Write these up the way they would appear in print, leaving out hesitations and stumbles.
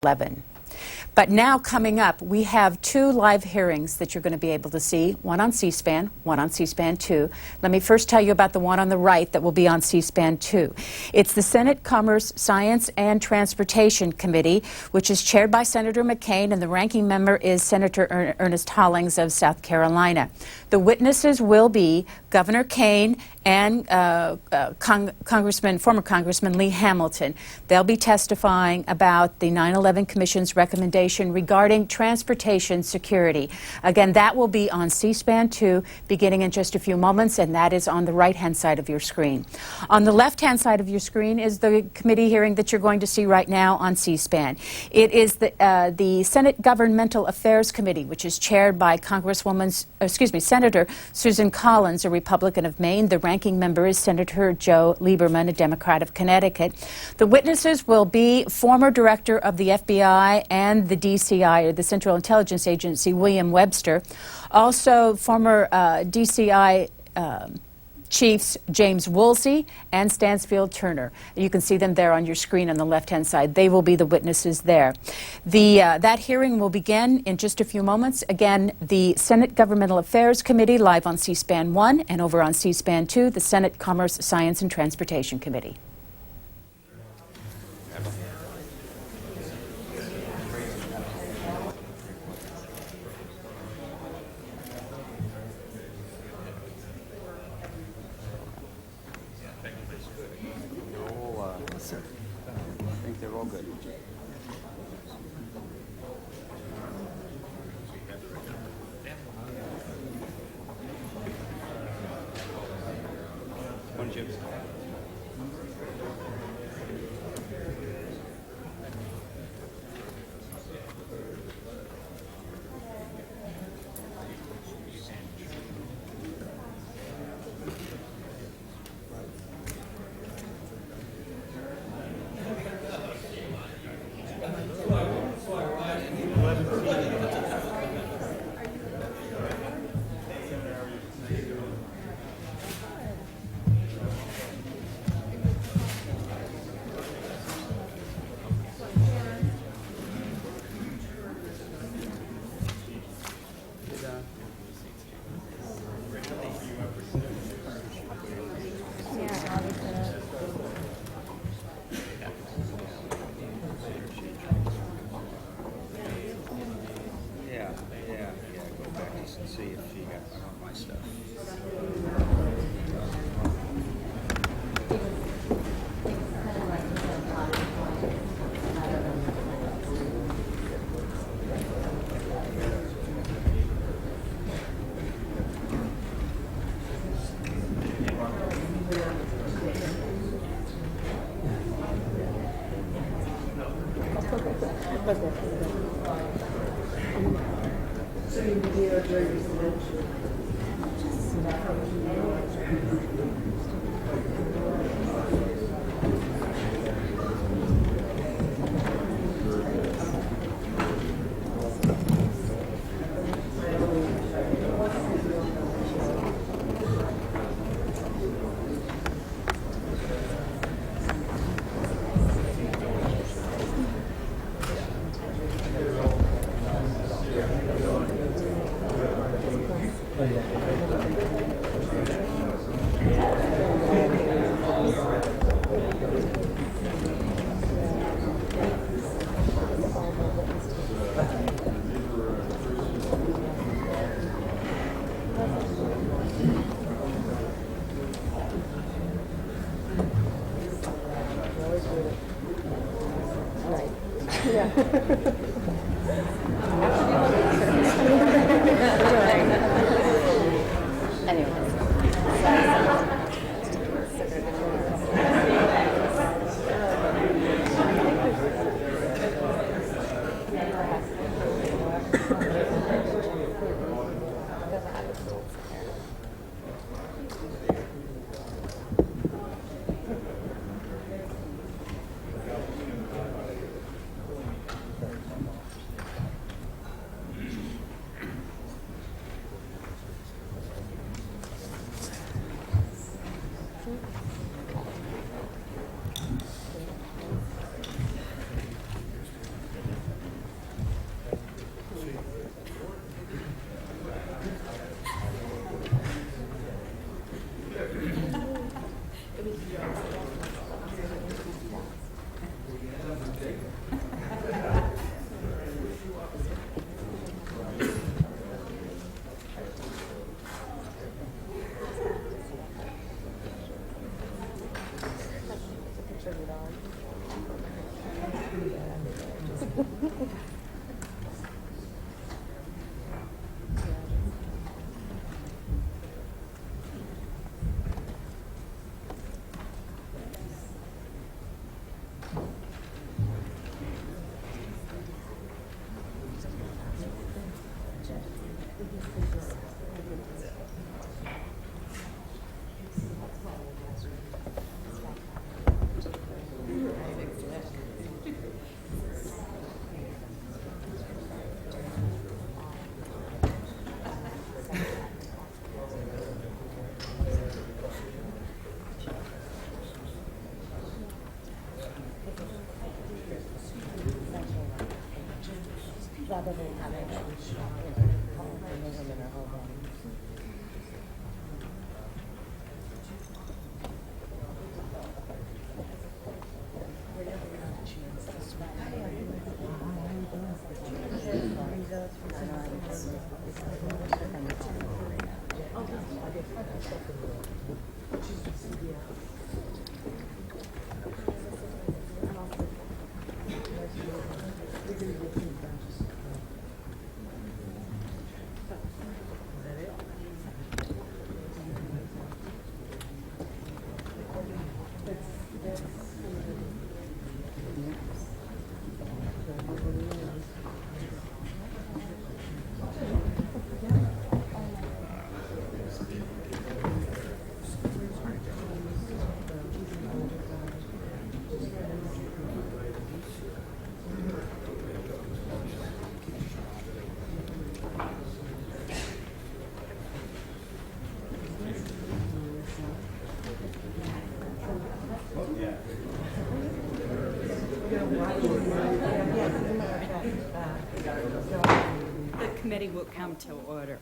11. But now coming up, we have 2 live hearings that you're going to be able to see, one on C-SPAN, one on C-SPAN 2. Let me first tell you about the one on the right that will be on C-SPAN 2. It's the Senate Commerce, Science, and Transportation Committee, which is chaired by Senator McCain, and the ranking member is Senator Ernest Hollings of South Carolina. The witnesses will be Governor Kaine and former Congressman Lee Hamilton. They'll be testifying about the 9/11 Commission's recommendation regarding transportation security. Again, that will be on C-SPAN 2 beginning in just a few moments, and that is on the right-hand side of your screen. On the left-hand side of your screen is the committee hearing that you're going to see right now on C-SPAN. It is the Senate Governmental Affairs Committee, which is chaired by Senator Susan Collins, a Republican of Maine. The ranking member is Senator Joe Lieberman, a Democrat of Connecticut. The witnesses will be former director of the FBI and the DCI, or the Central Intelligence Agency, William Webster. Also, former DCI Chiefs James Woolsey and Stansfield Turner. You can see them there on your screen on the left-hand side. They will be the witnesses there. That hearing will begin in just a few moments. Again, the Senate Governmental Affairs Committee live on C-SPAN 1, and over on C-SPAN 2, the Senate Commerce, Science, and Transportation Committee. I think they're all good. One, Jim. See if she got my stuff. rather than having The committee will come to order.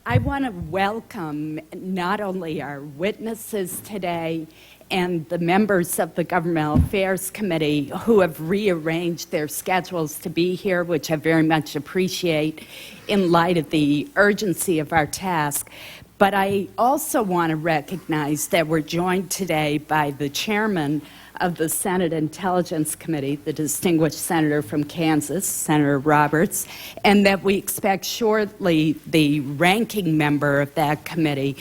I want to welcome not only our witnesses today and the members of the Governmental Affairs Committee who have rearranged their schedules to be here, which I very much appreciate in light of the urgency of our task. But I also want to recognize that we're joined today by the chairman of the Senate Intelligence Committee, the distinguished senator from Kansas, Senator Roberts, and that we expect shortly the ranking member of that committee,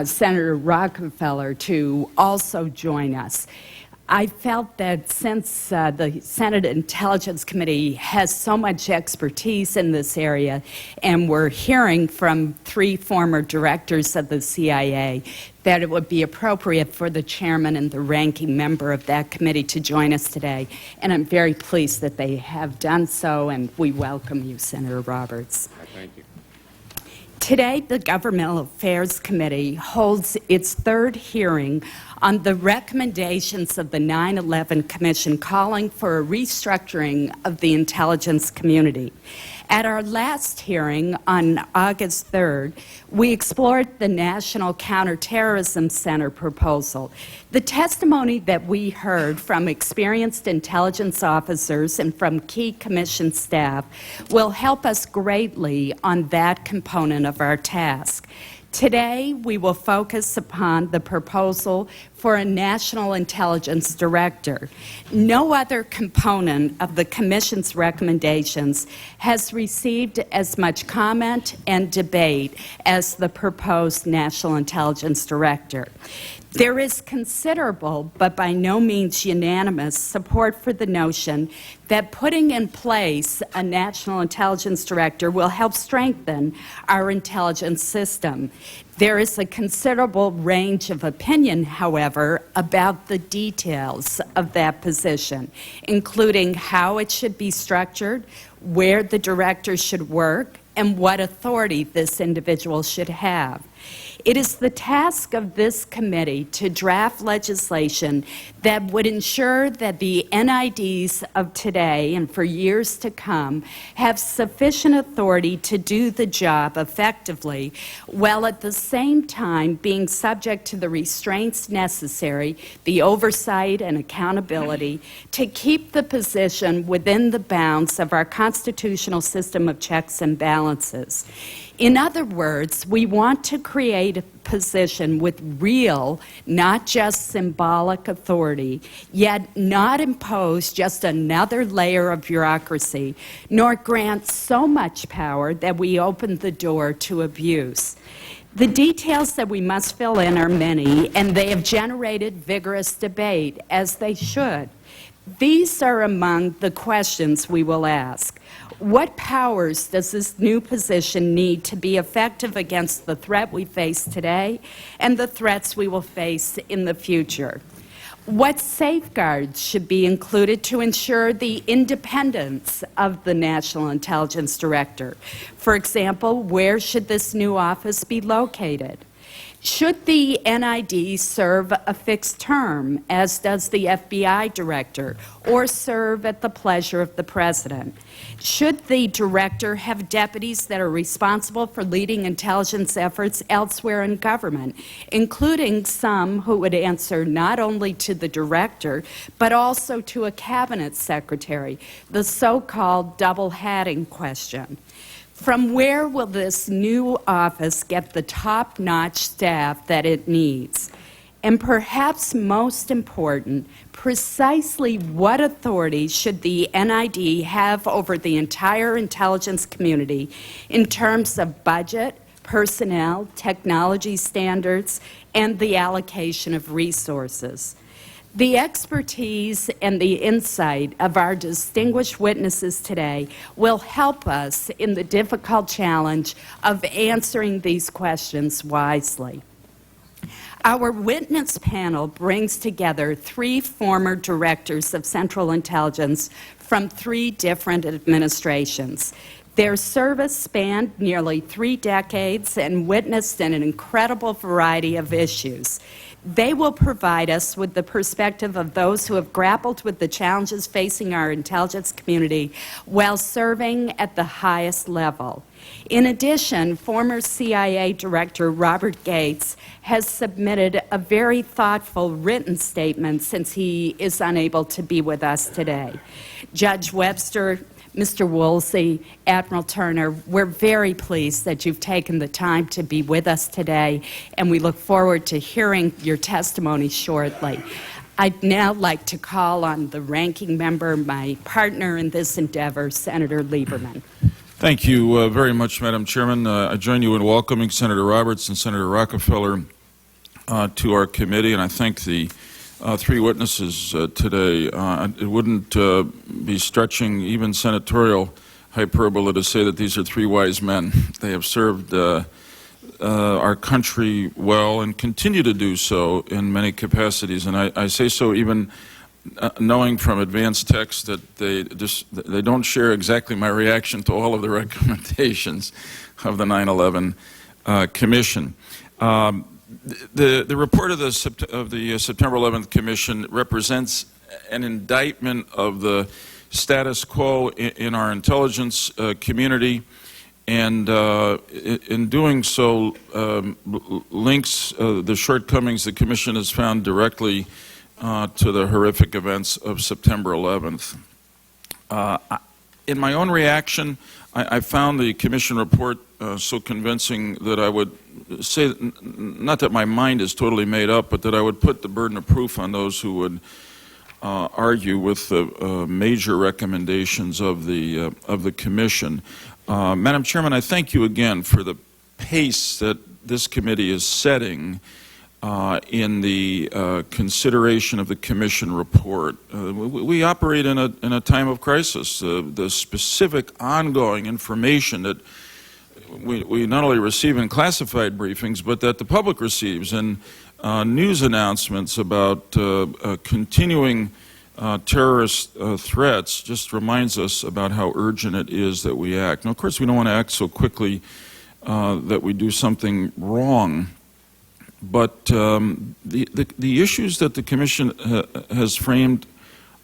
Senator Rockefeller, to also join us. I felt that since the Senate Intelligence Committee has so much expertise in this area, and we're hearing from 3 former directors of the CIA, that it would be appropriate for the chairman and the ranking member of that committee to join us today. And I'm very pleased that they have done so, and we welcome you, Senator Roberts. Thank you. Today, the Governmental Affairs Committee holds its 3rd hearing on the recommendations of the 9/11 Commission calling for a restructuring of the intelligence community. At our last hearing on August 3rd, we explored the National Counterterrorism Center proposal. The testimony that we heard from experienced intelligence officers and from key commission staff will help us greatly on that component of our task. Today, we will focus upon the proposal for a National Intelligence Director. No other component of the Commission's recommendations has received as much comment and debate as the proposed National Intelligence Director. There is considerable, but by no means unanimous, support for the notion that putting in place a National Intelligence Director will help strengthen our intelligence system. There is a considerable range of opinion, however, about the details of that position, including how it should be structured, where the director should work, and what authority this individual should have. It is the task of this committee to draft legislation that would ensure that the NIDs of today and for years to come have sufficient authority to do the job effectively, while at the same time being subject to the restraints necessary, the oversight and accountability, to keep the position within the bounds of our constitutional system of checks and balances. In other words, we want to create a position with real, not just symbolic authority, yet not impose just another layer of bureaucracy, nor grant so much power that we open the door to abuse. The details that we must fill in are many, and they have generated vigorous debate, as they should. These are among the questions we will ask. What powers does this new position need to be effective against the threat we face today and the threats we will face in the future? What safeguards should be included to ensure the independence of the National Intelligence Director? For example, where should this new office be located? Should the NID serve a fixed term, as does the FBI director, or serve at the pleasure of the president? Should the director have deputies that are responsible for leading intelligence efforts elsewhere in government, including some who would answer not only to the director, but also to a cabinet secretary, the so-called double-hatting question? From where will this new office get the top-notch staff that it needs? And perhaps most important, precisely what authority should the NID have over the entire intelligence community in terms of budget, personnel, technology standards, and the allocation of resources? The expertise and the insight of our distinguished witnesses today will help us in the difficult challenge of answering these questions wisely. Our witness panel brings together 3 former directors of Central Intelligence from 3 different administrations. Their service spanned nearly 3 decades and witnessed an incredible variety of issues. They will provide us with the perspective of those who have grappled with the challenges facing our intelligence community while serving at the highest level. In addition, former CIA Director Robert Gates has submitted a very thoughtful written statement since he is unable to be with us today. Judge Webster, Mr. Woolsey, Admiral Turner, we're very pleased that you've taken the time to be with us today, and we look forward to hearing your testimony shortly. I'd now like to call on the ranking member, my partner in this endeavor, Senator Lieberman. Thank you very much, Madam Chairman. I join you in welcoming Senator Roberts and Senator Rockefeller to our committee, and I thank the 3 witnesses today. It wouldn't be stretching even senatorial hyperbole to say that these are 3 wise men. They have served our country well and continue to do so in many capacities, and I say so even knowing from advanced text that they don't share exactly my reaction to all of the recommendations of the 9/11 Commission. The report of the September 11th Commission represents an indictment of the status quo in our intelligence community, and in doing so links the shortcomings the Commission has found directly to the horrific events of September 11th. In my own reaction, I found the Commission report so convincing that I would say, not that my mind is totally made up, but that I would put the burden of proof on those who would argue with the major recommendations of the Commission. Madam Chairman, I thank you again for the pace that this committee is setting in the consideration of the Commission report. We operate in a time of crisis. The specific ongoing information that we not only receive in classified briefings, but that the public receives in news announcements about continuing terrorist threats just reminds us about how urgent it is that we act. Now, of course, we don't want to act so quickly that we do something wrong. But the issues that the Commission has framed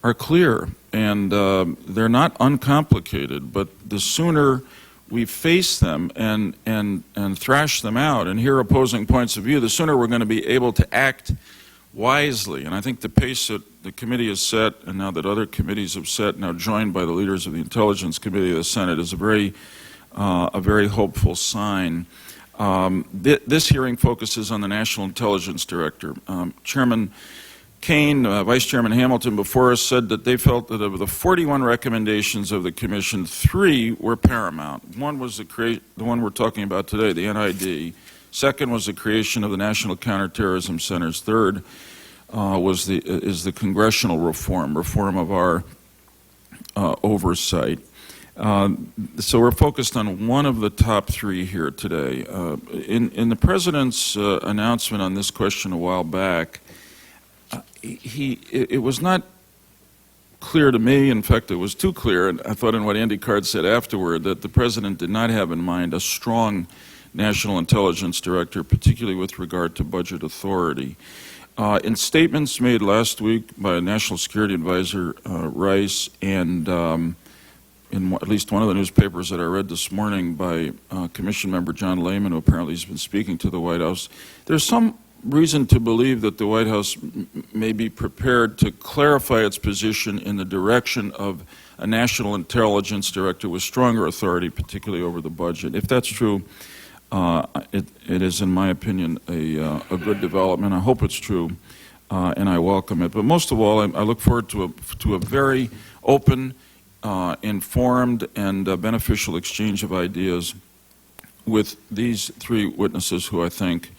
are clear, and they're not uncomplicated. But the sooner we face them and thrash them out and hear opposing points of view, the sooner we're going to be able to act wisely. And I think the pace that the committee has set, and now that other committees have set, now joined by the leaders of the Intelligence Committee of the Senate, is a very a very hopeful sign. This hearing focuses on the National Intelligence Director. Chairman Kane, Vice Chairman Hamilton before us said that they felt that of the 41 recommendations of the Commission, 3 were paramount. One was the one we're talking about today, the NID. Second was the creation of the National Counterterrorism Centers. Third is the congressional reform of our oversight. So we're focused on one of the top 3 here today. In the President's announcement on this question a while back, it was not clear to me, in fact it was too clear, and I thought in what Andy Card said afterward, that the President did not have in mind a strong National Intelligence Director, particularly with regard to budget authority. In statements made last week by National Security Advisor Rice and in at least one of the newspapers that I read this morning by Commission Member John Lehman, who apparently has been speaking to the White House, there's some reason to believe that the White House may be prepared to clarify its position in the direction of a National Intelligence Director with stronger authority, particularly over the budget. If that's true, it is, in my opinion, a good development. I hope it's true, and I welcome it. But most of all, I look forward to a very open, informed, and beneficial exchange of ideas with these 3 witnesses who I thank,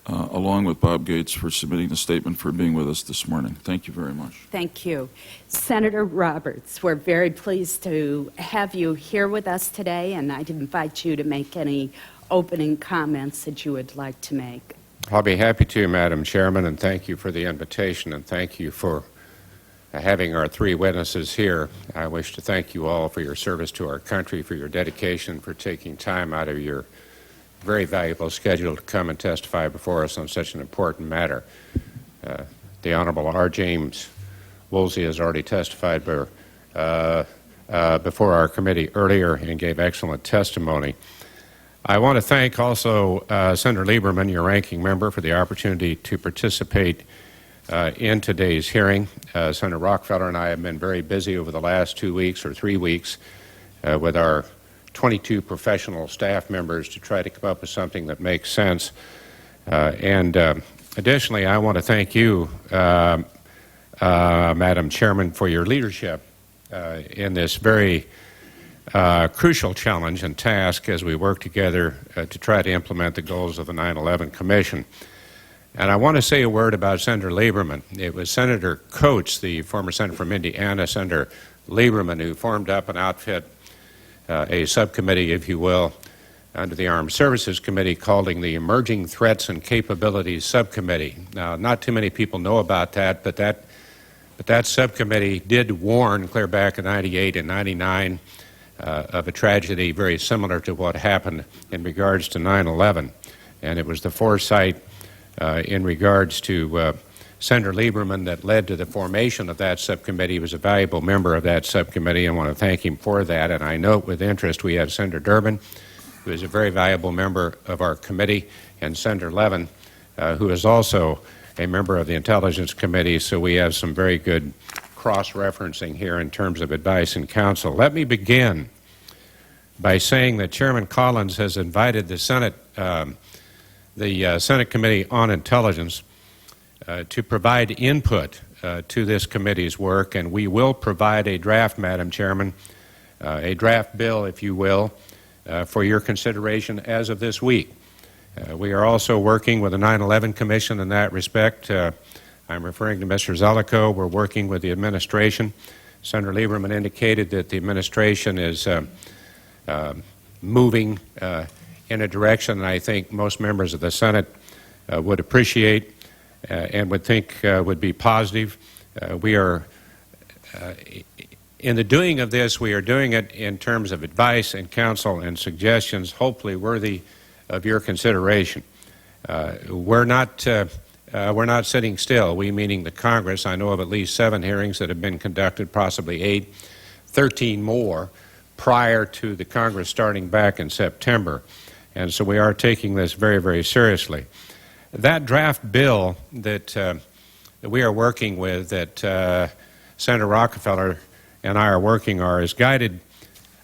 along with Bob Gates, for submitting the statement, for being with us this morning. Thank you very much. Thank you. Senator Roberts, we're very pleased to have you here with us today, and I'd invite you to make any opening comments that you would like to make. I'll be happy to, Madam Chairman, and thank you for the invitation, and thank you for having our 3 witnesses here. I wish to thank you all for your service to our country, for your dedication, for taking time out of your very valuable schedule to come and testify before us on such an important matter. The Honorable R. James Woolsey has already testified before our committee earlier and gave excellent testimony. I want to thank also Senator Lieberman, your ranking member, for the opportunity to participate in today's hearing. Senator Rockefeller and I have been very busy over the last 2 weeks or 3 weeks with our 22 professional staff members to try to come up with something that makes sense. Additionally, I want to thank you, Madam Chairman, for your leadership in this very crucial challenge and task as we work together to try to implement the goals of the 9/11 Commission. And I want to say a word about Senator Lieberman. It was Senator Coates, the former senator from Indiana, Senator Lieberman, who formed up an outfit, a subcommittee, if you will, under the Armed Services Committee, calling the Emerging Threats and Capabilities Subcommittee. Now, not too many people know about that, but that subcommittee did warn clear back in 98 and 99 of a tragedy very similar to what happened in regards to 9/11. And it was the foresight in regards to Senator Lieberman that led to the formation of that subcommittee. He was a valuable member of that subcommittee, and I want to thank him for that. And I note with interest we have Senator Durbin, who is a very valuable member of our committee, and Senator Levin, who is also a member of the Intelligence Committee. So we have some very good cross-referencing here in terms of advice and counsel. Let me begin by saying that Chairman Collins has invited the Senate Committee on Intelligence to provide input to this committee's work, and we will provide a draft, Madam Chairman, a draft bill, if you will, for your consideration as of this week. We are also working with the 9/11 Commission in that respect. I'm referring to Mr. Zellico. We're working with the administration. Senator Lieberman indicated that the administration is moving in a direction that I think most members of the Senate would appreciate and would think would be positive. We are, in the doing of this, we are doing it in terms of advice and counsel and suggestions, hopefully worthy of your consideration. We're not sitting still, we meaning the Congress. I know of at least 7 hearings that have been conducted, possibly 8, 13 more prior to the Congress starting back in September. And so we are taking this very, very seriously. That draft bill that we are working with, that Senator Rockefeller and I are working on, is guided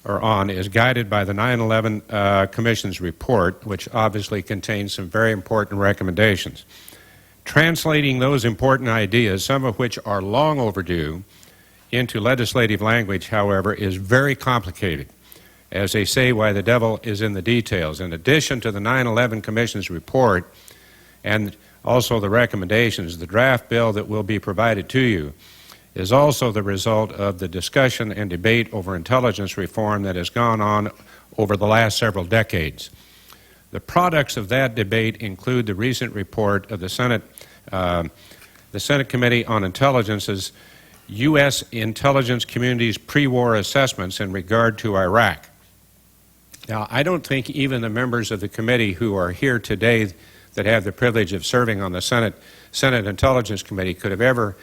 on is guided by the 9/11 Commission's report, which obviously contains some very important recommendations. Translating those important ideas, some of which are long overdue, into legislative language, however, is very complicated. As they say, why the devil is in the details. In addition to the 9/11 Commission's report and also the recommendations, the draft bill that will be provided to you is also the result of the discussion and debate over intelligence reform that has gone on over the last several decades. The products of that debate include the recent report of the Senate Committee on Intelligence's U.S. intelligence community's pre-war assessments in regard to Iraq. Now, I don't think even the members of the committee who are here today that have the privilege of serving on the Senate Intelligence Committee could have ever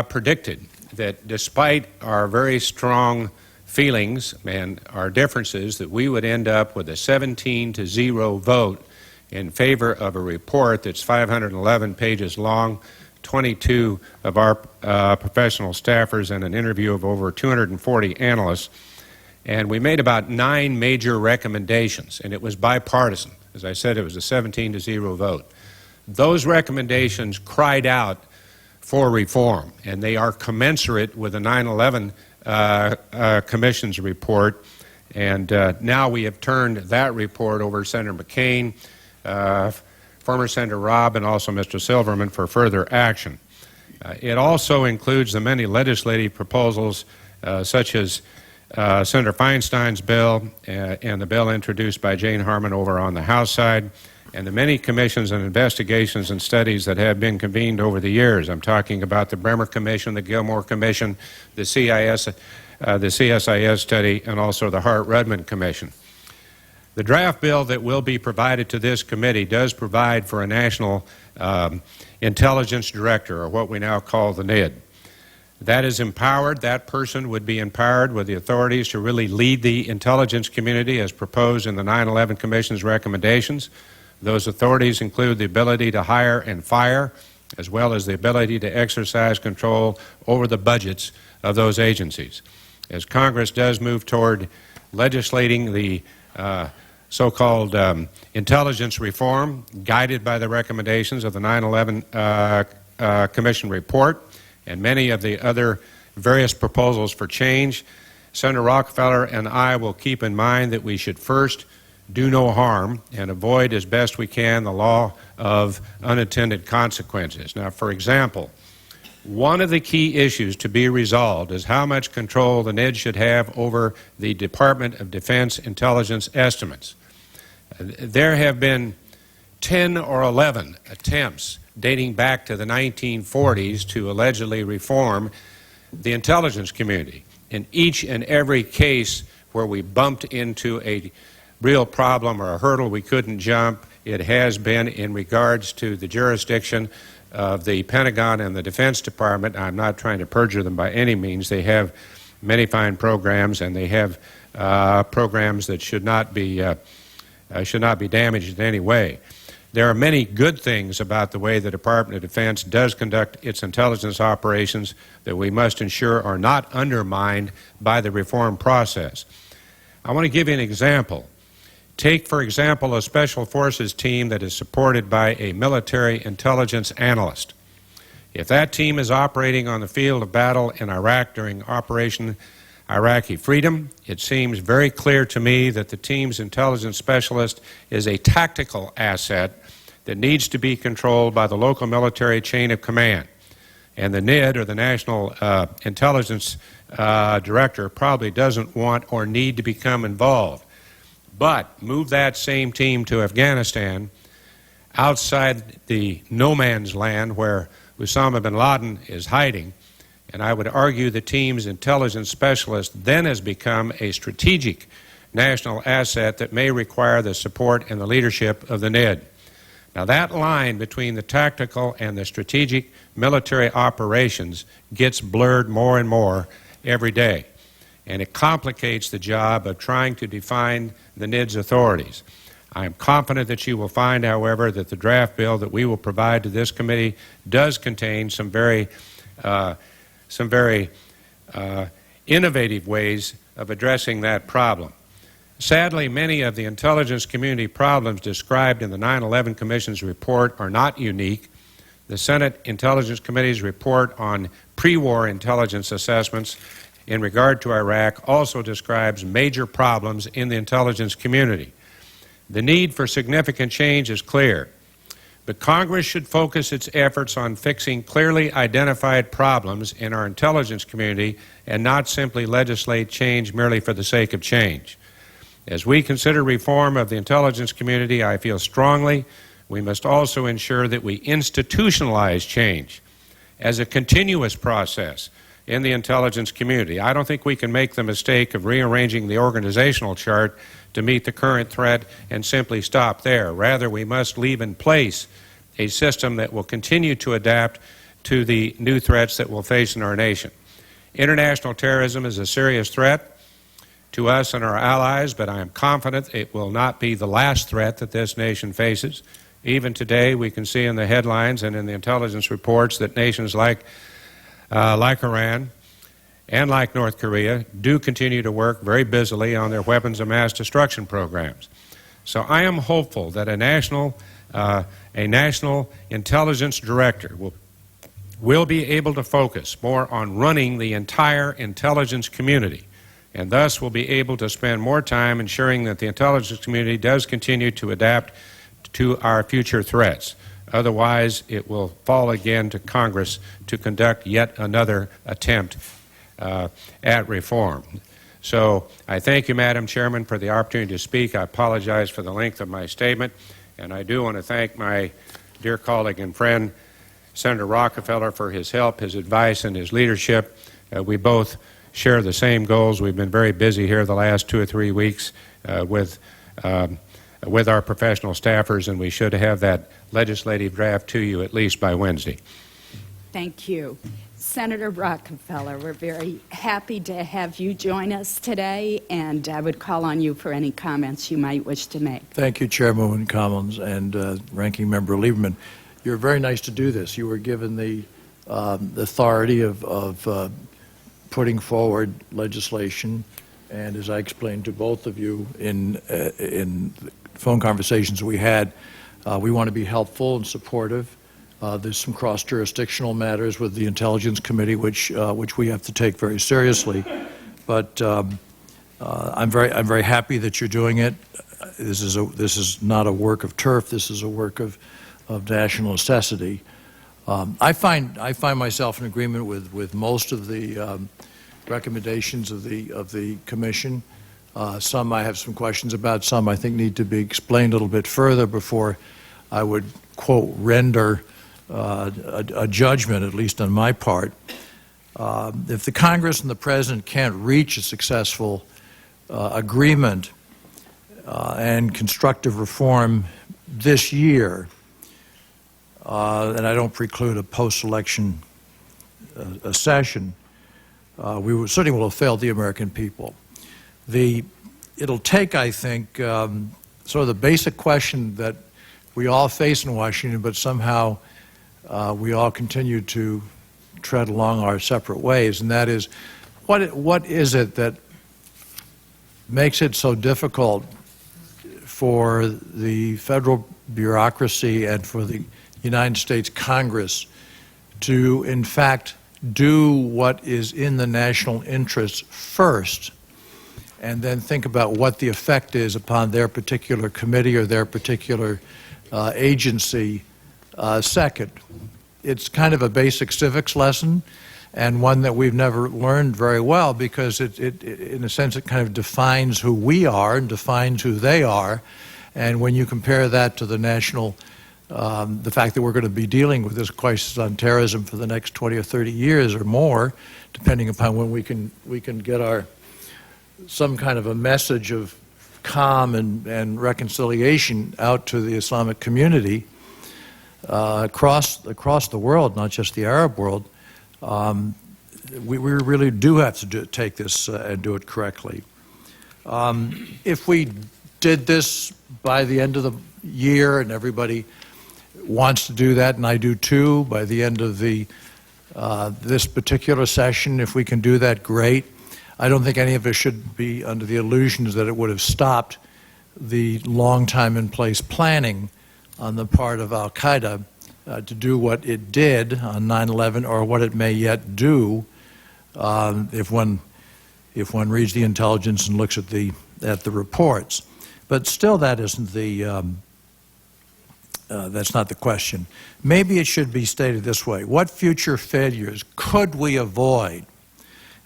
predicted that despite our very strong feelings and our differences, that we would end up with a 17-0 vote in favor of a report that's 511 pages long, 22 of our professional staffers, and an interview of over 240 analysts. And we made about 9 major recommendations, and it was bipartisan. As I said, it was a 17-0 vote. Those recommendations cried out for reform, and they are commensurate with the 9/11 Commission's report. And now we have turned that report over to Senator McCain, former Senator Robb, and also Mr. Silverman for further action. It also includes the many legislative proposals such as Senator Feinstein's bill and the bill introduced by Jane Harman over on the House side, and the many commissions and investigations and studies that have been convened over the years. I'm talking about the Bremer Commission, the Gilmore Commission, the CSIS study, and also the Hart-Rudman Commission. The draft bill that will be provided to this committee does provide for a national intelligence director, or what we now call the NID. That is empowered. That person would be empowered with the authorities to really lead the intelligence community as proposed in the 9/11 Commission's recommendations. Those authorities include the ability to hire and fire, as well as the ability to exercise control over the budgets of those agencies. As Congress does move toward legislating the so-called intelligence reform, guided by the recommendations of the 9/11 Commission report and many of the other various proposals for change, Senator Rockefeller and I will keep in mind that we should first do no harm and avoid as best we can the law of unintended consequences. Now, for example, one of the key issues to be resolved is how much control the NID should have over the Department of Defense intelligence estimates. There have been 10 or 11 attempts dating back to the 1940s to allegedly reform the intelligence community. In each and every case where we bumped into a real problem or a hurdle we couldn't jump, it has been in regards to the jurisdiction of the Pentagon and the Defense Department. I'm not trying to perjure them by any means. They have many fine programs, and they have programs that should not be damaged in any way. There are many good things about the way the Department of Defense does conduct its intelligence operations that we must ensure are not undermined by the reform process. I want to give you an example. Take, for example, a Special Forces team that is supported by a military intelligence analyst. If that team is operating on the field of battle in Iraq during Operation Iraqi Freedom, it seems very clear to me that the team's intelligence specialist is a tactical asset that needs to be controlled by the local military chain of command. And the NID, or the National Intelligence Director, probably doesn't want or need to become involved. But move that same team to Afghanistan, outside the no man's land where Osama bin Laden is hiding, and I would argue the team's intelligence specialist then has become a strategic national asset that may require the support and the leadership of the NID. Now, that line between the tactical and the strategic military operations gets blurred more and more every day, and it complicates the job of trying to define the NID's authorities. I am confident that you will find, however, that the draft bill that we will provide to this committee does contain some very innovative ways of addressing that problem. Sadly, many of the intelligence community problems described in the 9/11 Commission's report are not unique. The Senate Intelligence Committee's report on pre-war intelligence assessments in regard to Iraq also describes major problems in the intelligence community. The need for significant change is clear, but Congress should focus its efforts on fixing clearly identified problems in our intelligence community and not simply legislate change merely for the sake of change. As we consider reform of the intelligence community, I feel strongly we must also ensure that we institutionalize change as a continuous process in the intelligence community. I don't think we can make the mistake of rearranging the organizational chart to meet the current threat and simply stop there. Rather, we must leave in place a system that will continue to adapt to the new threats that we'll face in our nation. International terrorism is a serious threat to us and our allies, but I am confident it will not be the last threat that this nation faces. Even today, we can see in the headlines and in the intelligence reports that nations like Iran and like North Korea do continue to work very busily on their weapons of mass destruction programs. So I am hopeful that a national intelligence director will be able to focus more on running the entire intelligence community, and thus will be able to spend more time ensuring that the intelligence community does continue to adapt to our future threats. Otherwise, it will fall again to Congress to conduct yet another attempt at reform. So I thank you, Madam Chairman, for the opportunity to speak. I apologize for the length of my statement, and I do want to thank my dear colleague and friend, Senator Rockefeller, for his help, his advice, and his leadership. We both share the same goals. We've been very busy here the last 2 or 3 weeks with our professional staffers, and we should have that legislative draft to you at least by Wednesday. Thank you. Senator Rockefeller, we're very happy to have you join us today, and I would call on you for any comments you might wish to make. Thank you, Chairwoman Collins and Ranking Member Lieberman. You're very nice to do this. You were given the authority of putting forward legislation, and as I explained to both of you in phone conversations we had, we want to be helpful and supportive. There's some cross-jurisdictional matters with the Intelligence Committee, which we have to take very seriously. But I'm very happy that you're doing it. This is not a work of turf. This is a work of national necessity. I find myself in agreement with most of the recommendations of the Commission. Some I have some questions about. Some I think need to be explained a little bit further before I would, quote, render a judgment, at least on my part. If the Congress and the President can't reach a successful agreement and constructive reform this year, and I don't preclude a post-election session, we certainly will have failed the American people. It'll take, I think, sort of the basic question that we all face in Washington, but somehow we all continue to tread along our separate ways, and that is, what is it that makes it so difficult for the federal bureaucracy and for the United States Congress to, in fact, do what is in the national interest first, and then think about what the effect is upon their particular committee or their particular agency second? It's kind of a basic civics lesson, and one that we've never learned very well, because it in a sense, it kind of defines who we are and defines who they are. And when you compare that to the national, the fact that we're going to be dealing with this crisis on terrorism for the next 20 or 30 years or more, depending upon when we can get some kind of a message of calm and reconciliation out to the Islamic community across the world, not just the Arab world, we really do have to take this and do it correctly. If we did this by the end of the year, and everybody wants to do that, and I do too, by the end of this particular session, if we can do that, great. I don't think any of us should be under the illusions that it would have stopped the long time in place planning on the part of al-Qaeda to do what it did on 9/11, or what it may yet do if one reads the intelligence and looks at the reports. But still, that isn't that's not the question. Maybe it should be stated this way: what future failures could we avoid,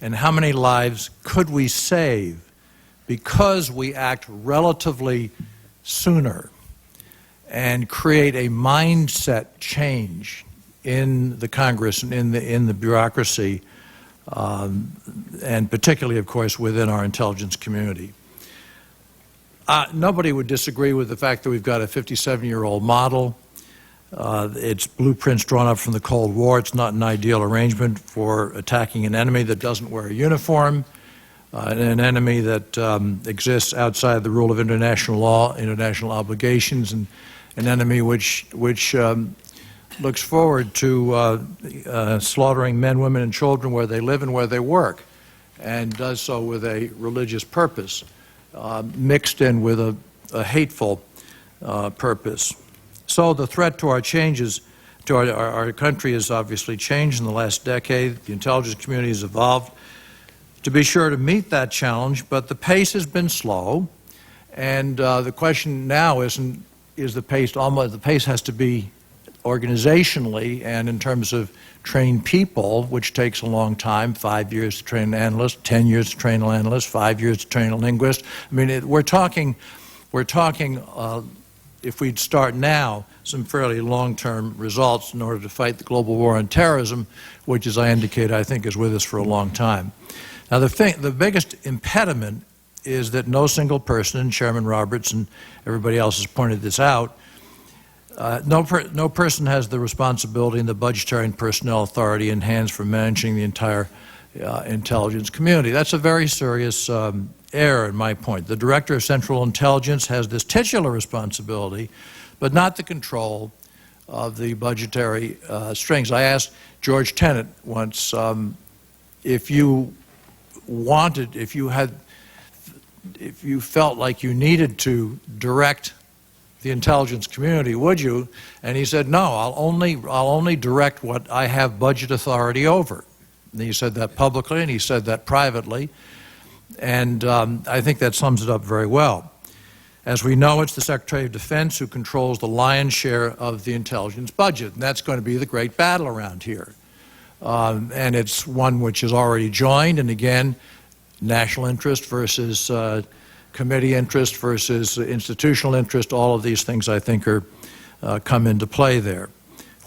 and how many lives could we save because we act relatively sooner and create a mindset change in the Congress and in the bureaucracy, and particularly, of course, within our intelligence community. Nobody would disagree with the fact that we've got a 57-year-old model. It's blueprints drawn up from the Cold War. It's not an ideal arrangement for attacking an enemy that doesn't wear a uniform, an enemy that exists outside the rule of international law, international obligations, and an enemy which looks forward to slaughtering men, women, and children where they live and where they work, and does so with a religious purpose, mixed in with a hateful purpose. So the threat to our changes, to our country has obviously changed in the last decade. The intelligence community has evolved to be sure to meet that challenge, but the pace has been slow, and the question now isn't, is the pace the pace has to be organizationally and in terms of trained people, which takes a long time, 5 years to train an analyst, 10 years to train an analyst, 5 years to train a linguist. I mean, we're talking, if we'd start now, some fairly long-term results in order to fight the global war on terrorism, which, as I indicated, I think is with us for a long time. Now, the biggest impediment is that no single person, and Chairman Roberts and everybody else has pointed this out, no person has the responsibility and the budgetary and personnel authority in hands for managing the entire intelligence community. That's a very serious error, in my point. The Director of Central Intelligence has this titular responsibility, but not the control of the budgetary strings. I asked George Tenet once if you felt like you needed to direct the intelligence community, would you? And he said, no, I'll only direct what I have budget authority over. And he said that publicly, and he said that privately, and I think that sums it up very well. As we know, it's the Secretary of Defense who controls the lion's share of the intelligence budget, and that's going to be the great battle around here. And it's one which has already joined, and again, national interest versus committee interest versus institutional interest, all of these things I think are come into play there.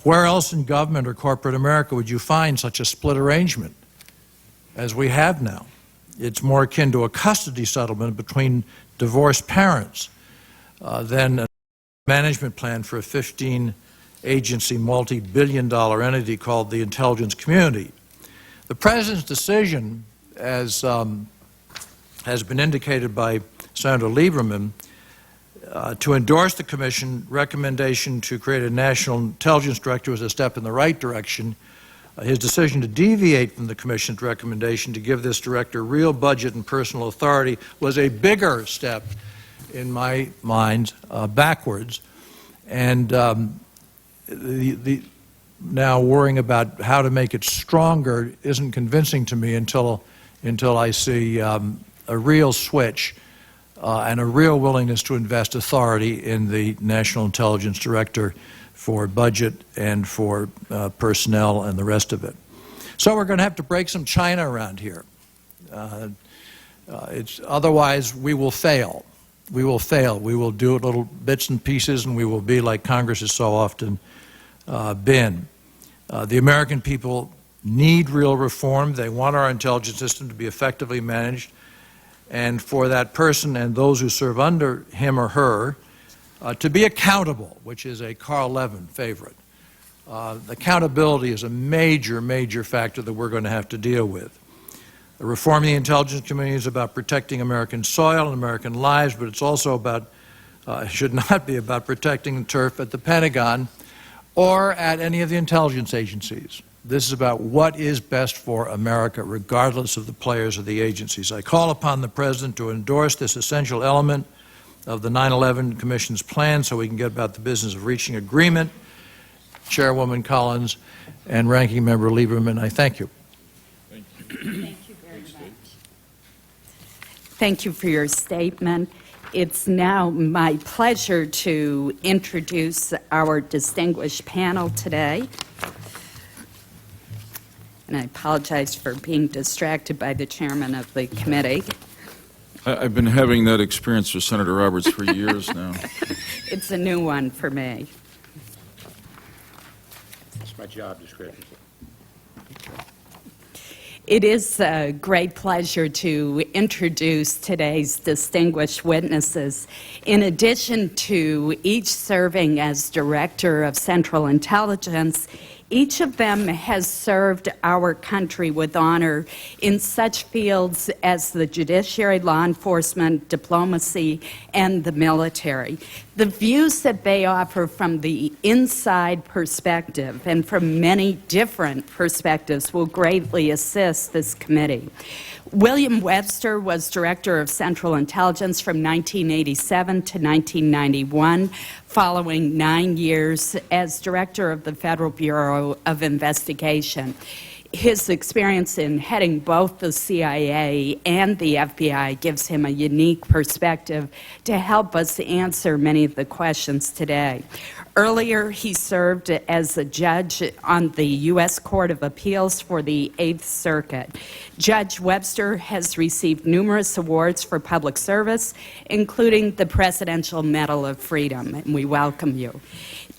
Where else in government or corporate America would you find such a split arrangement as we have now? It's more akin to a custody settlement between divorced parents than a management plan for a 15-agency, multi-billion-dollar entity called the intelligence community. The President's decision, as has been indicated by Senator Lieberman, to endorse the Commission recommendation to create a National Intelligence Director was a step in the right direction. His decision to deviate from the Commission's recommendation to give this director real budget and personal authority was a bigger step, in my mind, backwards. And now worrying about how to make it stronger isn't convincing to me until I see a real switch and a real willingness to invest authority in the National Intelligence Director for budget and for personnel and the rest of it. So we're going to have to break some china around here. Otherwise, we will fail. We will fail. We will do it little bits and pieces, and we will be like Congress has so often been. The American people need real reform. They want our intelligence system to be effectively managed, and for that person and those who serve under him or her to be accountable, which is a Carl Levin favorite. Accountability is a major, major factor that we're going to have to deal with. Reforming the intelligence community is about protecting American soil and American lives, but it's also about, should not be about protecting the turf at the Pentagon or at any of the intelligence agencies. This is about what is best for America, regardless of the players or the agencies. I call upon the President to endorse this essential element of the 9/11 Commission's plan so we can get about the business of reaching agreement. Chairwoman Collins and Ranking Member Lieberman, I thank you. Thank you very much. Thank you for your statement. It's now my pleasure to introduce our distinguished panel today. And I apologize for being distracted by the chairman of the committee. I've been having that experience with Senator Roberts for years now. It's a new one for me. That's my job description. It is a great pleasure to introduce today's distinguished witnesses. In addition to each serving as Director of Central Intelligence, each of them has served our country with honor in such fields as the judiciary, law enforcement, diplomacy, and the military. The views that they offer from the inside perspective and from many different perspectives will greatly assist this committee. William Webster was Director of Central Intelligence from 1987 to 1991, following 9 years as Director of the Federal Bureau of Investigation. His experience in heading both the CIA and the FBI gives him a unique perspective to help us answer many of the questions today. Earlier, he served as a judge on the U.S. Court of Appeals for the Eighth Circuit. Judge Webster has received numerous awards for public service, including the Presidential Medal of Freedom, and we welcome you.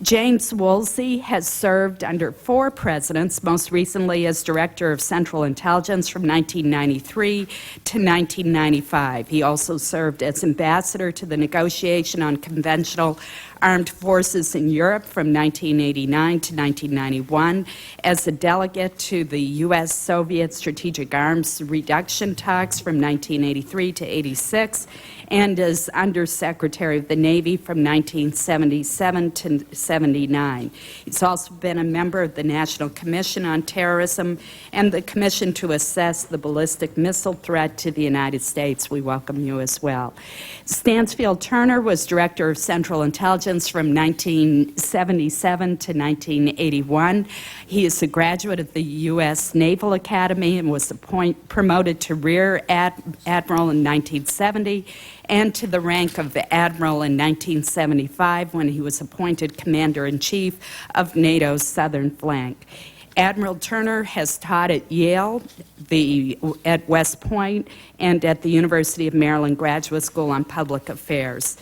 James Woolsey has served under 4 presidents, most recently as Director of Central Intelligence from 1993 to 1995. He also served as Ambassador to the Negotiation on Conventional Armed Forces in Europe from 1989 to 1991, as a delegate to the U.S.-Soviet Strategic Arms Reduction talks from 1983 to 86, and as Undersecretary of the Navy from 1977 to 79. He's also been a member of the National Commission on Terrorism and the Commission to Assess the Ballistic Missile Threat to the United States. We welcome you as well. Stansfield Turner was Director of Central Intelligence from 1977 to 1981. He is a graduate of the U.S. Naval Academy and was promoted to Rear Admiral in 1970 and to the rank of Admiral in 1975 when he was appointed Commander-in-Chief of NATO's Southern Flank. Admiral Turner has taught at Yale, at West Point, and at the University of Maryland Graduate School on Public Affairs.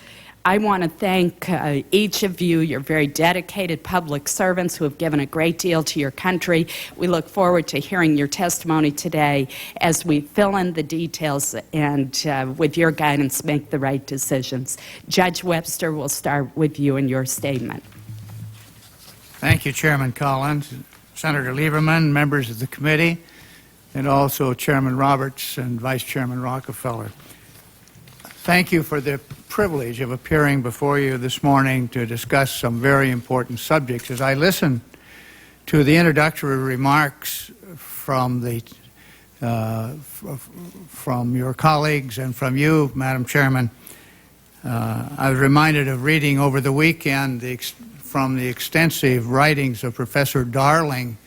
I want to thank each of you. You're very dedicated public servants who have given a great deal to your country. We look forward to hearing your testimony today as we fill in the details and, with your guidance, make the right decisions. Judge Webster, we'll start with you and your statement. Thank you, Chairman Collins, Senator Lieberman, members of the committee, and also Chairman Roberts and Vice Chairman Rockefeller. Thank you for the privilege of appearing before you this morning to discuss some very important subjects. As I listen to the introductory remarks from your colleagues and from you, Madam Chairman, I was reminded of reading over the weekend from the extensive writings of Professor Darling,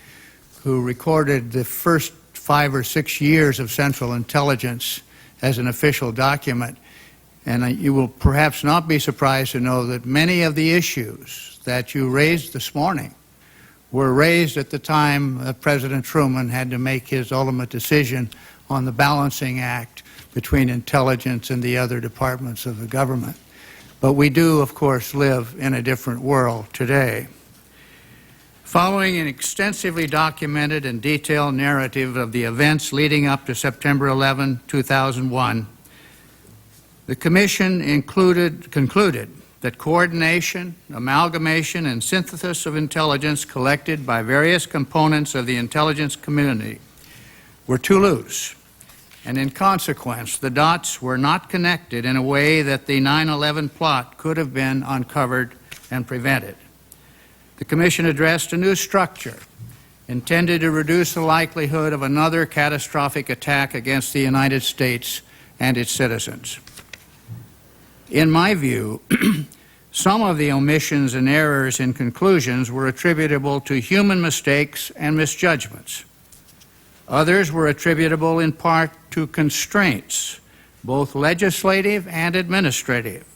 who recorded the first 5 or 6 years of Central Intelligence as an official document. And you will perhaps not be surprised to know that many of the issues that you raised this morning were raised at the time that President Truman had to make his ultimate decision on the balancing act between intelligence and the other departments of the government. But we do, of course, live in a different world today. Following an extensively documented and detailed narrative of the events leading up to September 11, 2001, the Commission concluded that coordination, amalgamation, and synthesis of intelligence collected by various components of the intelligence community were too loose, and in consequence, the dots were not connected in a way that the 9/11 plot could have been uncovered and prevented. The Commission addressed a new structure intended to reduce the likelihood of another catastrophic attack against the United States and its citizens. In my view, some of the omissions and errors in conclusions were attributable to human mistakes and misjudgments. Others were attributable in part to constraints, both legislative and administrative,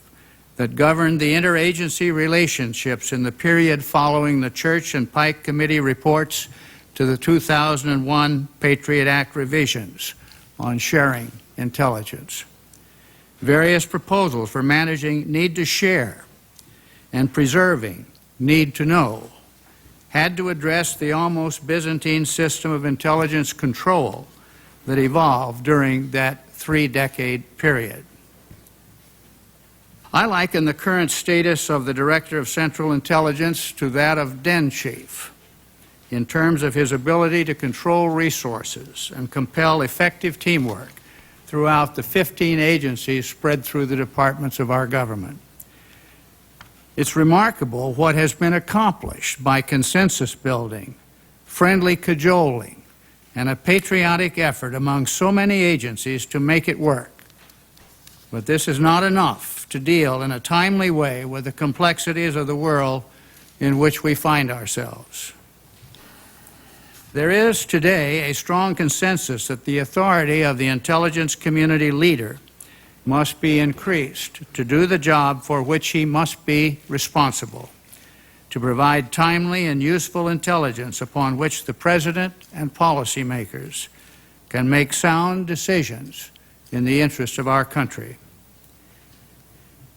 that governed the interagency relationships in the period following the Church and Pike Committee reports to the 2001 Patriot Act revisions on sharing intelligence. Various proposals for managing need to share and preserving need to know had to address the almost Byzantine system of intelligence control that evolved during that three-decade period. I liken the current status of the Director of Central Intelligence to that of Den Chief in terms of his ability to control resources and compel effective teamwork throughout the 15 agencies spread through the departments of our government. It's remarkable what has been accomplished by consensus building, friendly cajoling, and a patriotic effort among so many agencies to make it work. But this is not enough to deal in a timely way with the complexities of the world in which we find ourselves. There is today a strong consensus that the authority of the intelligence community leader must be increased to do the job for which he must be responsible, to provide timely and useful intelligence upon which the President and policymakers can make sound decisions in the interest of our country.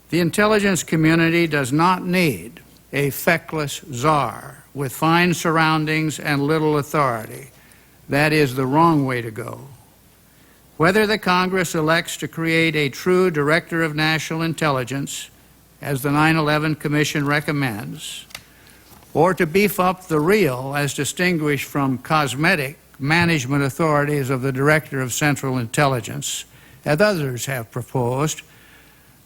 The intelligence community does not need a feckless czar with fine surroundings and little authority. That is the wrong way to go. Whether the Congress elects to create a true Director of National Intelligence, as the 9/11 Commission recommends, or to beef up the real, as distinguished from cosmetic, management authorities of the Director of Central Intelligence, as others have proposed,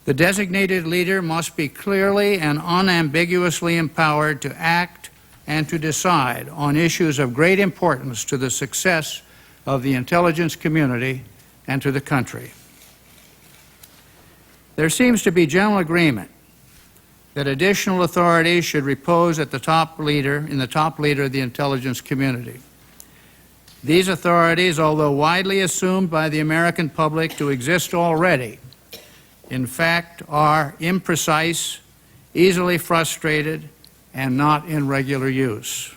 the designated leader must be clearly and unambiguously empowered to act and to decide on issues of great importance to the success of the intelligence community and to the country. There seems to be general agreement that additional authorities should repose at the top leader of the intelligence community. These authorities, although widely assumed by the American public to exist already, in fact are imprecise, easily frustrated, and not in regular use.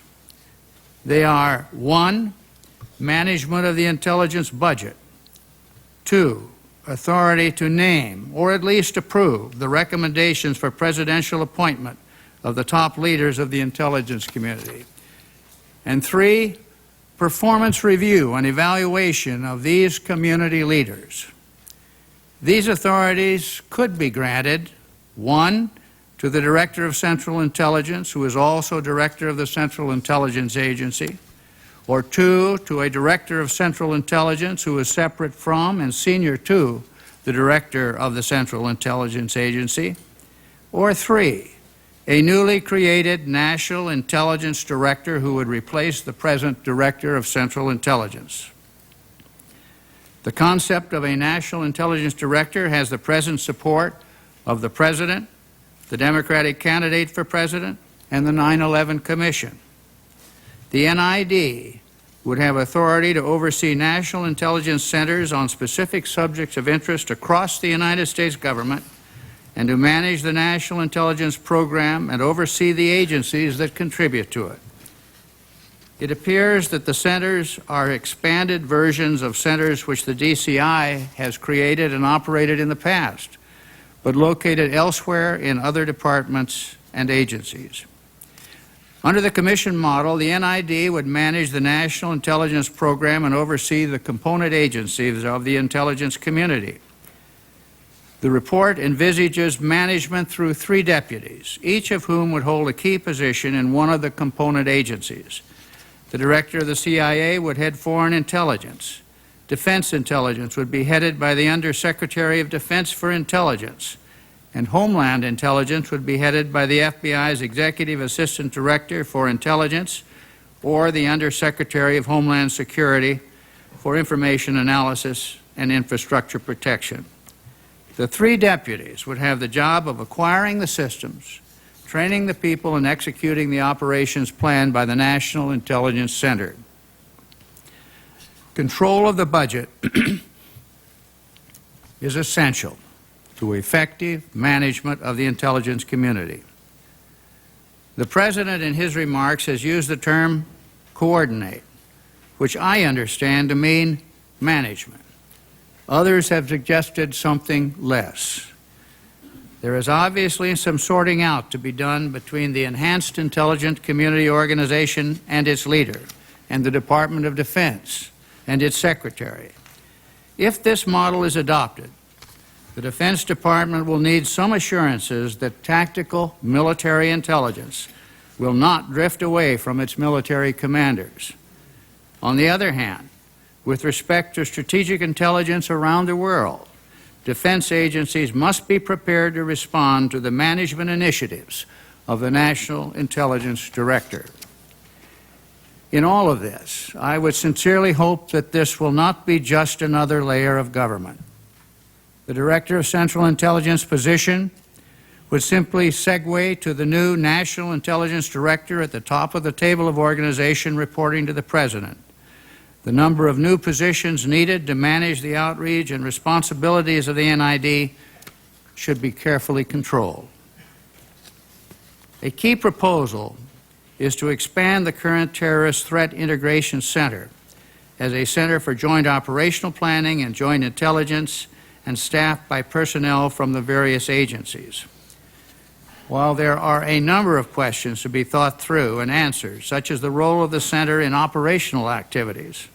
They are: 1, management of the intelligence budget; 2, authority to name or at least approve the recommendations for presidential appointment of the top leaders of the intelligence community; and 3, performance review and evaluation of these community leaders. These authorities could be granted: 1, to the Director of Central Intelligence, who is also Director of the Central Intelligence Agency, or 2, to a Director of Central Intelligence who is separate from and senior to the Director of the Central Intelligence Agency, or 3, a newly created National Intelligence Director who would replace the present Director of Central Intelligence. The concept of a National Intelligence Director has the present support of the President, the Democratic candidate for President, and the 9/11 Commission. The NID would have authority to oversee national intelligence centers on specific subjects of interest across the United States government and to manage the National Intelligence Program and oversee the agencies that contribute to it. It appears that the centers are expanded versions of centers which the DCI has created and operated in the past, but located elsewhere in other departments and agencies. Under the Commission model, the NID would manage the National Intelligence Program and oversee the component agencies of the intelligence community. The report envisages management through 3 deputies, each of whom would hold a key position in one of the component agencies. The Director of the CIA would head Foreign Intelligence. Defense Intelligence would be headed by the Undersecretary of Defense for Intelligence, and Homeland Intelligence would be headed by the FBI's Executive Assistant Director for Intelligence, or the Undersecretary of Homeland Security for Information Analysis and Infrastructure Protection. The 3 deputies would have the job of acquiring the systems, training the people, and executing the operations planned by the National Intelligence Center. Control of the budget is essential to effective management of the intelligence community. The President, in his remarks, has used the term coordinate, which I understand to mean management. Others have suggested something less. There is obviously some sorting out to be done between the Enhanced Intelligence Community Organization and its leader, and the Department of Defense and its secretary. If this model is adopted, the Defense Department will need some assurances that tactical military intelligence will not drift away from its military commanders. On the other hand, with respect to strategic intelligence around the world, defense agencies must be prepared to respond to the management initiatives of the National Intelligence Director. In all of this, I would sincerely hope that this will not be just another layer of government. The Director of Central Intelligence position would simply segue to the new National Intelligence Director at the top of the table of organization reporting to the President. The number of new positions needed to manage the outreach and responsibilities of the NID should be carefully controlled. A key proposal is to expand the current Terrorist Threat Integration Center as a center for joint operational planning and joint intelligence, and staffed by personnel from the various agencies. While there are a number of questions to be thought through and answered, such as the role of the center in operational activities,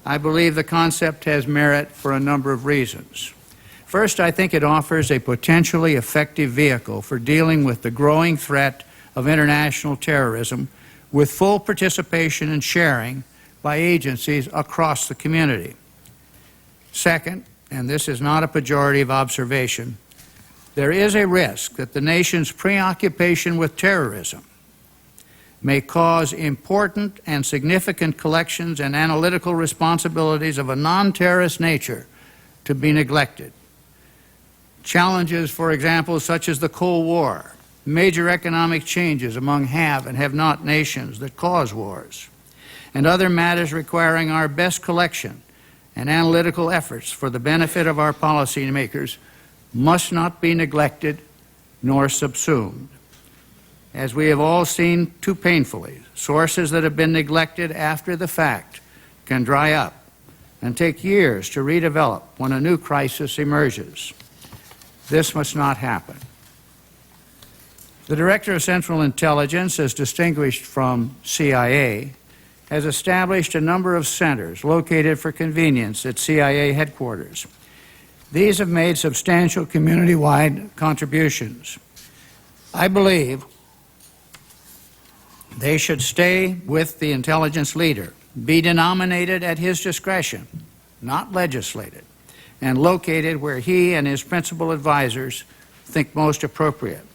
I believe the concept has merit for a number of reasons. First, I think it offers a potentially effective vehicle for dealing with the growing threat of international terrorism with full participation and sharing by agencies across the community. Second, and this is not a pejorative observation, there is a risk that the nation's preoccupation with terrorism may cause important and significant collections and analytical responsibilities of a non-terrorist nature to be neglected. Challenges, for example, such as the Cold War, major economic changes among have and have-not nations that cause wars, and other matters requiring our best collection and analytical efforts for the benefit of our policymakers must not be neglected nor subsumed. As we have all seen too painfully, sources that have been neglected after the fact can dry up and take years to redevelop when a new crisis emerges. This must not happen. The Director of Central Intelligence, as distinguished from CIA, has established a number of centers located for convenience at CIA headquarters. These have made substantial community-wide contributions. I believe they should stay with the intelligence leader, be denominated at his discretion, not legislated, and located where he and his principal advisors think most appropriate.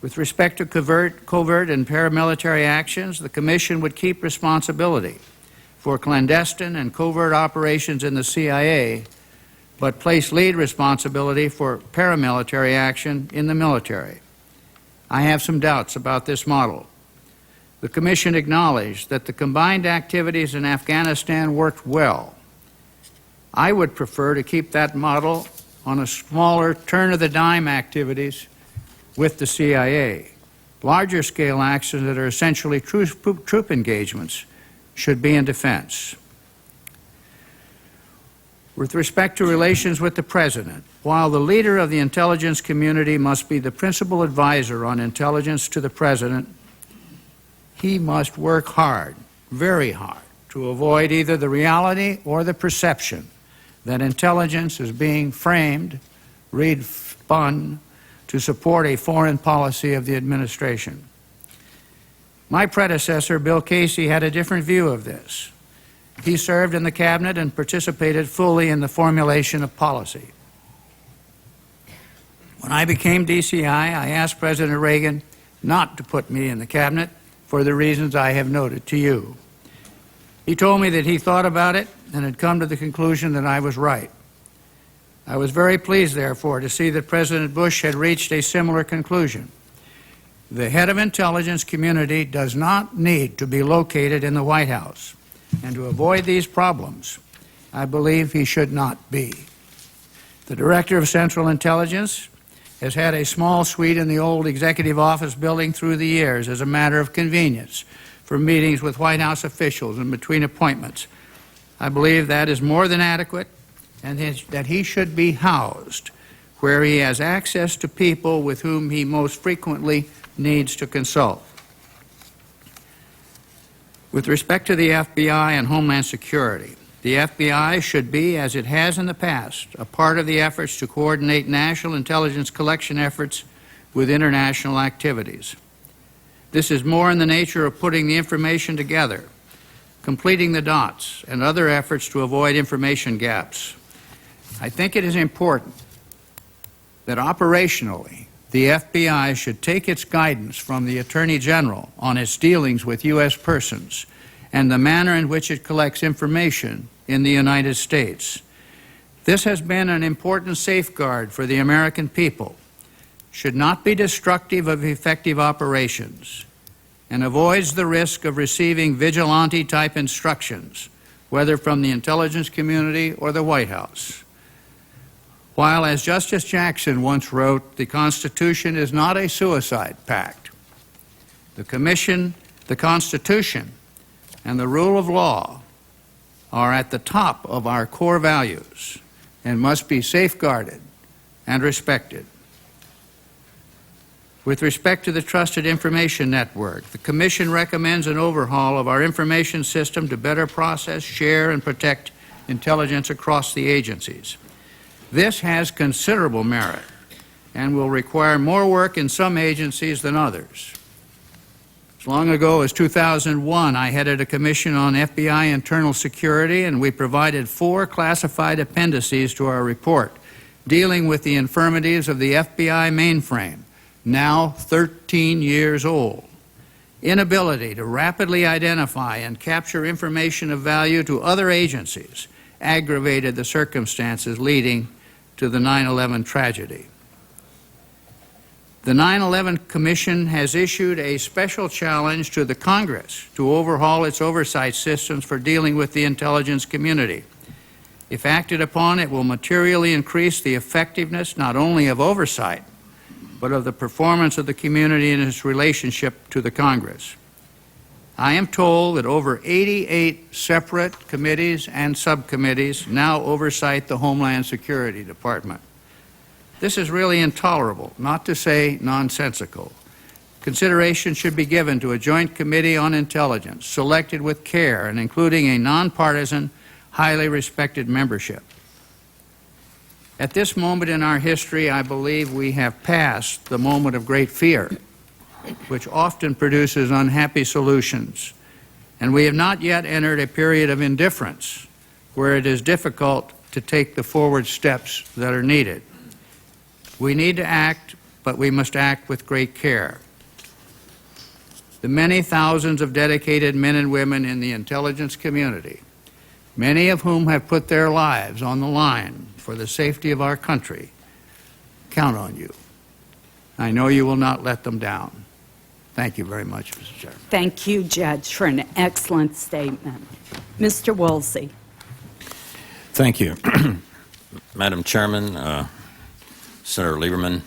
With respect to covert and paramilitary actions, the Commission would keep responsibility for clandestine and covert operations in the CIA, but place lead responsibility for paramilitary action in the military. I have some doubts about this model. The Commission acknowledged that the combined activities in Afghanistan worked well. I would prefer to keep that model on a smaller turn-of-the-dime activities with the CIA. Larger scale actions that are essentially troop engagements should be in defense. With respect to relations with the President, while the leader of the intelligence community must be the principal advisor on intelligence to the President, he must work hard, very hard, to avoid either the reality or the perception that intelligence is being framed, spun, to support a foreign policy of the administration. My predecessor, Bill Casey, had a different view of this. He served in the cabinet and participated fully in the formulation of policy. When I became DCI, I asked President Reagan not to put me in the cabinet for the reasons I have noted to you. He told me that he thought about it and had come to the conclusion that I was right. I was very pleased, therefore, to see that President Bush had reached a similar conclusion. The head of intelligence community does not need to be located in the White House, and to avoid these problems, I believe he should not be. The Director of Central Intelligence has had a small suite in the old Executive Office building through the years as a matter of convenience for meetings with White House officials and between appointments. I believe that is more than adequate, and that he should be housed where he has access to people with whom he most frequently needs to consult. With respect to the FBI and Homeland Security, the FBI should be, as it has in the past, a part of the efforts to coordinate national intelligence collection efforts with international activities. This is more in the nature of putting the information together, completing the dots, and other efforts to avoid information gaps. I think it is important that operationally the FBI should take its guidance from the Attorney General on its dealings with U.S. persons and the manner in which it collects information in the United States. This has been an important safeguard for the American people, should not be destructive of effective operations, and avoids the risk of receiving vigilante-type instructions, whether from the intelligence community or the White House. While, as Justice Jackson once wrote, the Constitution is not a suicide pact, the Constitution, and the rule of law are at the top of our core values and must be safeguarded and respected. With respect to the Trusted Information Network, the Commission recommends an overhaul of our information system to better process, share, and protect intelligence across the agencies. This has considerable merit and will require more work in some agencies than others. As long ago as 2001, I headed a commission on FBI internal security, and we provided 4 classified appendices to our report dealing with the infirmities of the FBI mainframe, now 13 years old. Inability to rapidly identify and capture information of value to other agencies aggravated the circumstances leading to the 9/11 tragedy. The 9/11 Commission has issued a special challenge to the Congress to overhaul its oversight systems for dealing with the intelligence community. If acted upon, it will materially increase the effectiveness not only of oversight, but of the performance of the community in its relationship to the Congress. I am told that over 88 separate committees and subcommittees now oversight the Homeland Security Department. This is really intolerable, not to say nonsensical. Consideration should be given to a joint committee on intelligence, selected with care and including a nonpartisan, highly respected membership. At this moment in our history, I believe we have passed the moment of great fear, which often produces unhappy solutions, and we have not yet entered a period of indifference where it is difficult to take the forward steps that are needed. We need to act, but we must act with great care. The many thousands of dedicated men and women in the intelligence community, many of whom have put their lives on the line for the safety of our country, count on you. I know you will not let them down. Thank you very much, Mr. Chairman. Thank you, Judge, for an excellent statement. Mr. Woolsey. Thank you. Madam Chairman, Senator Lieberman,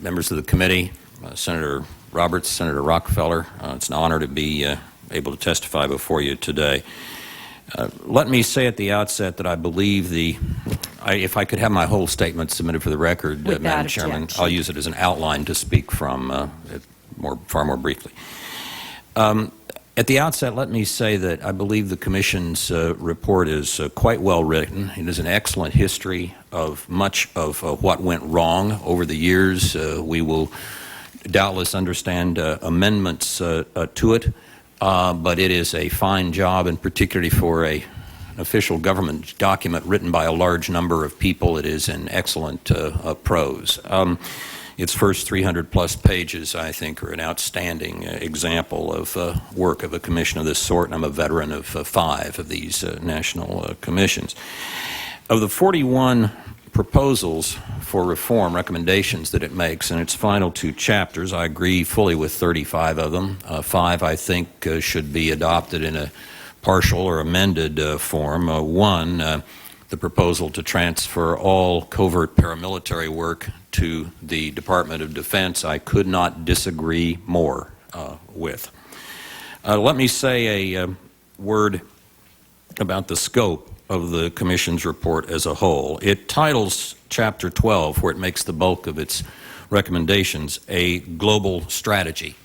members of the committee, Senator Roberts, Senator Rockefeller, it's an honor to be able to testify before you today. Let me say at the outset that I believe if I could have my whole statement submitted for the record, Madam Chairman, I'll use it as an outline to speak from far more briefly. At the outset, let me say that I believe the Commission's report is quite well written. It is an excellent history of much of what went wrong over the years. We will doubtless understand amendments to it, but it is a fine job, and particularly for an official government document written by a large number of people, it is in excellent prose. its first 300-plus pages, I think, are an outstanding example of work of a commission of this sort, and I'm a veteran of 5 of these national commissions. Of the 41 proposals for reform, recommendations that it makes in its final 2 chapters, I agree fully with 35 of them. 5, I think, should be adopted in a partial or amended form. 1, the proposal to transfer all covert paramilitary work to the Department of Defense, I could not disagree more with. Let me say a word about the scope of the Commission's report as a whole. It titles Chapter 12, where it makes the bulk of its recommendations, a global strategy.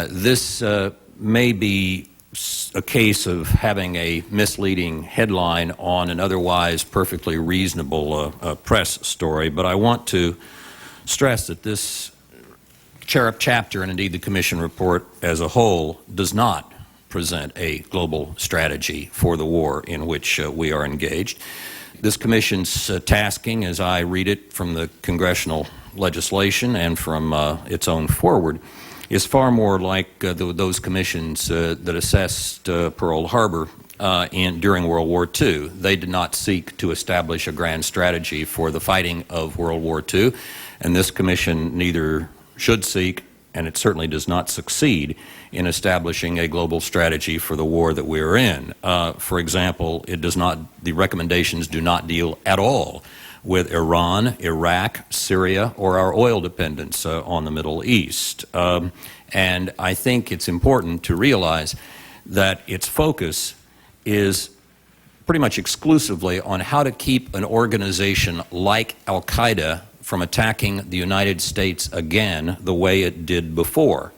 This may be a case of having a misleading headline on an otherwise perfectly reasonable press story, but I want to stress that this chapter, and indeed the Commission report as a whole, does not present a global strategy for the war in which we are engaged. This Commission's tasking, as I read it from the congressional legislation and from its own forward, is far more like those commissions that assessed Pearl Harbor during World War II. They did not seek to establish a grand strategy for the fighting of World War II, and this commission neither should seek, and it certainly does not succeed in establishing a global strategy for the war that we are in. For example, the recommendations do not deal at all with Iran, Iraq, Syria, or our oil dependence on the Middle East. And I think it's important to realize that its focus is pretty much exclusively on how to keep an organization like Al-Qaeda from attacking the United States again the way it did before.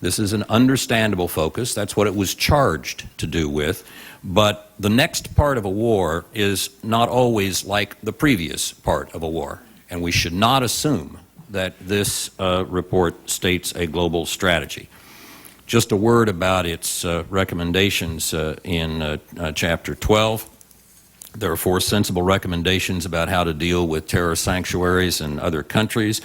This is an understandable focus. That's what it was charged to do with. But the next part of a war is not always like the previous part of a war. And we should not assume that this report states a global strategy. Just a word about its recommendations in Chapter 12. There are 4 sensible recommendations about how to deal with terror sanctuaries in other countries.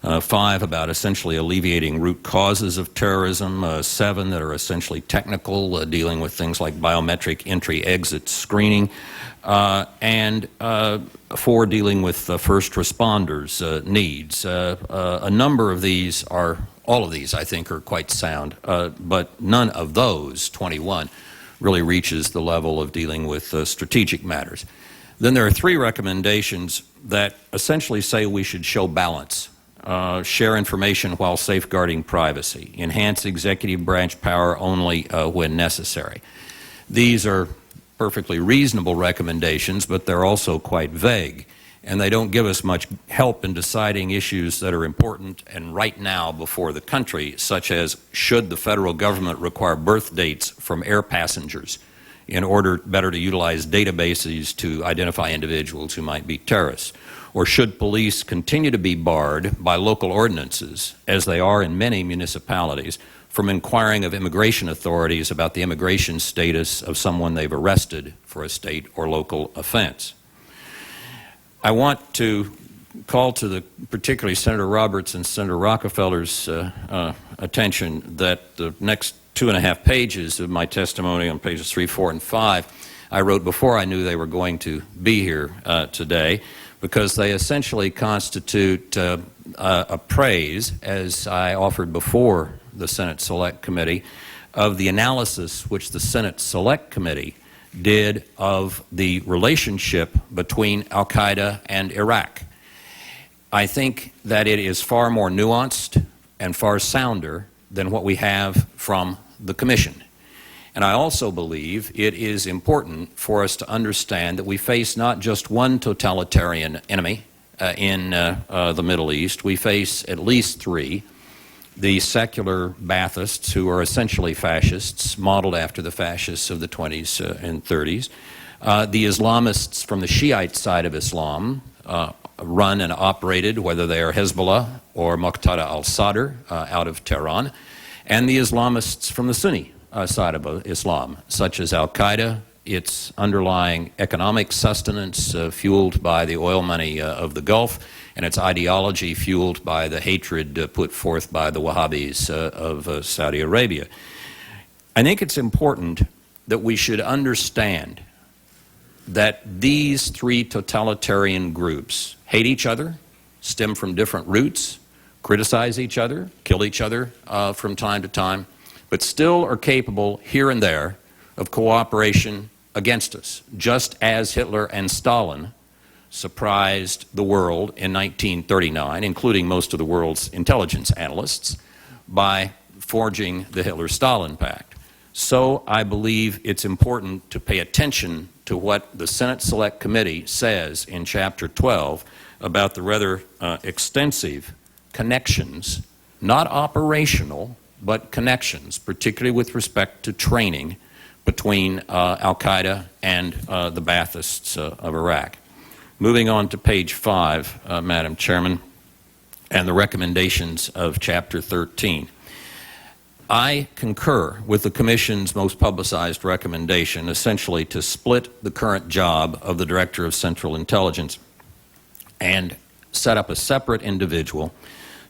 5 about essentially alleviating root causes of terrorism. 7 that are essentially technical, dealing with things like biometric entry-exit screening. And 4 dealing with first responders' needs. A number of these all of these I think are quite sound, but none of those 21 really reaches the level of dealing with strategic matters. Then there are 3 recommendations that essentially say we should show balance. Share information while safeguarding privacy, enhance executive branch power only when necessary. These are perfectly reasonable recommendations, but they're also quite vague, and they don't give us much help in deciding issues that are important and right now before the country, such as should the federal government require birth dates from air passengers in order better to utilize databases to identify individuals who might be terrorists? Or should police continue to be barred by local ordinances, as they are in many municipalities, from inquiring of immigration authorities about the immigration status of someone they've arrested for a state or local offense? I want to call to particularly Senator Roberts and Senator Rockefeller's attention that the next 2.5 pages of my testimony on pages 3, 4, and 5 I wrote before I knew they were going to be here today, because they essentially constitute a praise, as I offered before the Senate Select Committee, of the analysis which the Senate Select Committee did of the relationship between Al-Qaeda and Iraq. I think that it is far more nuanced and far sounder than what we have from the Commission. And I also believe it is important for us to understand that we face not just one totalitarian enemy in the Middle East. We face at least 3. The secular Baathists, who are essentially fascists, modeled after the fascists of the 20s and 30s. The Islamists from the Shiite side of Islam, run and operated, whether they are Hezbollah or Muqtada al-Sadr out of Tehran. And the Islamists from the Sunni side of Islam, such as Al-Qaeda, its underlying economic sustenance fueled by the oil money of the Gulf, and its ideology fueled by the hatred put forth by the Wahhabis of Saudi Arabia. I think it's important that we should understand that these three totalitarian groups hate each other, stem from different roots, criticize each other, kill each other from time to time, but still are capable here and there of cooperation against us, just as Hitler and Stalin surprised the world in 1939, including most of the world's intelligence analysts, by forging the Hitler-Stalin Pact. So I believe it's important to pay attention to what the Senate Select Committee says in Chapter 12 about the rather extensive connections, not operational, but connections, particularly with respect to training between al-Qaeda and the Baathists of Iraq. Moving on to page 5, Madam Chairman, and the recommendations of Chapter 13. I concur with the Commission's most publicized recommendation, essentially to split the current job of the Director of Central Intelligence and set up a separate individual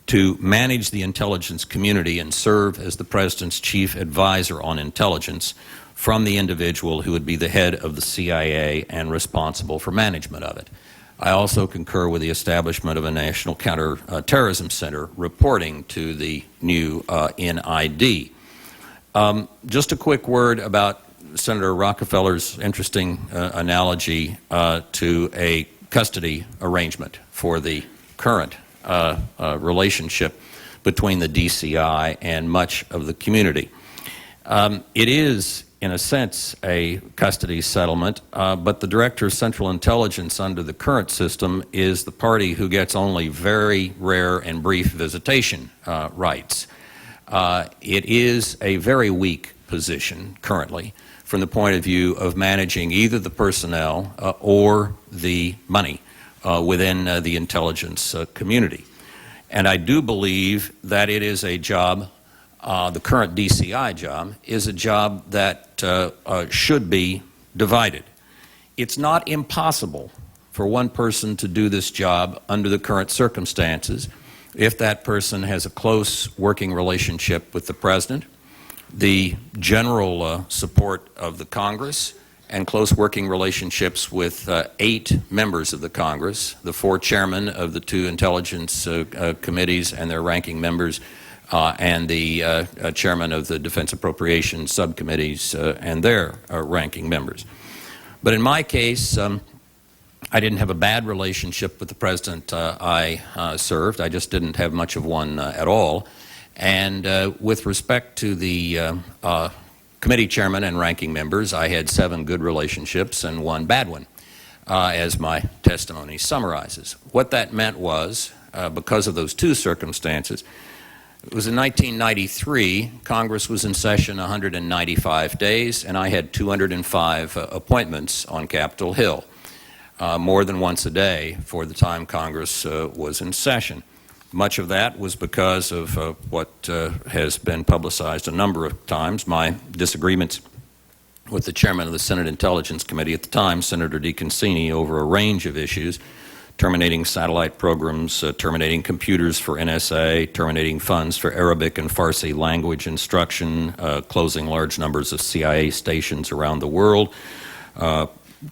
to manage the intelligence community and serve as the President's chief advisor on intelligence from the individual who would be the head of the CIA and responsible for management of it. I also concur with the establishment of a National Counterterrorism Center reporting to the new NID. Just a quick word about Senator Rockefeller's interesting analogy to a custody arrangement for the current relationship between the DCI and much of the community. It is, in a sense, a custody settlement, but the Director of Central Intelligence under the current system is the party who gets only very rare and brief visitation rights. It is a very weak position currently from the point of view of managing either the personnel or the money within the intelligence community. And I do believe that it is a job, the current DCI job, is a job that should be divided. It's not impossible for one person to do this job under the current circumstances if that person has a close working relationship with the President, the general support of the Congress, and close working relationships with 8 members of the Congress, the 4 chairmen of the 2 intelligence committees and their ranking members, and the chairman of the Defense Appropriations subcommittees and their ranking members. But in my case, I didn't have a bad relationship with the President I served. I just didn't have much of one at all. And with respect to the committee chairman and ranking members, I had 7 good relationships and 1 bad one, as my testimony summarizes. What that meant was, because of those 2 circumstances, it was in 1993, Congress was in session 195 days, and I had 205 appointments on Capitol Hill, more than once a day for the time Congress was in session. Much of that was because of what has been publicized a number of times, my disagreements with the chairman of the Senate Intelligence Committee at the time, Senator DeConcini, over a range of issues, terminating satellite programs, terminating computers for NSA, terminating funds for Arabic and Farsi language instruction, closing large numbers of CIA stations around the world,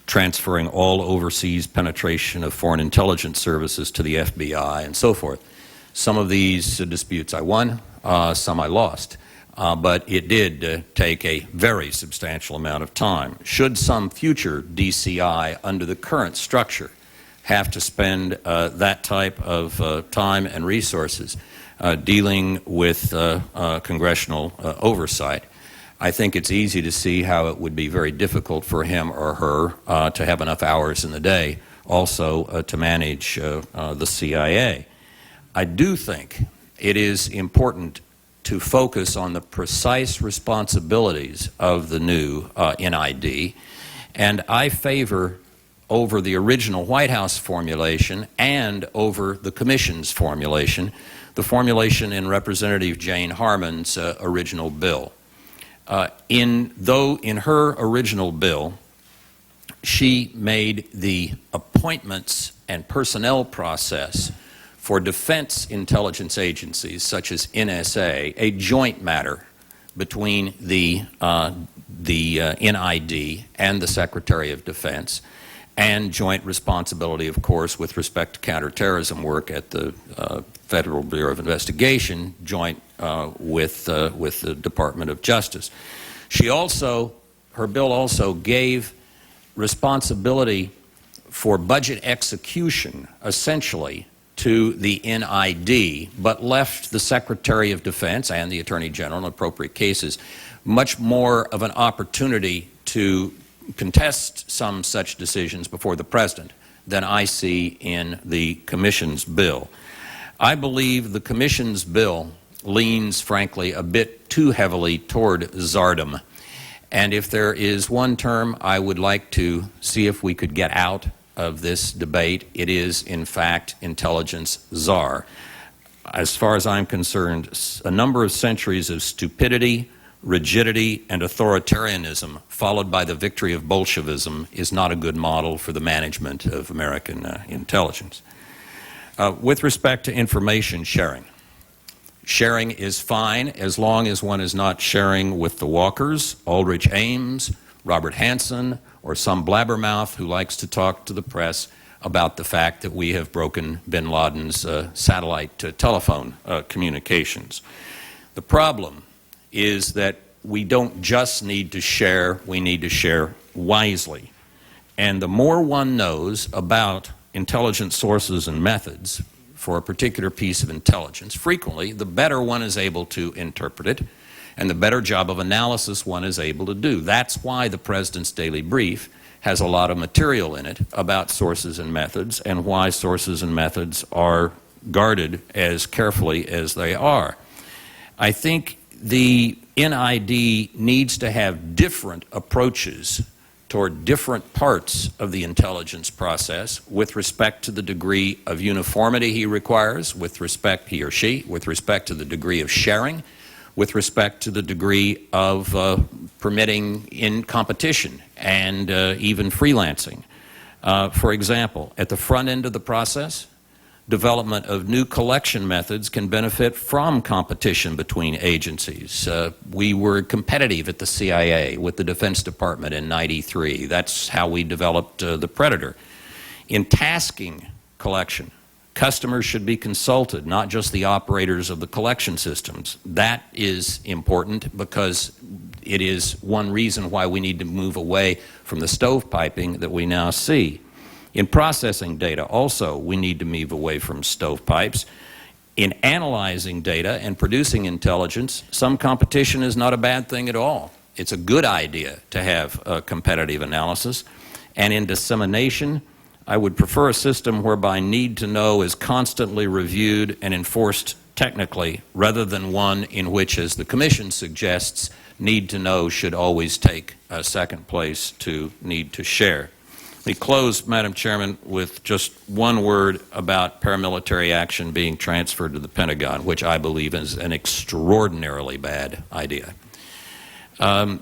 transferring all overseas penetration of foreign intelligence services to the FBI, and so forth. Some of these disputes I won, some I lost, but it did take a very substantial amount of time. Should some future DCI under the current structure have to spend that type of time and resources dealing with congressional oversight, I think it's easy to see how it would be very difficult for him or her to have enough hours in the day also to manage the CIA. I do think it is important to focus on the precise responsibilities of the new NID, and I favor over the original White House formulation and over the Commission's formulation, the formulation in Representative Jane Harman's original bill. In her original bill, she made the appointments and personnel process for defense intelligence agencies, such as NSA, a joint matter between the NID and the Secretary of Defense, and joint responsibility, of course, with respect to counterterrorism work at the Federal Bureau of Investigation, joint with the Department of Justice. Her bill also gave responsibility for budget execution, essentially, to the NID, but left the Secretary of Defense and the Attorney General in appropriate cases much more of an opportunity to contest some such decisions before the President than I see in the Commission's bill. I believe the Commission's bill leans, frankly, a bit too heavily toward czardom. And if there is one term I would like to see if we could get out of this debate, it is, in fact, intelligence czar. As far as I'm concerned, a number of centuries of stupidity, rigidity, and authoritarianism, followed by the victory of Bolshevism, is not a good model for the management of American intelligence. With respect to information sharing, sharing is fine as long as one is not sharing with the Walkers, Aldrich Ames, Robert Hansen, or some blabbermouth who likes to talk to the press about the fact that we have broken bin Laden's satellite telephone communications. The problem is that we don't just need to share, we need to share wisely. And the more one knows about intelligence sources and methods for a particular piece of intelligence, frequently the better one is able to interpret it, and the better job of analysis one is able to do. That's why the President's Daily Brief has a lot of material in it about sources and methods, and why sources and methods are guarded as carefully as they are. I think the NID needs to have different approaches toward different parts of the intelligence process with respect to the degree of uniformity he requires, with respect, he or she, with respect to the degree of sharing, with respect to the degree of permitting in competition and even freelancing. For example, at the front end of the process, development of new collection methods can benefit from competition between agencies. We were competitive at the CIA with the Defense Department in '93. That's how we developed the Predator. In tasking collection, customers should be consulted, not just the operators of the collection systems. That is important because it is one reason why we need to move away from the stovepiping that we now see. In processing data, also, we need to move away from stovepipes. In analyzing data and producing intelligence, some competition is not a bad thing at all. It's a good idea to have a competitive analysis. And in dissemination, I would prefer a system whereby need to know is constantly reviewed and enforced technically, rather than one in which, as the Commission suggests, need to know should always take a second place to need to share. Let me close, Madam Chairman, with just one word about paramilitary action being transferred to the Pentagon, which I believe is an extraordinarily bad idea. Covert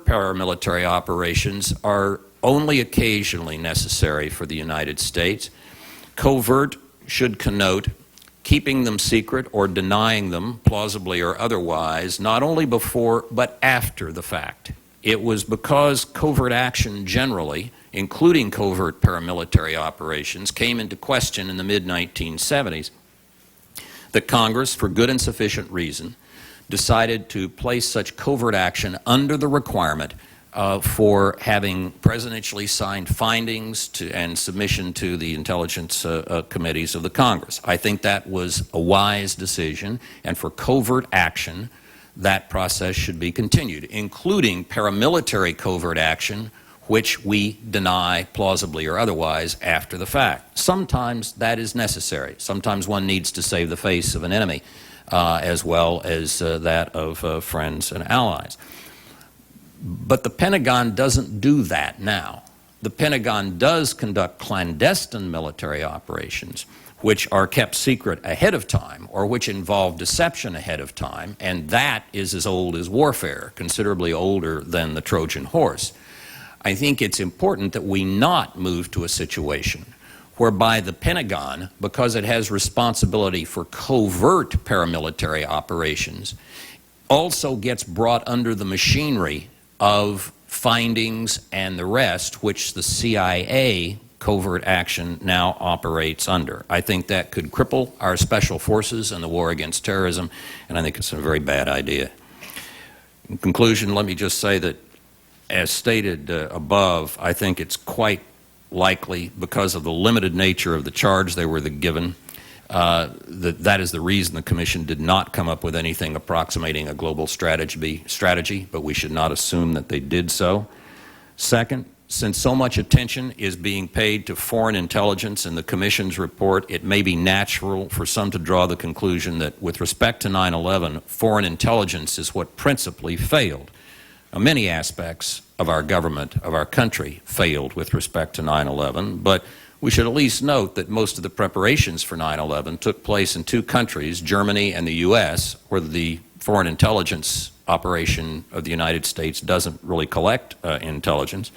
paramilitary operations are only occasionally necessary for the United States. Covert should connote keeping them secret or denying them, plausibly or otherwise, not only before but after the fact. It was because covert action generally, including covert paramilitary operations, came into question in the mid-1970s that Congress, for good and sufficient reason, decided to place such covert action under the requirement for having presidentially signed findings and submission to the intelligence committees of the Congress. I think that was a wise decision, and for covert action, that process should be continued, including paramilitary covert action, which we deny plausibly or otherwise after the fact. Sometimes that is necessary. Sometimes one needs to save the face of an enemy as well as that of friends and allies. But the Pentagon doesn't do that now. The Pentagon does conduct clandestine military operations, which are kept secret ahead of time, or which involve deception ahead of time, and that is as old as warfare, considerably older than the Trojan horse. I think it's important that we not move to a situation whereby the Pentagon, because it has responsibility for covert paramilitary operations, also gets brought under the machinery of findings and the rest, which the CIA covert action now operates under. I think that could cripple our special forces in the war against terrorism, and I think it's a very bad idea. In conclusion, let me just say that, as stated above, I think it's quite likely, because of the limited nature of the charge they were given, that is the reason the Commission did not come up with anything approximating a global strategy, but we should not assume that they did so. Second, since so much attention is being paid to foreign intelligence in the Commission's report, it may be natural for some to draw the conclusion that with respect to 9/11, foreign intelligence is what principally failed. Now, many aspects of our government, of our country, failed with respect to 9/11, but we should at least note that most of the preparations for 9/11 took place in two countries, Germany and the U.S., where the foreign intelligence operation of the United States doesn't really collect intelligence.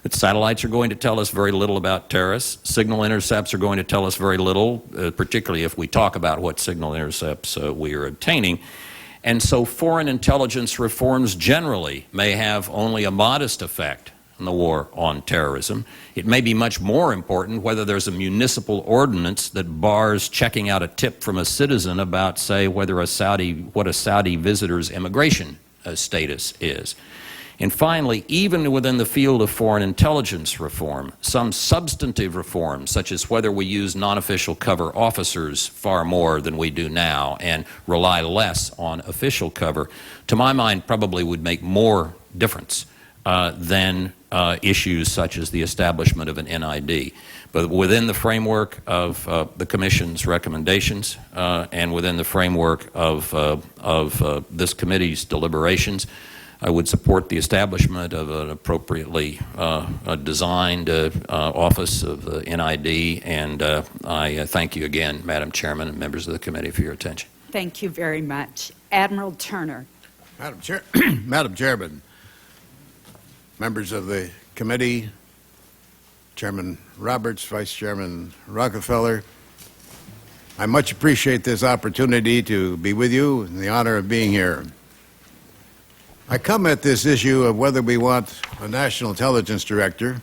That satellites are going to tell us very little about terrorists. Signal intercepts are going to tell us very little, particularly if we talk about what signal intercepts we are obtaining. And so foreign intelligence reforms generally may have only a modest effect in the war on terrorism. It may be much more important whether there's a municipal ordinance that bars checking out a tip from a citizen about, say, what a Saudi visitor's immigration status is. And finally, even within the field of foreign intelligence reform, some substantive reforms, such as whether we use non-official cover officers far more than we do now and rely less on official cover, to my mind probably would make more difference than issues such as the establishment of an NID. But within the framework of the Commission's recommendations and within the framework of this committee's deliberations, I would support the establishment of an appropriately designed office of the NID, and I thank you again, Madam Chairman and members of the committee, for your attention. Thank you very much. Admiral Turner. Madam Chairman, members of the committee, Chairman Roberts, Vice Chairman Rockefeller, I much appreciate this opportunity to be with you and the honor of being here. I come at this issue of whether we want a national intelligence director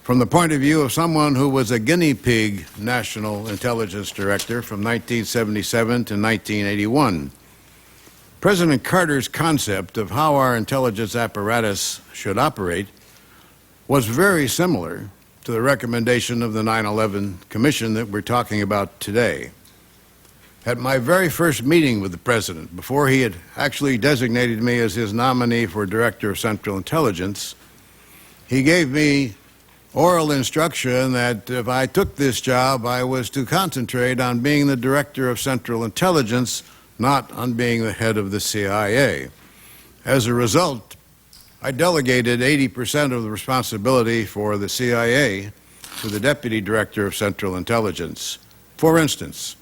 from the point of view of someone who was a guinea pig national intelligence director from 1977 to 1981. President Carter's concept of how our intelligence apparatus should operate was very similar to the recommendation of the 9/11 Commission that we're talking about today. At my very first meeting with the President, before he had actually designated me as his nominee for Director of Central Intelligence, he gave me oral instruction that if I took this job, I was to concentrate on being the Director of Central Intelligence, not on being the head of the CIA. As a result, I delegated 80% of the responsibility for the CIA to the Deputy Director of Central Intelligence. For instance,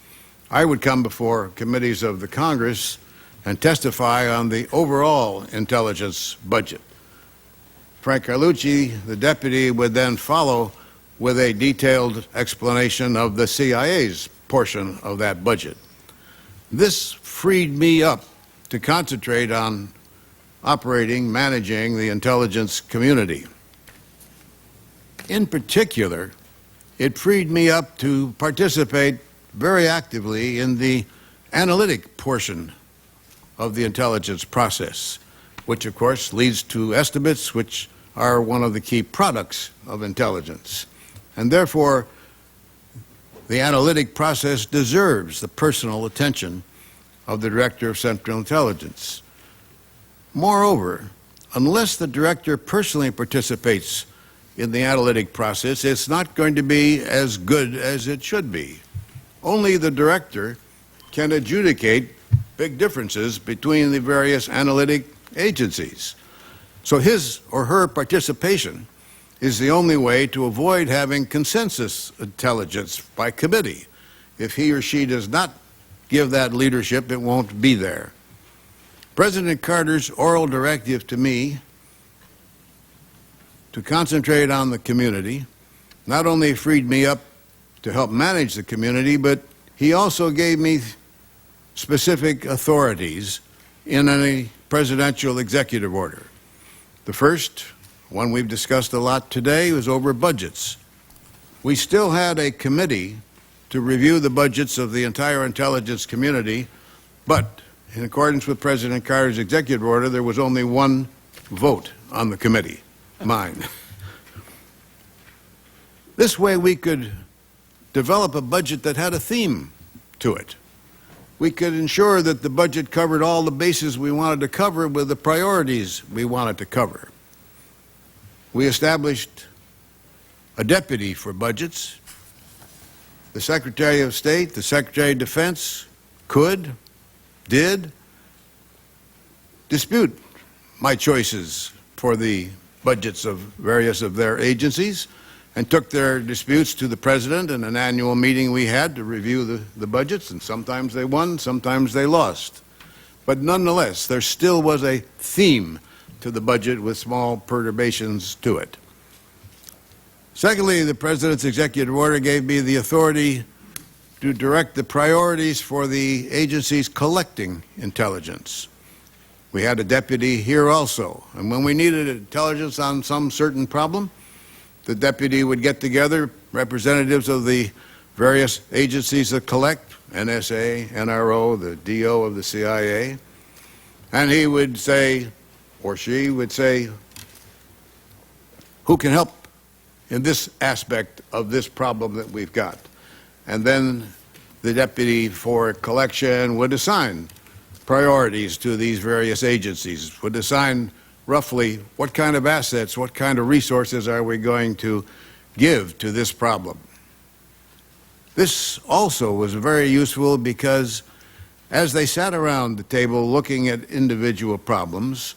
I would come before committees of the Congress and testify on the overall intelligence budget. Frank Carlucci, the deputy, would then follow with a detailed explanation of the CIA's portion of that budget. This freed me up to concentrate on managing the intelligence community. In particular, it freed me up to participate very actively in the analytic portion of the intelligence process, which of course leads to estimates, which are one of the key products of intelligence. And therefore, the analytic process deserves the personal attention of the Director of Central Intelligence. Moreover, unless the Director personally participates in the analytic process, it's not going to be as good as it should be. Only the Director can adjudicate big differences between the various analytic agencies. So his or her participation is the only way to avoid having consensus intelligence by committee. If he or she does not give that leadership, it won't be there. President Carter's oral directive to me to concentrate on the community not only freed me up to help manage the community, but he also gave me specific authorities in a presidential executive order. The first, one we've discussed a lot today, was over budgets. We still had a committee to review the budgets of the entire intelligence community, but in accordance with President Carter's executive order, there was only one vote on the committee, mine. This way we could develop a budget that had a theme to it. We could ensure that the budget covered all the bases we wanted to cover with the priorities we wanted to cover. We established a deputy for budgets. The Secretary of State, the Secretary of Defense did dispute my choices for the budgets of various of their agencies and took their disputes to the President in an annual meeting we had to review the budgets, and sometimes they won, sometimes they lost. But nonetheless, there still was a theme to the budget with small perturbations to it. Secondly, the President's executive order gave me the authority to direct the priorities for the agencies collecting intelligence. We had a deputy here also, and when we needed intelligence on some certain problem, the deputy would get together representatives of the various agencies that collect, NSA, NRO, the DO of the CIA, and he would say, or she would say, who can help in this aspect of this problem that we've got? And then the deputy for collection would assign priorities to these various agencies, would assign roughly what kind of assets, what kind of resources are we going to give to this problem. This also was very useful because as they sat around the table looking at individual problems,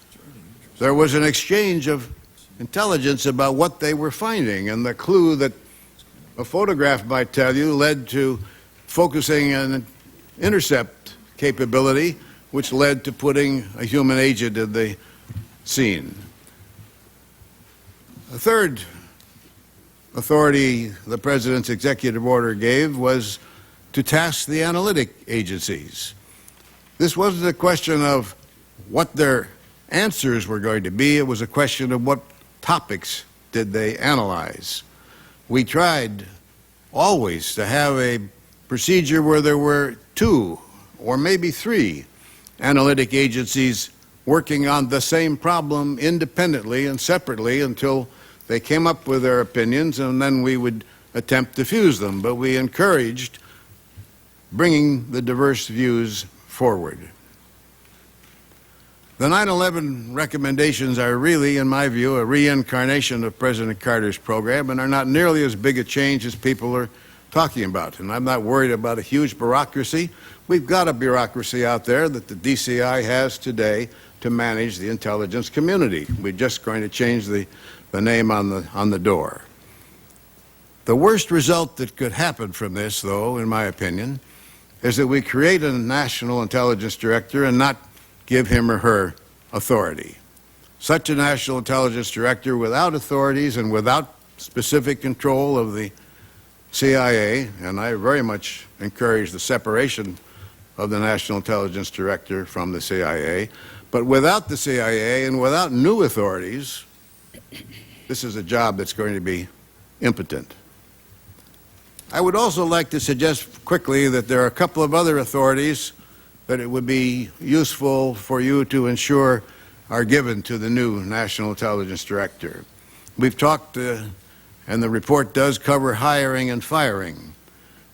there was an exchange of intelligence about what they were finding, and the clue that a photograph might tell you led to focusing an intercept capability, which led to putting a human agent in the scene. A third authority the President's executive order gave was to task the analytic agencies. This wasn't a question of what their answers were going to be, it was a question of what topics did they analyze. We tried always to have a procedure where there were 2 or maybe 3 analytic agencies working on the same problem independently and separately until they came up with their opinions, and then we would attempt to fuse them. But we encouraged bringing the diverse views forward. The 9/11 recommendations are really, in my view, a reincarnation of President Carter's program and are not nearly as big a change as people are talking about. And I'm not worried about a huge bureaucracy. We've got a bureaucracy out there that the DCI has today to manage the intelligence community. We're just going to change the name on the door. The worst result that could happen from this, though, in my opinion, is that we create a national intelligence director and not give him or her authority. Such a national intelligence director without authorities and without specific control of the CIA, and I very much encourage the separation of the national intelligence director from the CIA, but without the CIA and without new authorities, this is a job that's going to be impotent. I would also like to suggest quickly that there are a couple of other authorities that it would be useful for you to ensure are given to the new National Intelligence Director. We've talked, and the report does cover hiring and firing,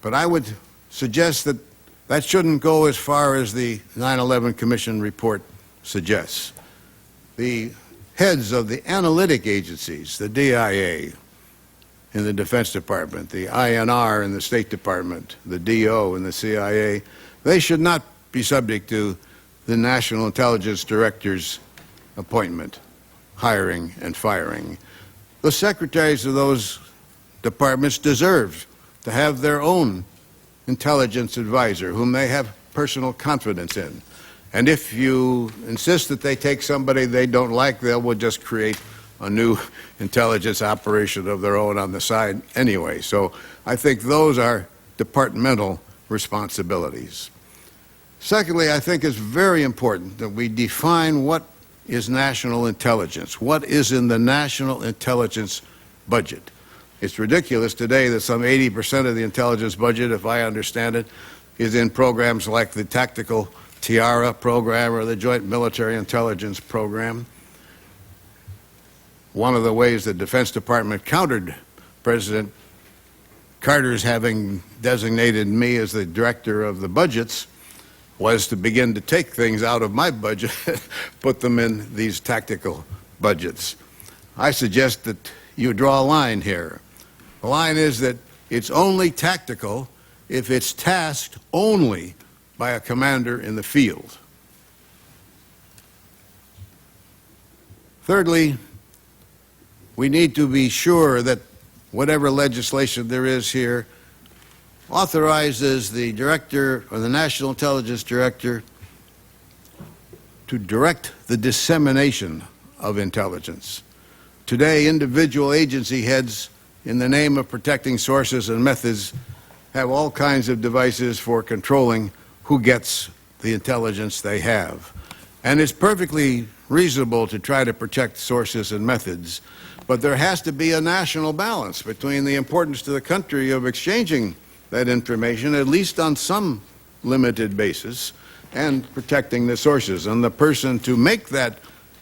but I would suggest that that shouldn't go as far as the 9/11 Commission report suggests. The heads of the analytic agencies, the DIA in the Defense Department, the INR in the State Department, the DO in the CIA, they should not be subject to the National Intelligence Director's appointment, hiring, and firing. The secretaries of those departments deserve to have their own intelligence advisor whom they have personal confidence in. And if you insist that they take somebody they don't like, they will just create a new intelligence operation of their own on the side anyway. So I think those are departmental responsibilities. Secondly, I think it's very important that we define what is national intelligence, what is in the national intelligence budget. It's ridiculous today that some 80% of the intelligence budget, if I understand it, is in programs like the Tactical Tiara program or the Joint Military Intelligence Program. One of the ways the Defense Department countered President Carter's having designated me as the director of the budgets was to begin to take things out of my budget, put them in these tactical budgets. I suggest that you draw a line here. The line is that it's only tactical if it's tasked only by a commander in the field. Thirdly, we need to be sure that whatever legislation there is here authorizes the director or the National Intelligence Director to direct the dissemination of intelligence. Today, individual agency heads, in the name of protecting sources and methods, have all kinds of devices for controlling who gets the intelligence they have. And it's perfectly reasonable to try to protect sources and methods, but there has to be a national balance between the importance to the country of exchanging that information, at least on some limited basis, and protecting the sources. And the person to make that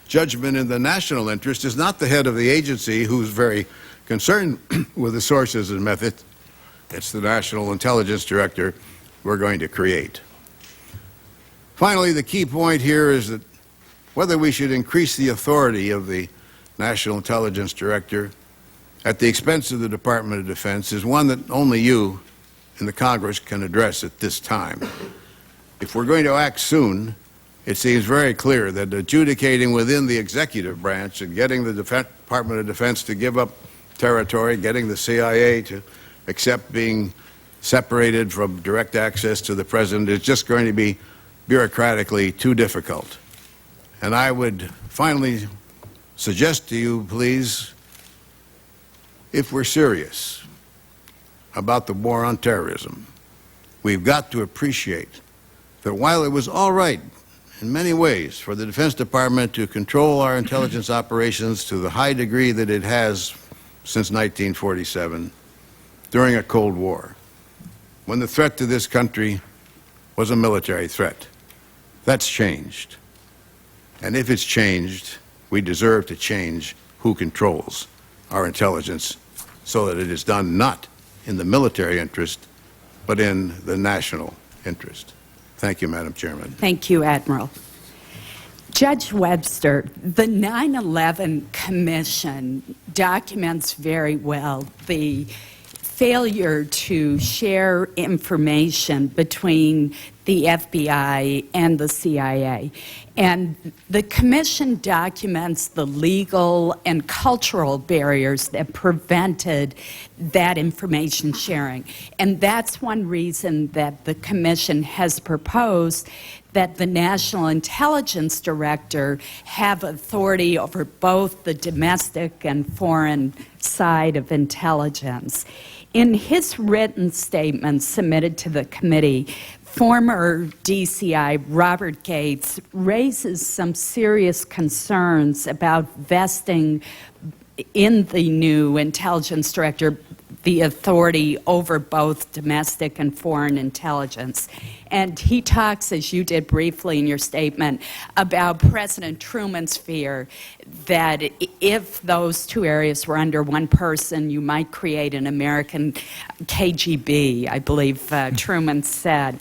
judgment in the national interest is not the head of the agency who's very concerned with the sources and methods. It's the National Intelligence Director we're going to create. Finally, the key point here is that whether we should increase the authority of the National Intelligence Director at the expense of the Department of Defense is one that only you in the Congress can address at this time. If we're going to act soon, it seems very clear that adjudicating within the executive branch and getting the Department of Defense to give up territory, getting the CIA to accept being separated from direct access to the President is just going to be bureaucratically too difficult. And I would finally suggest to you, please, if we're serious about the war on terrorism, we've got to appreciate that while it was all right in many ways for the Defense Department to control our intelligence operations to the high degree that it has since 1947, during a Cold War, when the threat to this country was a military threat. That's changed. And if it's changed, we deserve to change who controls our intelligence so that it is done not in the military interest, but in the national interest. Thank you, Madam Chairman. Thank you, Admiral. Judge Webster, the 9/11 Commission documents very well the failure to share information between the FBI and the CIA. And the Commission documents the legal and cultural barriers that prevented that information sharing. And that's one reason that the Commission has proposed that the National Intelligence Director have authority over both the domestic and foreign side of intelligence. In his written statement submitted to the committee, former DCI Robert Gates raises some serious concerns about vesting in the new intelligence director the authority over both domestic and foreign intelligence. And he talks, as you did briefly in your statement, about President Truman's fear that if those two areas were under one person, you might create an American KGB, I believe Truman said.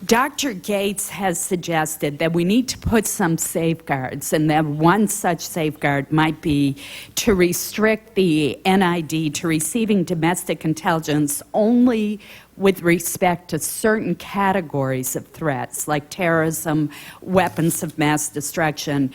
Dr. Gates has suggested that we need to put some safeguards, and that one such safeguard might be to restrict the NID to receiving domestic intelligence only with respect to certain categories of threats, like terrorism, weapons of mass destruction,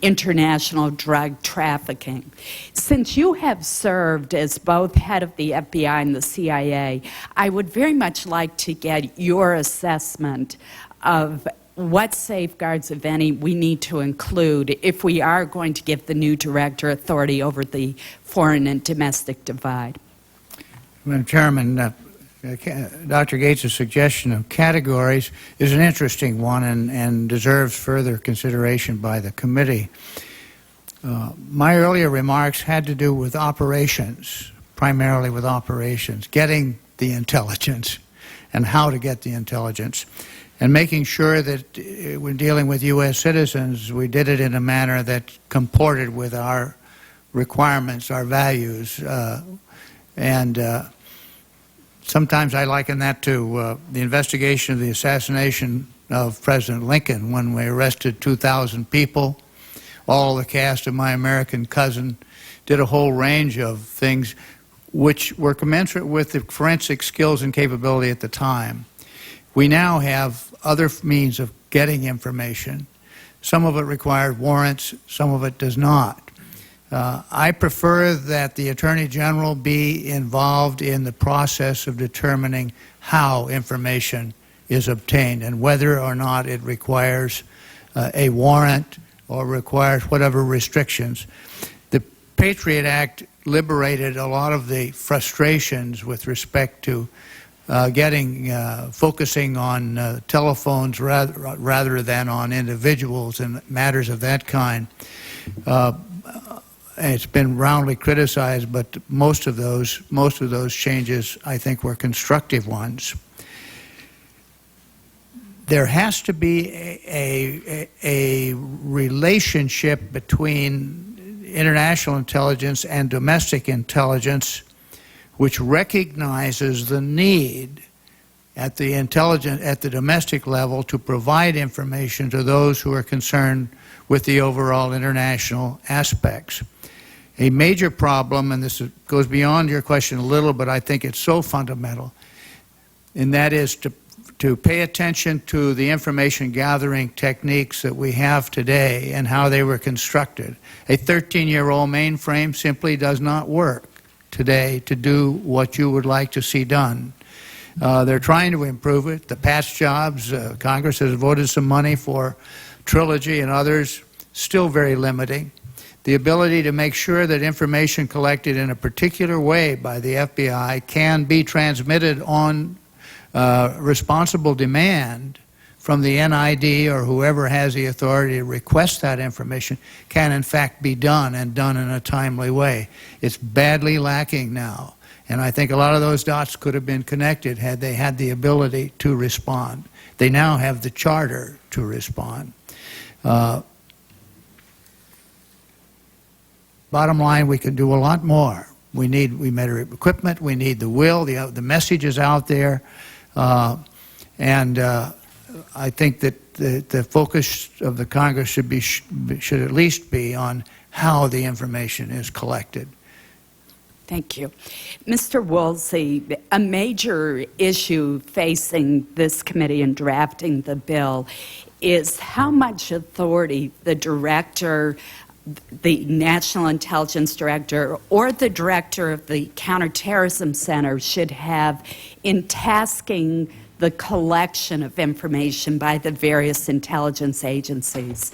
international drug trafficking. Since you have served as both head of the FBI and the CIA, I would very much like to get your assessment of what safeguards, if any, we need to include if we are going to give the new director authority over the foreign and domestic divide. Madam Chairman, Dr. Gates' suggestion of categories is an interesting one and deserves further consideration by the committee. My earlier remarks had to do with operations, primarily with operations, getting the intelligence and how to get the intelligence, and making sure that when dealing with U.S. citizens, we did it in a manner that comported with our requirements, our values, and sometimes I liken that to the investigation of the assassination of President Lincoln, when we arrested 2,000 people, all the cast of My American Cousin, did a whole range of things which were commensurate with the forensic skills and capability at the time. We now have other means of getting information. Some of it required warrants, some of it does not. I prefer that the Attorney General be involved in the process of determining how information is obtained and whether or not it requires a warrant or requires whatever restrictions. The Patriot Act liberated a lot of the frustrations with respect to focusing on telephones rather than on individuals and matters of that kind. It's been roundly criticized, but most of those changes, I think, were constructive ones. There has to be a relationship between international intelligence and domestic intelligence, which recognizes the need at the domestic level to provide information to those who are concerned with the overall international aspects. A major problem, and this goes beyond your question a little, but I think it's so fundamental, and that is to pay attention to the information gathering techniques that we have today and how they were constructed. A 13-year-old mainframe simply does not work today to do what you would like to see done. They're trying to improve it. The patch jobs, Congress has voted some money for Trilogy and others, still very limiting. The ability to make sure that information collected in a particular way by the FBI can be transmitted on responsible demand from the NID or whoever has the authority to request that information can in fact be done, and done in a timely way. It's badly lacking now, and I think a lot of those dots could have been connected had they had the ability to respond. They now have the charter to respond. Bottom line, we can do a lot more. We need better equipment, we need the will, the message is out there, and I think that the focus of the Congress should at least be on how the information is collected. Thank you. Mr. Woolsey, a major issue facing this committee in drafting the bill is how much authority the director, the National Intelligence Director, or the director of the Counterterrorism Center should have in tasking the collection of information by the various intelligence agencies.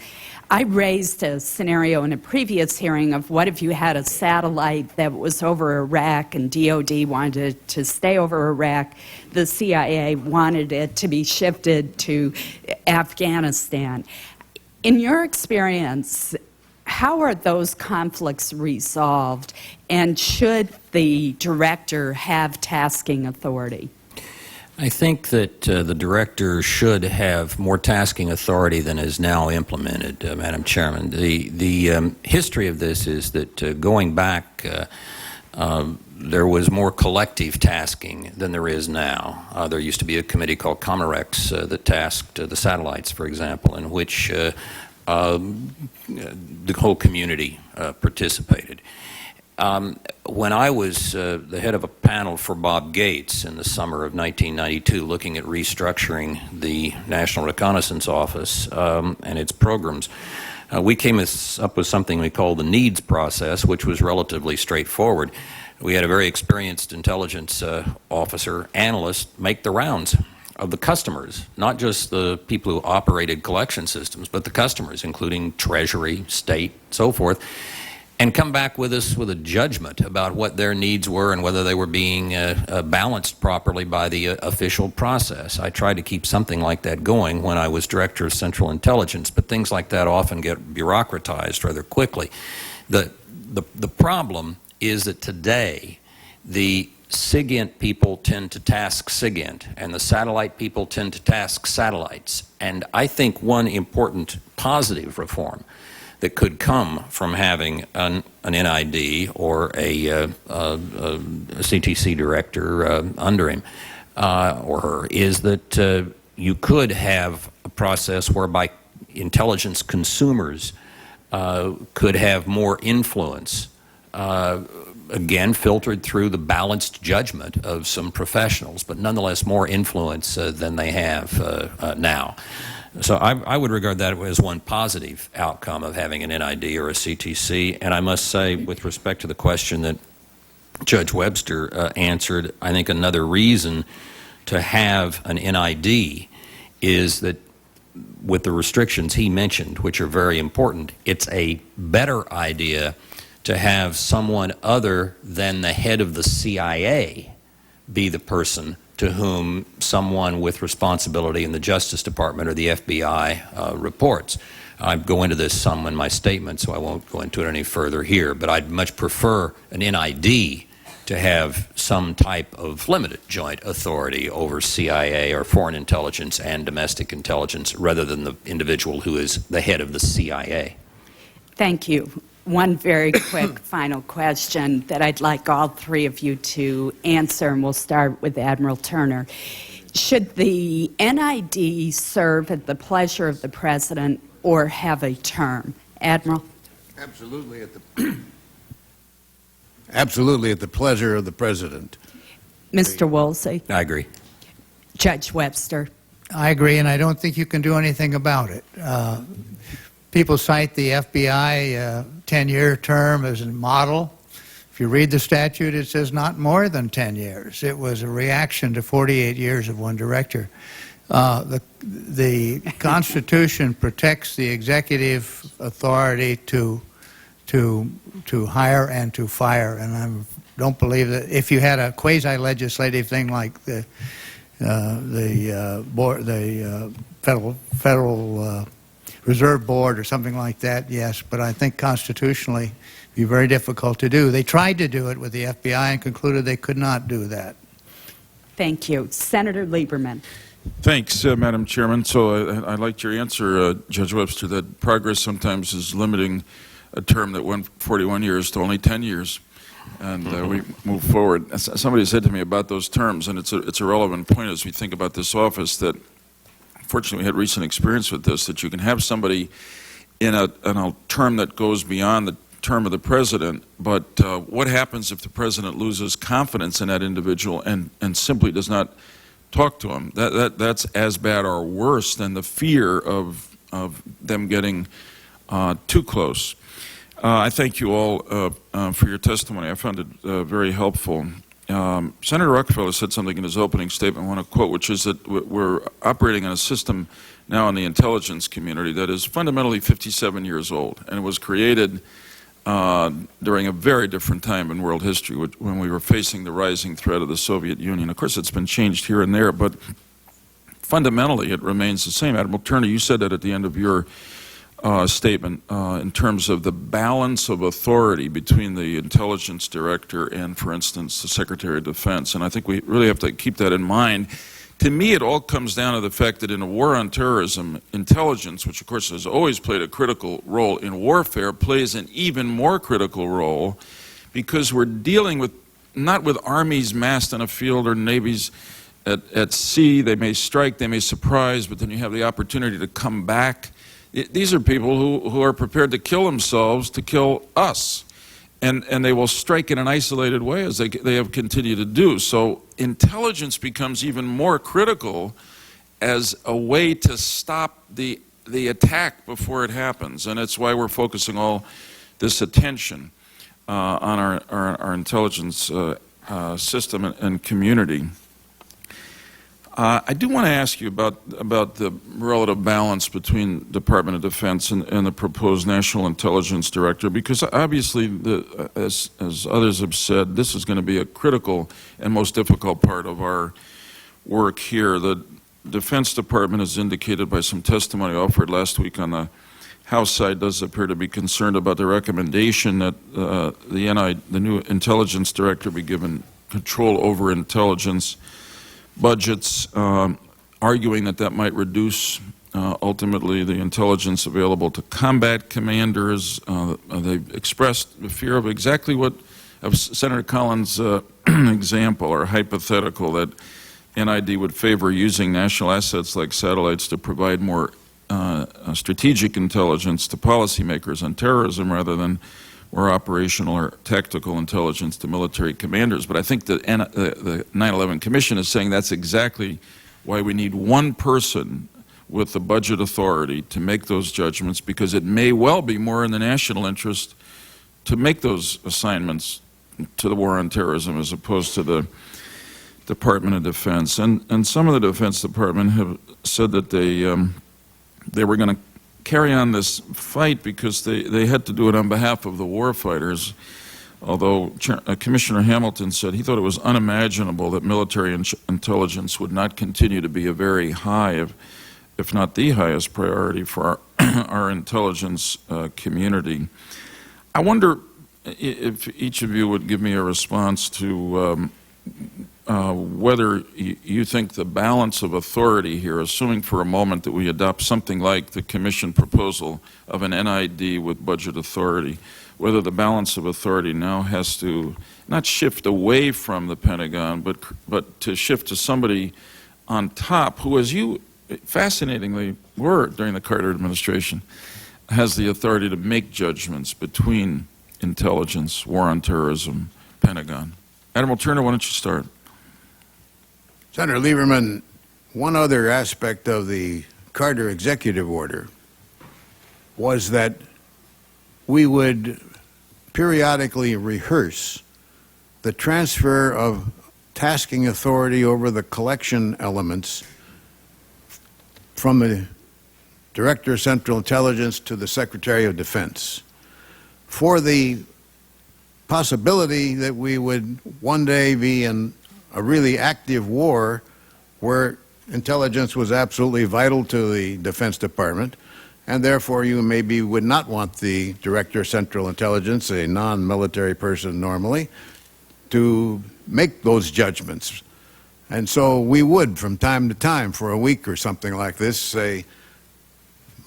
I raised a scenario in a previous hearing of what if you had a satellite that was over Iraq and DOD wanted it to stay over Iraq, the CIA wanted it to be shifted to Afghanistan. In your experience, how are those conflicts resolved, and should the director have tasking authority? I think that the director should have more tasking authority than is now implemented, Madam Chairman. The history of this is that going back, there was more collective tasking than there is now. There used to be a committee called Comarex that tasked the satellites, for example, in which the whole community participated. When I was the head of a panel for Bob Gates in the summer of 1992 looking at restructuring the National Reconnaissance Office and its programs, we came up with something we called the needs process, which was relatively straightforward. We had a very experienced intelligence officer, analyst, make the rounds of the customers, not just the people who operated collection systems, but the customers, including Treasury, State, so forth, and come back with us with a judgment about what their needs were and whether they were being balanced properly by the official process. I tried to keep something like that going when I was Director of Central Intelligence, but things like that often get bureaucratized rather quickly. The problem is that today the SIGINT people tend to task SIGINT, and the satellite people tend to task satellites. And I think one important positive reform that could come from having an NID or a CTC director under him or her is that you could have a process whereby intelligence consumers could have more influence, again, filtered through the balanced judgment of some professionals, but nonetheless more influence than they have now. So I would regard that as one positive outcome of having an NID or a CTC. And I must say, with respect to the question that Judge Webster answered, I think another reason to have an NID is that with the restrictions he mentioned, which are very important, it's a better idea to have someone other than the head of the CIA be the person to whom someone with responsibility in the Justice Department or the FBI reports. I go into this some in my statement, so I won't go into it any further here, but I'd much prefer an NID to have some type of limited joint authority over CIA or foreign intelligence and domestic intelligence rather than the individual who is the head of the CIA. Thank you. One very quick final question that I'd like all three of you to answer, and we'll start with Admiral Turner. Should the NID serve at the pleasure of the President or have a term? Admiral? Absolutely absolutely at the pleasure of the President. Mr. Woolsey? I agree. Judge Webster? I agree, and I don't think you can do anything about it. People cite the FBI 10-year term as a model. If you read the statute, it says not more than 10 years. It was a reaction to 48 years of one director. The Constitution protects the executive authority to hire and to fire, and I don't believe that if you had a quasi-legislative thing like the Federal Reserve Board or something like that, yes, but I think constitutionally it would be very difficult to do. They tried to do it with the FBI and concluded they could not do that. Thank you. Senator Lieberman. Thanks, Madam Chairman. So I liked your answer, Judge Webster, that progress sometimes is limiting a term that went 41 years to only 10 years, and we move forward. Somebody said to me about those terms, and it's a relevant point as we think about this office, that fortunately we had recent experience with this, that you can have somebody in a term that goes beyond the term of the President, but what happens if the President loses confidence in that individual and simply does not talk to him? That's as bad or worse than the fear of them getting too close. I thank you all for your testimony. I found it very helpful. Senator Rockefeller said something in his opening statement I want to quote, which is that we're operating in a system now in the intelligence community that is fundamentally 57 years old, and it was created during a very different time in world history when we were facing the rising threat of the Soviet Union. Of course, it's been changed here and there, but fundamentally it remains the same. Admiral Turner, you said that at the end of your statement in terms of the balance of authority between the intelligence director and, for instance, the Secretary of Defense. And I think we really have to keep that in mind. To me, it all comes down to the fact that in a war on terrorism, intelligence, which of course has always played a critical role in warfare, plays an even more critical role because we're dealing with, not with armies massed on a field or navies at sea. They may strike, they may surprise, but then you have the opportunity to come back. These are people who are prepared to kill themselves to kill us, and they will strike in an isolated way as they have continued to do. So intelligence becomes even more critical as a way to stop the attack before it happens, and that's why we're focusing all this attention on our intelligence system and community. I do want to ask you about the relative balance between Department of Defense and the proposed National Intelligence Director, because obviously, as others have said, this is going to be a critical and most difficult part of our work here. The Defense Department, as indicated by some testimony offered last week on the House side, does appear to be concerned about the recommendation that the new Intelligence Director be given control over intelligence budgets, arguing that might reduce ultimately the intelligence available to combat commanders. They've expressed the fear of exactly what of Senator Collins' example or hypothetical, that NID would favor using national assets like satellites to provide more strategic intelligence to policymakers on terrorism rather than more operational or tactical intelligence to military commanders. But I think the 9/11 Commission is saying that's exactly why we need one person with the budget authority to make those judgments, because it may well be more in the national interest to make those assignments to the war on terrorism as opposed to the Department of Defense. And some of the Defense Department have said that they were going to carry on this fight because they had to do it on behalf of the warfighters, although Commissioner Hamilton said he thought it was unimaginable that military intelligence would not continue to be a very high, if not the highest priority for our intelligence community. I wonder if each of you would give me a response to whether you think the balance of authority here, assuming for a moment that we adopt something like the Commission proposal of an NID with budget authority, whether the balance of authority now has to not shift away from the Pentagon, but to shift to somebody on top who, as you fascinatingly were during the Carter administration, has the authority to make judgments between intelligence, war on terrorism, Pentagon. Admiral Turner, why don't you start? Senator Lieberman, one other aspect of the Carter executive order was that we would periodically rehearse the transfer of tasking authority over the collection elements from the Director of Central Intelligence to the Secretary of Defense, for the possibility that we would one day be in a really active war where intelligence was absolutely vital to the Defense Department, and therefore you maybe would not want the Director of Central Intelligence, a non-military person normally, to make those judgments. And so we would, from time to time, for a week or something like this, say,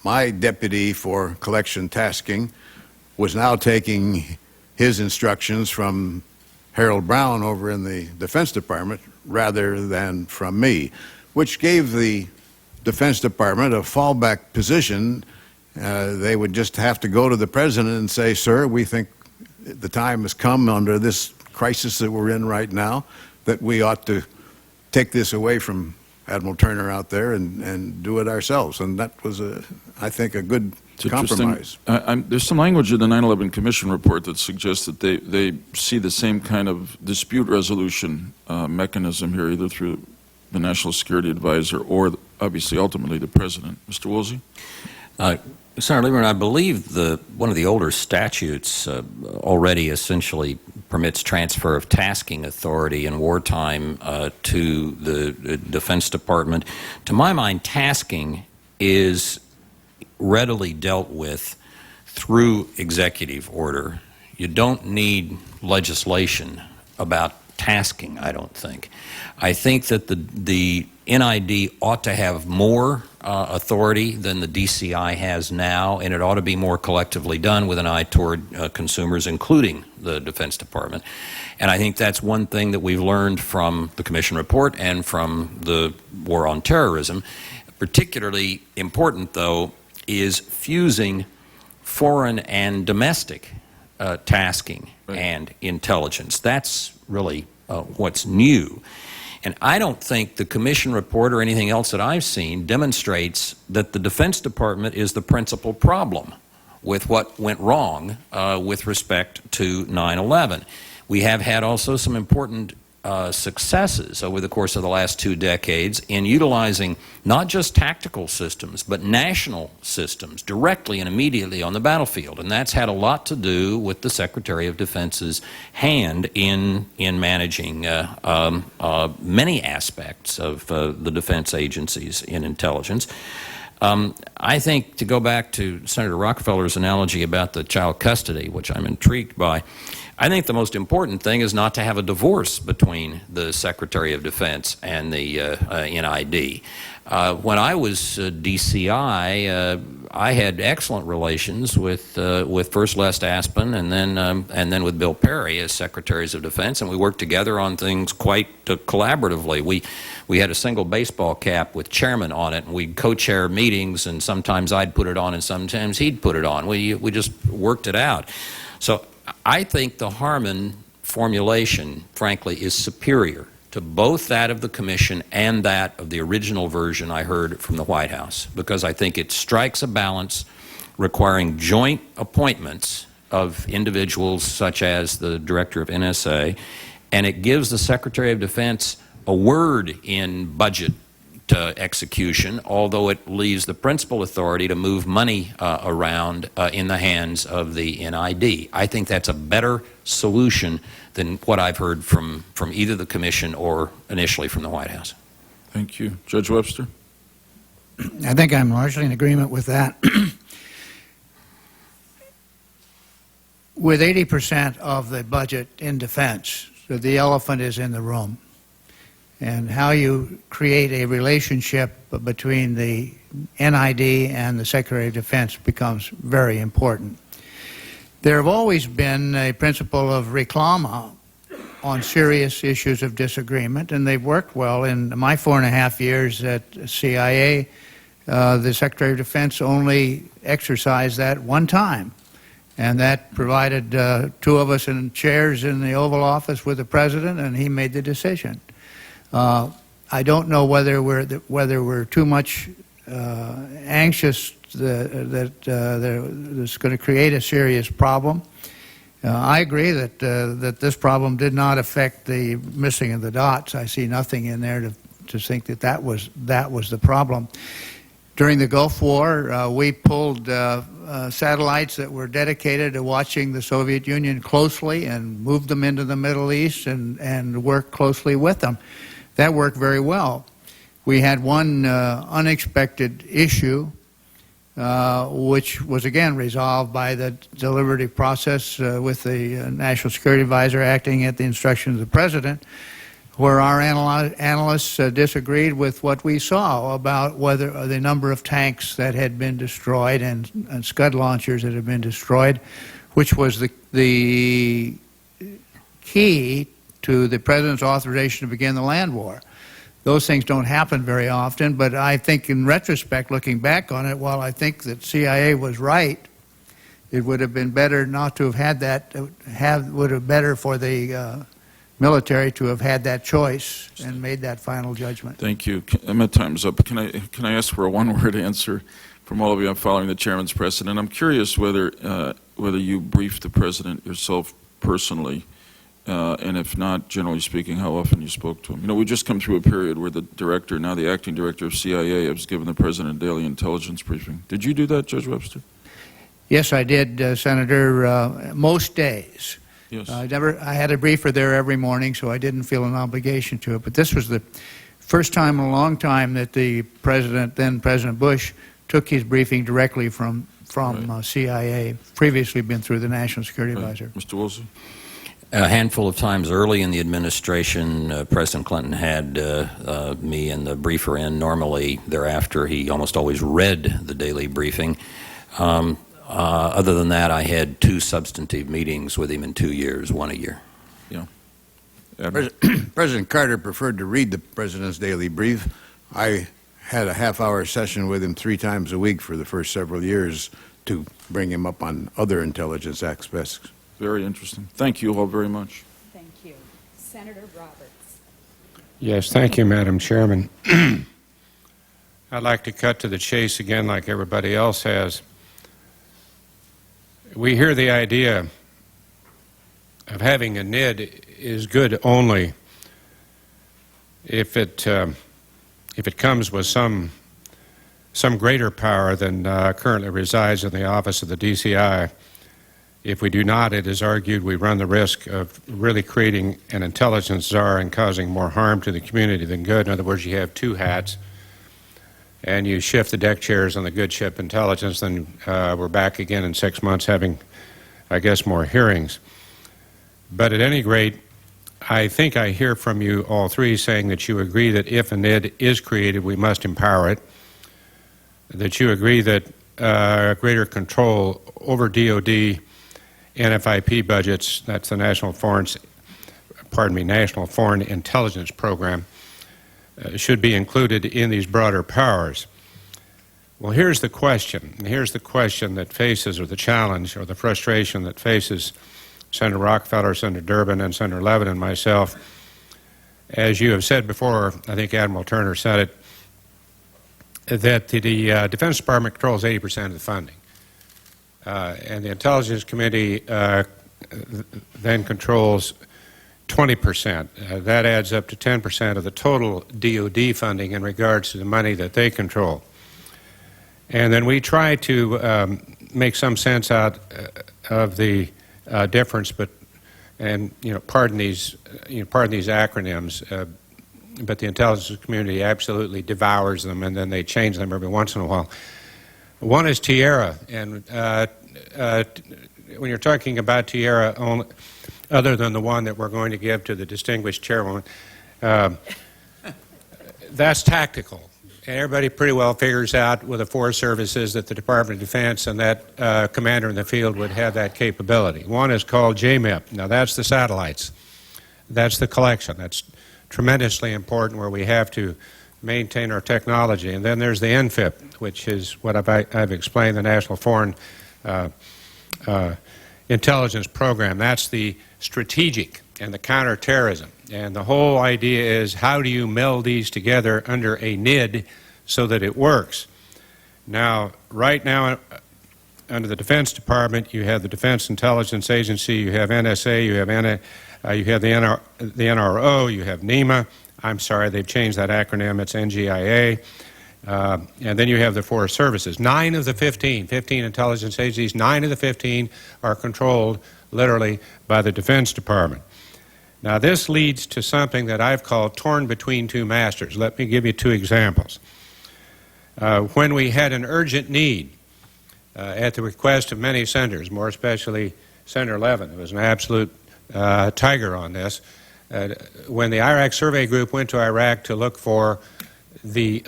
my deputy for collection tasking was now taking his instructions from Harold Brown over in the Defense Department rather than from me, which gave the Defense Department a fallback position. They would just have to go to the President and say, sir, we think the time has come under this crisis that we're in right now that we ought to take this away from Admiral Turner out there and do it ourselves. And that was, I think, a good compromise. There's some language in the 9/11 Commission report that suggests that they see the same kind of dispute resolution mechanism here, either through the National Security Advisor or, obviously, ultimately the President. Mr. Woolsey? Senator Lieberman, I believe one of the older statutes already essentially permits transfer of tasking authority in wartime to the Defense Department. To my mind, tasking is readily dealt with through executive order. You don't need legislation about tasking, I don't think. I think that the NID ought to have more authority than the DCI has now, and it ought to be more collectively done with an eye toward consumers, including the Defense Department. And I think that's one thing that we've learned from the Commission report and from the war on terrorism. Particularly important, though, is fusing foreign and domestic tasking and intelligence. That's really what's new. And I don't think the Commission report or anything else that I've seen demonstrates that the Defense Department is the principal problem with what went wrong with respect to 9/11. We have had also some important successes over the course of the last 2 decades in utilizing not just tactical systems, but national systems directly and immediately on the battlefield. And that's had a lot to do with the Secretary of Defense's hand in managing many aspects of the defense agencies in intelligence. I think, to go back to Senator Rockefeller's analogy about the child custody, which I'm intrigued by, I think the most important thing is not to have a divorce between the Secretary of Defense and the NID. When I was DCI, I had excellent relations with first Les Aspin and then with Bill Perry as Secretaries of Defense, and we worked together on things quite collaboratively. We had a single baseball cap with chairman on it, and we'd co-chair meetings, and sometimes I'd put it on and sometimes he'd put it on. We just worked it out. So I think the Harmon formulation, frankly, is superior to both that of the Commission and that of the original version I heard from the White House, because I think it strikes a balance requiring joint appointments of individuals such as the Director of NSA, and it gives the Secretary of Defense a word in budget execution, although it leaves the principal authority to move money around in the hands of the NID. I think that's a better solution than what I've heard from either the Commission or initially from the White House. Thank you. Judge Webster? I think I'm largely in agreement with that. With 80% of the budget in defense, so the elephant is in the room. And how you create a relationship between the NID and the Secretary of Defense becomes very important. There have always been a principle of reclama on serious issues of disagreement, and they've worked well. In my 4.5 years at CIA, the Secretary of Defense only exercised that one time, and that provided 2 of us in chairs in the Oval Office with the President, and he made the decision. I don't know whether we're too much anxious that it's going to create a serious problem. I agree that this problem did not affect the missing of the dots. I see nothing in there to think that was the problem. During the Gulf War, we pulled satellites that were dedicated to watching the Soviet Union closely and moved them into the Middle East and worked closely with them. That worked very well. We had one unexpected issue, which was again resolved by the deliberative process with the National Security Advisor acting at the instruction of the President, where our analysts disagreed with what we saw about whether the number of tanks that had been destroyed and Scud launchers that had been destroyed, which was the key to the President's authorization to begin the land war. Those things don't happen very often, but I think in retrospect, looking back on it, while I think that CIA was right, it would have been better not to have had that, would have been better for the military to have had that choice and made that final judgment. Thank you. My time's up. Can I ask for a one-word answer from all of you? I'm following the Chairman's precedent. I'm curious whether you briefed the President yourself personally, and if not, generally speaking, how often you spoke to him. You know, we just come through a period where the Director, now the Acting Director of CIA, has given the President a daily intelligence briefing. Did you do that, Judge Webster? Yes, I did, Senator, most days. Yes. I had a briefer there every morning, so I didn't feel an obligation to it. But this was the first time in a long time that the President, then President Bush, took his briefing directly from Right. CIA, previously been through the National Security Advisor. Mr. Woolsey? A handful of times early in the administration, President Clinton had me and the briefer in. Normally, thereafter, he almost always read the daily briefing. Other than that, I had 2 substantive meetings with him in 2 years, 1 a year. Yeah. President Carter preferred to read the President's daily brief. I had a half-hour session with him 3 times a week for the first several years to bring him up on other intelligence aspects. Very interesting. Thank you all very much. Thank you. Senator Roberts. Yes, thank you, Madam Chairman. I'd like to cut to the chase again like everybody else has. We hear the idea of having a NID is good only if it comes with some greater power than currently resides in the office of the DCI. If we do not, it is argued we run the risk of really creating an intelligence czar and causing more harm to the community than good. In other words, you have two hats, and you shift the deck chairs on the good ship intelligence, then we're back again in 6 months having, I guess, more hearings. But at any rate, I think I hear from you all three saying that you agree that if a NID is created, we must empower it, that you agree that greater control over DOD NFIP budgets, that's the National Foreign Intelligence Program, should be included in these broader powers. Well, here's the question. Here's the question that faces, or the challenge, or the frustration that faces Senator Rockefeller, Senator Durbin, and Senator Levin and myself. As you have said before, I think Admiral Turner said it, that the Defense Department controls 80% of the funding. And the Intelligence Committee then controls 20%. That adds up to 10% of the total DOD funding in regards to the money that they control. And then we try to make some sense out of the difference, and pardon these acronyms, but the intelligence community absolutely devours them, and then they change them every once in a while. One is Tierra, and when you're talking about Tierra, other than the one that we're going to give to the distinguished chairwoman, that's tactical. And everybody pretty well figures out with the four services that the Department of Defense and that commander in the field would have that capability. One is called JMIP. Now that's the satellites. That's the collection. That's tremendously important, where we have to maintain our technology. And then there's the NFIP, which is what I've explained, the National Foreign Intelligence Program. That's the strategic and the counterterrorism. And the whole idea is, how do you meld these together under a NID so that it works? Now, right now, under the Defense Department, you have the Defense Intelligence Agency, you have NSA, you have the NRO, you have NEMA. I'm sorry, they've changed that acronym. It's NGIA. And then you have the four services. 9 of the 15 intelligence agencies, 9 of the 15 are controlled literally by the Defense Department. Now, this leads to something that I've called torn between two masters. Let me give you 2 examples. When we had an urgent need, at the request of many senators, more especially Senator Levin, who was an absolute tiger on this, when the Iraq Survey Group went to Iraq to look for the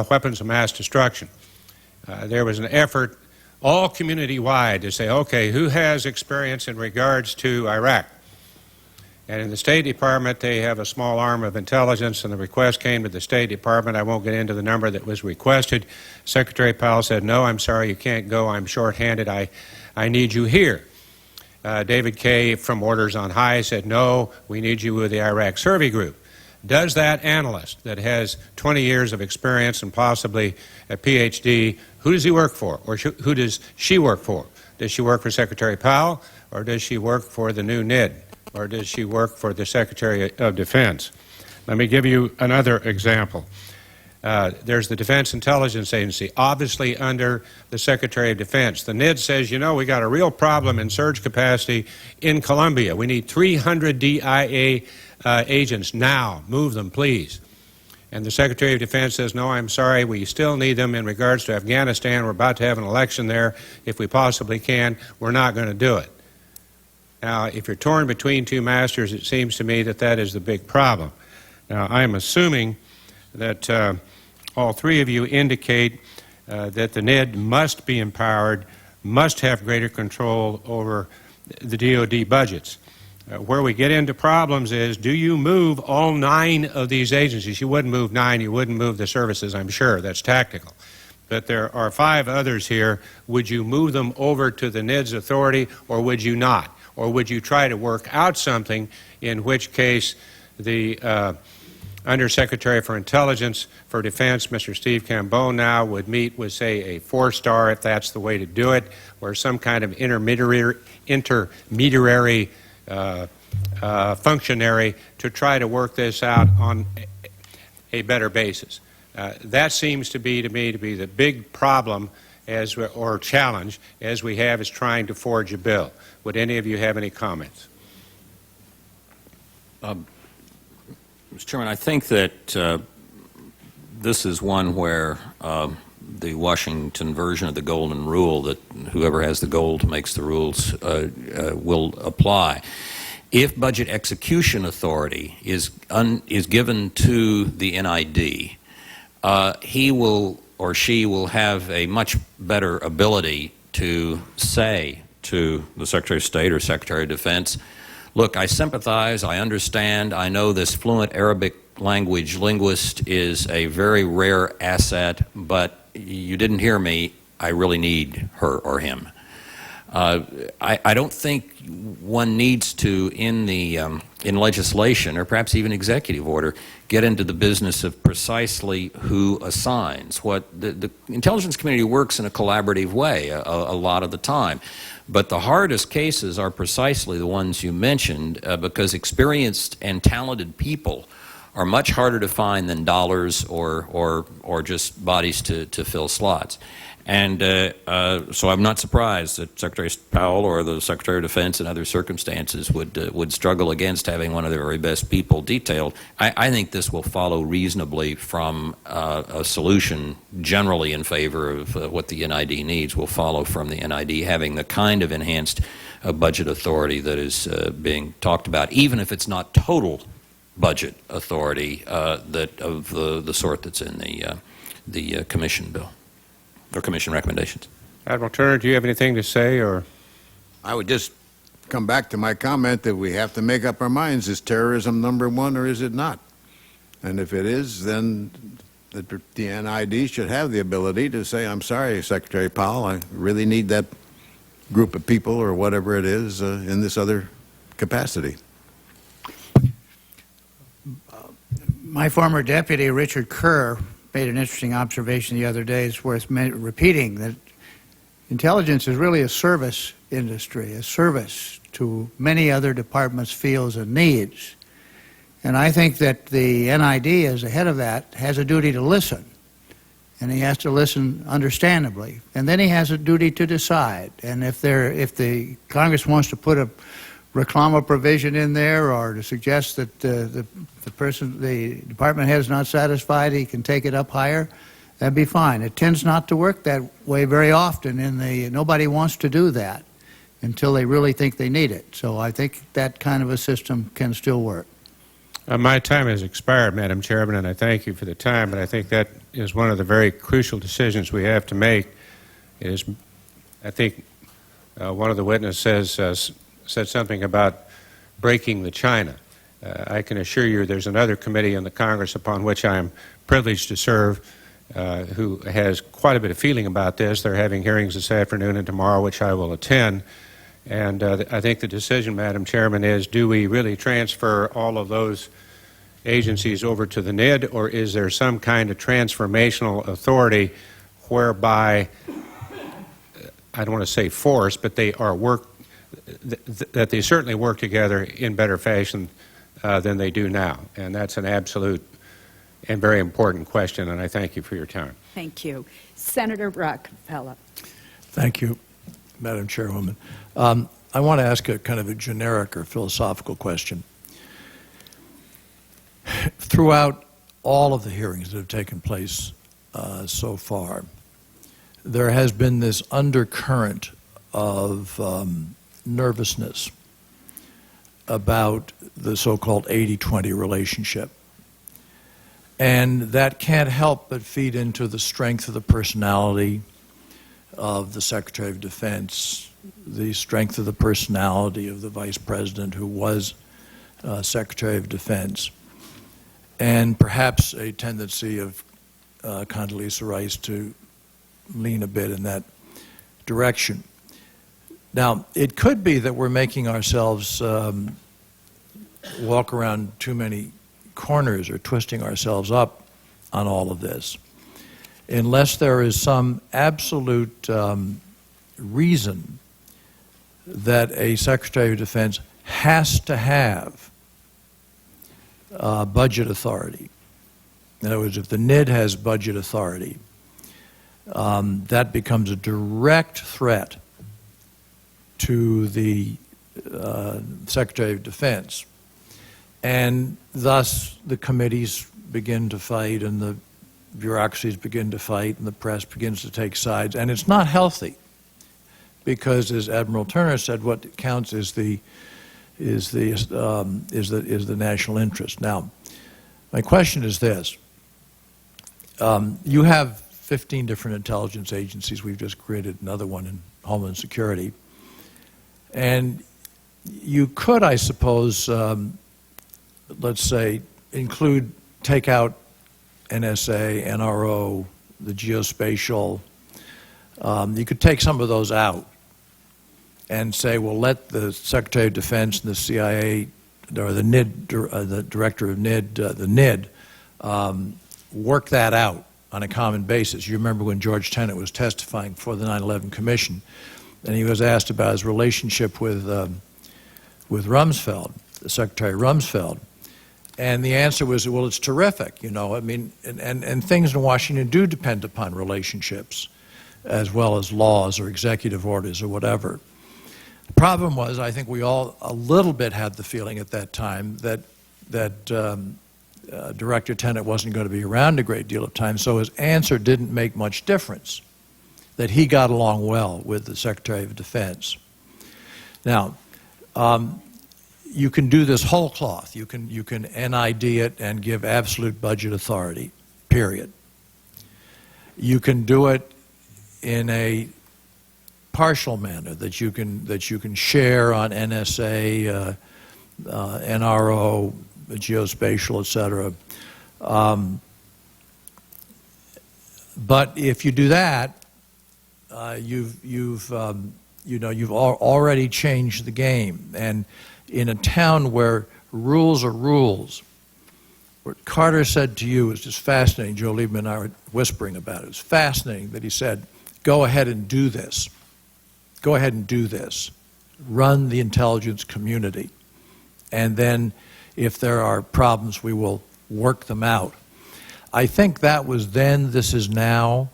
weapons of mass destruction, there was an effort all community-wide to say, okay, who has experience in regards to Iraq? And in the State Department, they have a small arm of intelligence, and the request came to the State Department. I won't get into the number that was requested. Secretary Powell said, no, I'm sorry, you can't go. I'm shorthanded. I need you here. David Kay from Orders on High said, no, we need you with the Iraq Survey Group. Does that analyst that has 20 years of experience and possibly a PhD, who does he work for? Or who does she work for? Does she work for Secretary Powell, or does she work for the new NID? Or does she work for the Secretary of Defense? Let me give you another example. There's the Defense Intelligence Agency, obviously under the Secretary of Defense. The NID says, you know, we got a real problem in surge capacity in Colombia. We need 300 DIA agents now. Move them, please. And the Secretary of Defense says, no, I'm sorry, we still need them in regards to Afghanistan. We're about to have an election there. If we possibly can, we're not going to do it. Now, if you're torn between two masters, it seems to me that that is the big problem. Now, I'm assuming that all three of you indicate that the NID must be empowered, must have greater control over the DOD budgets. Where we get into problems is, do you move all 9 of these agencies? You wouldn't move 9, you wouldn't move the services, I'm sure. That's tactical. But there are 5 others here. Would you move them over to the NID's authority, or would you not? Or would you try to work out something in which case the Undersecretary for Intelligence for Defense, Mr. Steve Cambone, now would meet with, say, a 4-star, if that's the way to do it, or some kind of intermediary functionary to try to work this out on a better basis. That seems to me to be the big problem or challenge as we have is trying to forge a bill. Would any of you have any comments? Mr. Chairman, I think that this is one where the Washington version of the golden rule, that whoever has the gold makes the rules, will apply. If budget execution authority is given to the NID, he will or she will have a much better ability to say to the Secretary of State or Secretary of Defense, look, I sympathize, I understand, I know this fluent Arabic language linguist is a very rare asset, but you didn't hear me, I really need her or him. I don't think one needs to, in legislation or perhaps even executive order, get into the business of precisely who assigns. What the intelligence community works in a collaborative way a lot of the time. But the hardest cases are precisely the ones you mentioned because experienced and talented people are much harder to find than dollars or just bodies to fill slots. And so I'm not surprised that Secretary Powell or the Secretary of Defense in other circumstances would struggle against having one of their very best people detailed. I think this will follow reasonably from a solution generally in favor of what the NID needs will follow from the NID having the kind of enhanced budget authority that is being talked about, even if it's not total budget authority that of the sort that's in the commission bill. Or commission recommendations. Admiral Turner, do you have anything to say? Or I would just come back to my comment that we have to make up our minds, is terrorism number one or is it not? And if it is, then the NID should have the ability to say, I'm sorry, Secretary Powell, I really need that group of people or whatever it is in this other capacity. My former deputy, Richard Kerr, made an interesting observation the other day. It's worth repeating that intelligence is really a service industry, a service to many other departments, fields, and needs. And I think that the NID, as the head of that, has a duty to listen. And he has to listen understandably. And then he has a duty to decide. And if the Congress wants to put a reclama provision in there or to suggest that the department head is not satisfied, he can take it up higher, that'd be fine. It tends not to work that way very often. Nobody wants to do that until they really think they need it. So I think that kind of a system can still work. my time has expired, Madam Chairman, and I thank you for the time, but I think that is one of the very crucial decisions we have to make. I think one of the witnesses said something about breaking the China. I can assure you there's another committee in the Congress upon which I am privileged to serve who has quite a bit of feeling about this. They're having hearings this afternoon and tomorrow, which I will attend. And I think the decision, Madam Chairman, is do we really transfer all of those agencies over to the NID, or is there some kind of transformational authority whereby, I don't want to say force, but they are that they certainly work together in better fashion than they do now? And that's an absolute and very important question, and I thank you for your time. Thank you. Senator Rockefeller. Thank you, Madam Chairwoman. I want to ask a kind of a generic or philosophical question. Throughout all of the hearings that have taken place so far, there has been this undercurrent of nervousness about the so-called 80-20 relationship. And that can't help but feed into the strength of the personality of the Secretary of Defense, the strength of the personality of the Vice President who was Secretary of Defense, and perhaps a tendency of Condoleezza Rice to lean a bit in that direction. Now, it could be that we're making ourselves walk around too many corners or twisting ourselves up on all of this, unless there is some absolute reason that a Secretary of Defense has to have budget authority. In other words, if the NID has budget authority, that becomes a direct threat to the Secretary of Defense. And thus the committees begin to fight and the bureaucracies begin to fight and the press begins to take sides. And it's not healthy because, as Admiral Turner said, what counts is the national interest. Now, my question is this. You have 15 different intelligence agencies. We've just created another one in Homeland Security. And you could, I suppose, let's say, take out NSA, NRO, the geospatial. You could take some of those out and say, well, let the Secretary of Defense and the CIA, or the NID, the director of NID, the NID, work that out on a common basis. You remember when George Tenet was testifying before the 9/11 Commission, and he was asked about his relationship with Rumsfeld, the Secretary Rumsfeld, and the answer was, well, it's terrific, you know. I mean, and things in Washington do depend upon relationships as well as laws or executive orders or whatever. The problem was, I think we all a little bit had the feeling at that time that Director Tenet wasn't going to be around a great deal of time, so his answer didn't make much difference, that he got along well with the Secretary of Defense. Now, you can do this whole cloth. You can NID it and give absolute budget authority, period. You can do it in a partial manner, that you can share on NSA, NRO, geospatial, et cetera. But if you do that, you've already changed the game. And in a town where rules are rules, what Carter said to you was just fascinating. Joe Lieberman and I were whispering about it. It was fascinating that he said, go ahead and do this. Go ahead and do this. Run the intelligence community. And then if there are problems, we will work them out. I think that was then, this is now.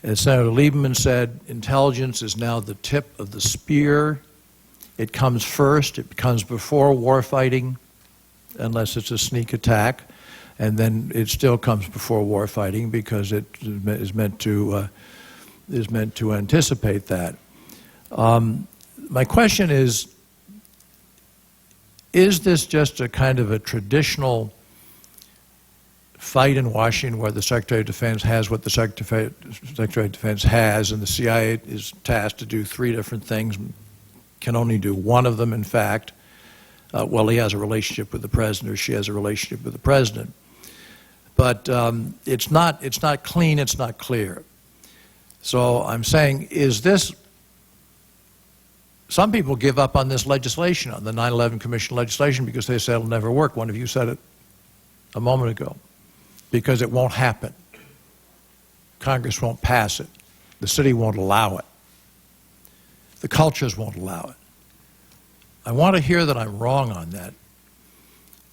As Senator Lieberman said, intelligence is now the tip of the spear. It comes first. It comes before warfighting, unless it's a sneak attack. And then it still comes before warfighting because it is meant to anticipate that. My question is this just a kind of a traditional fight in Washington where the Secretary of Defense has what the Secretary of Defense has, and the CIA is tasked to do three different things, can only do one of them, in fact? Well, he has a relationship with the President, or she has a relationship with the President. But it's not clean, it's not clear. So I'm saying, is this... Some people give up on this legislation, on the 9/11 Commission legislation, because they say it'll never work. One of you said it a moment ago. Because it won't happen. Congress won't pass it. The city won't allow it. The cultures won't allow it. I want to hear that I'm wrong on that,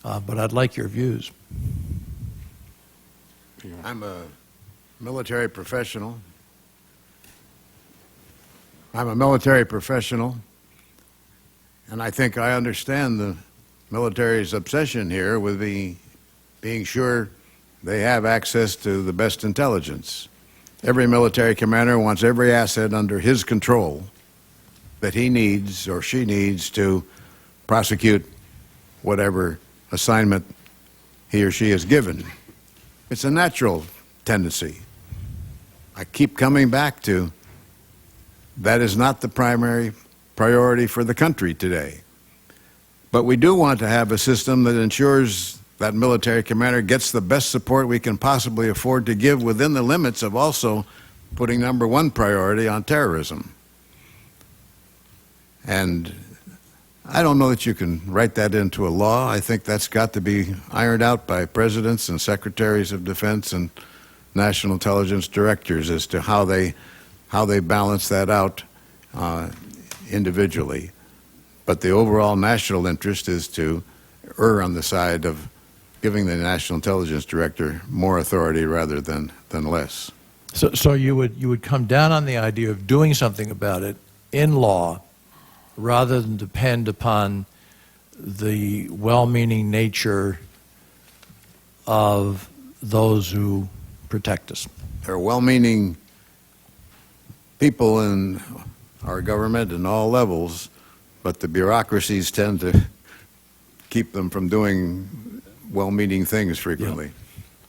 but I'd like your views. I'm a military professional. And I think I understand the military's obsession here with being sure they have access to the best intelligence. Every military commander wants every asset under his control that he needs or she needs to prosecute whatever assignment he or she is given. It's a natural tendency. I keep coming back to that is not the primary priority for the country today. But we do want to have a system that ensures that military commander gets the best support we can possibly afford to give within the limits of also putting number one priority on terrorism. And I don't know that you can write that into a law. I think that's got to be ironed out by presidents and secretaries of defense and national intelligence directors as to how they balance that out individually. but the overall national interest is to err on the side of giving the National Intelligence Director more authority rather than less. So you would come down on the idea of doing something about it in law rather than depend upon the well-meaning nature of those who protect us. There are well-meaning people in our government in all levels, but the bureaucracies tend to keep them from doing well-meaning things frequently. Yeah.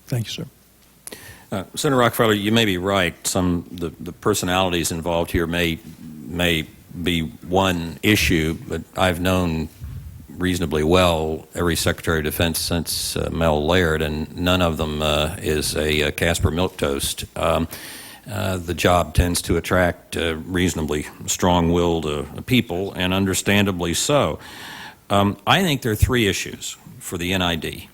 Thank you, sir. Senator Rockefeller, you may be right. The personalities involved here may be one issue, but I've known reasonably well every Secretary of Defense since Mel Laird, and none of them is a Casper milquetoast. The job tends to attract reasonably strong-willed people, and understandably so. I think there are three issues for the NID,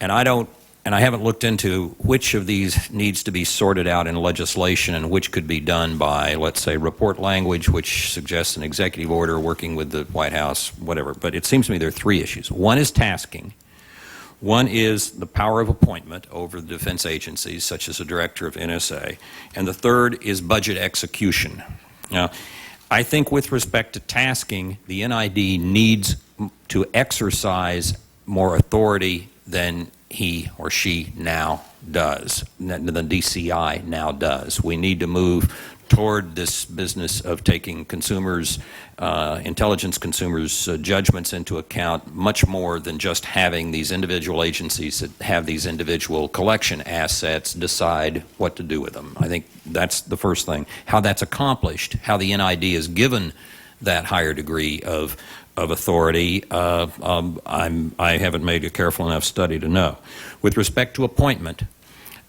and I haven't looked into which of these needs to be sorted out in legislation and which could be done by, let's say, report language, which suggests an executive order working with the White House, whatever. But it seems to me there are three issues. One is tasking. One is the power of appointment over the defense agencies, such as a director of NSA. And the third is budget execution. Now, I think with respect to tasking, the NID needs to exercise more authority than he or she now does, than the DCI now does. We need to move toward this business of taking consumers, intelligence consumers' judgments into account much more than just having these individual agencies that have these individual collection assets decide what to do with them. I think that's the first thing. How that's accomplished, how the NID is given that higher degree of authority, I haven't made a careful enough study to know. With respect to appointment,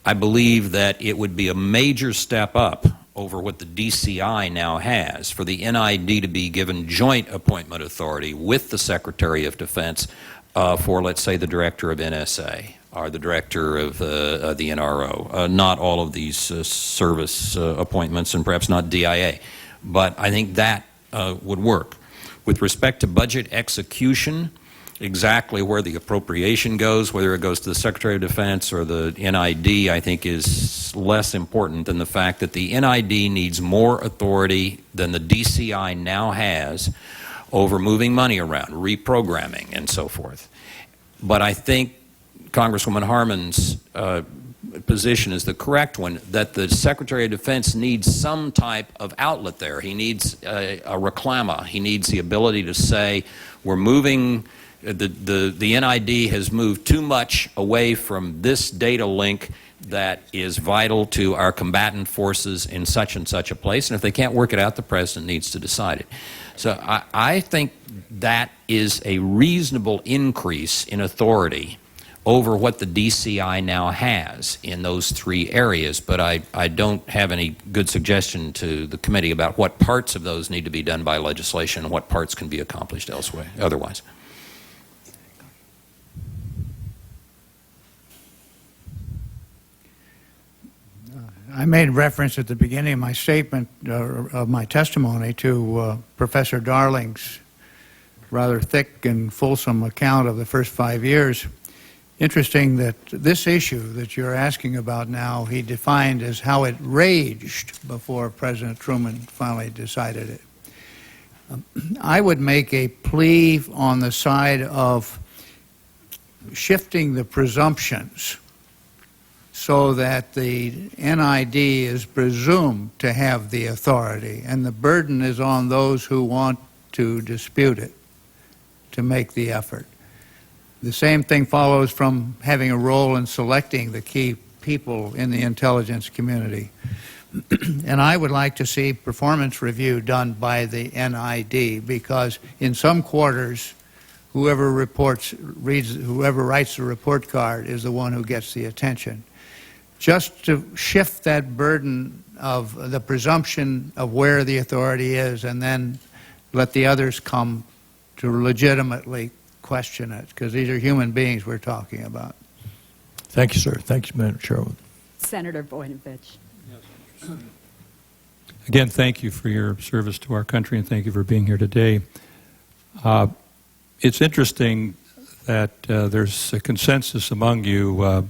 I believe that it would be a major step up over what the DCI now has for the NID to be given joint appointment authority with the Secretary of Defense for, let's say, the director of NSA or the director of the NRO. Not all of these service appointments, and perhaps not DIA, but I think that would work. With respect to budget execution, exactly where the appropriation goes, whether it goes to the Secretary of Defense or the NID, I think is less important than the fact that the NID needs more authority than the DCI now has over moving money around, reprogramming, and so forth. But I think Congresswoman Harman's position is the correct one, that the Secretary of Defense needs some type of outlet there. He needs a reclama. He needs the ability to say, we're moving, the NID has moved too much away from this data link that is vital to our combatant forces in such and such a place, and if they can't work it out, the President needs to decide it. So I think that is a reasonable increase in authority over what the DCI now has in those three areas, but I don't have any good suggestion to the committee about what parts of those need to be done by legislation and what parts can be accomplished elsewhere, otherwise. I made reference at the beginning of my statement, of my testimony, to Professor Darling's rather thick and fulsome account of the first 5 years. Interesting that this issue that you're asking about now, he defined as how it raged before President Truman finally decided it. I would make a plea on the side of shifting the presumptions so that the NID is presumed to have the authority, and the burden is on those who want to dispute it to make the effort. The same thing follows from having a role in selecting the key people in the intelligence community. And I would like to see performance review done by the NID, because in some quarters, whoever writes the report card is the one who gets the attention. Just to shift that burden of the presumption of where the authority is, and then let the others come to legitimately question it, because these are human beings we're talking about. Thank you, sir. Thank you, Madam Chairwoman. Senator Voinovich. Again, thank you for your service to our country, and thank you for being here today. It's interesting that there's a consensus among you.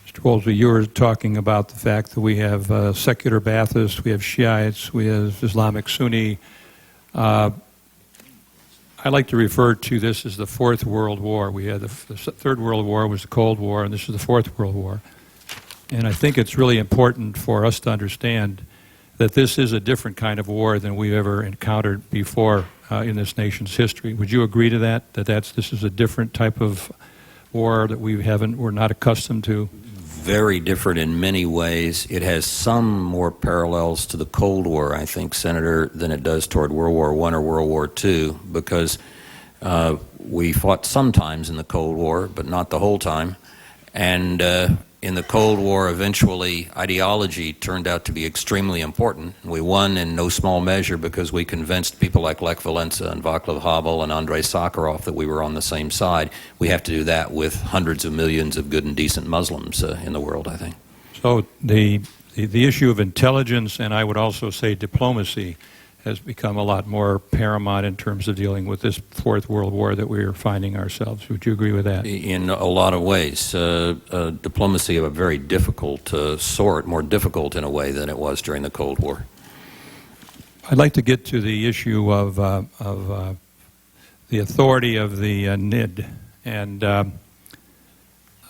Mr. Woolsey, you were talking about the fact that we have secular Baathists, we have Shiites, we have Islamic Sunni. I like to refer to this as the Fourth World War. We had the Third World War was the Cold War, and this is the Fourth World War. And I think it's really important for us to understand that this is a different kind of war than we've ever encountered before in this nation's history. Would you agree to that? This is a different type of war that we're not accustomed to? Very different in many ways. It has some more parallels to the Cold War, I think, Senator, than it does toward World War I or World War II, because we fought sometimes in the Cold War, but not the whole time. And in the Cold War, eventually, ideology turned out to be extremely important. We won in no small measure because we convinced people like Lech Walesa and Václav Havel and Andrei Sakharov that we were on the same side. We have to do that with hundreds of millions of good and decent Muslims in the world, I think. So the issue of intelligence, and I would also say diplomacy, has become a lot more paramount in terms of dealing with this Fourth World War that we are finding ourselves. Would you agree with that? In a lot of ways. Diplomacy of a very difficult sort, more difficult in a way than it was during the Cold War. I'd like to get to the issue of the authority of the NID. And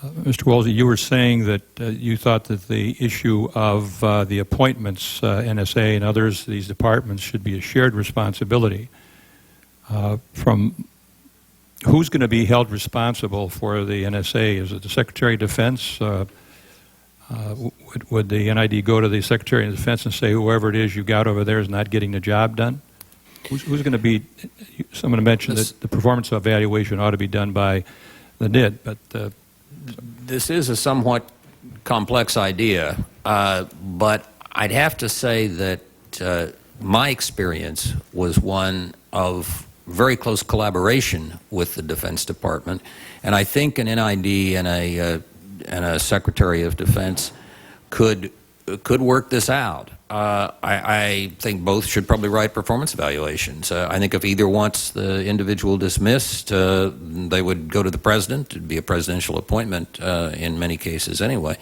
Mr. Woolsey, you were saying that you thought that the issue of the appointments, NSA and others, these departments, should be a shared responsibility. From who's going to be held responsible for the NSA? Is it the Secretary of Defense? Would the NID go to the Secretary of Defense and say, whoever it is you got over there is not getting the job done? Who's going to be? Someone mentioned that the performance evaluation ought to be done by the NID, but this is a somewhat complex idea, but I'd have to say that my experience was one of very close collaboration with the Defense Department, and I think an NID and a Secretary of Defense could work this out. I think both should probably write performance evaluations. I think if either wants the individual dismissed, they would go to the president. It would be a presidential appointment in many cases anyway.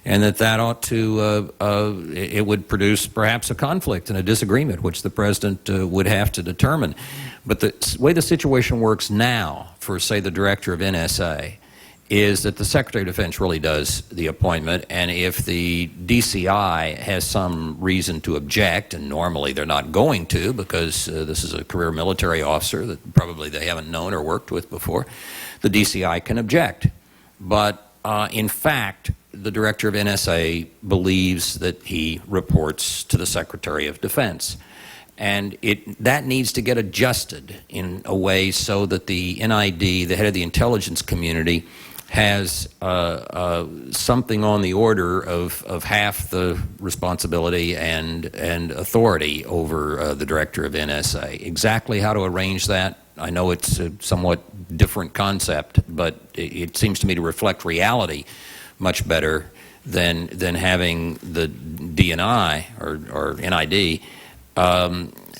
And that ought to, it would produce perhaps a conflict and a disagreement, which the president would have to determine. But the way the situation works now for, say, the director of NSA is that the Secretary of Defense really does the appointment, and if the DCI has some reason to object, and normally they're not going to because this is a career military officer that probably they haven't known or worked with before, the DCI can object. But in fact, the director of NSA believes that he reports to the Secretary of Defense. And that needs to get adjusted in a way so that the NID, the head of the intelligence community, has something on the order of half the responsibility and authority over the director of NSA. Exactly how to arrange that, I know it's a somewhat different concept, but it seems to me to reflect reality much better than having the DNI or NID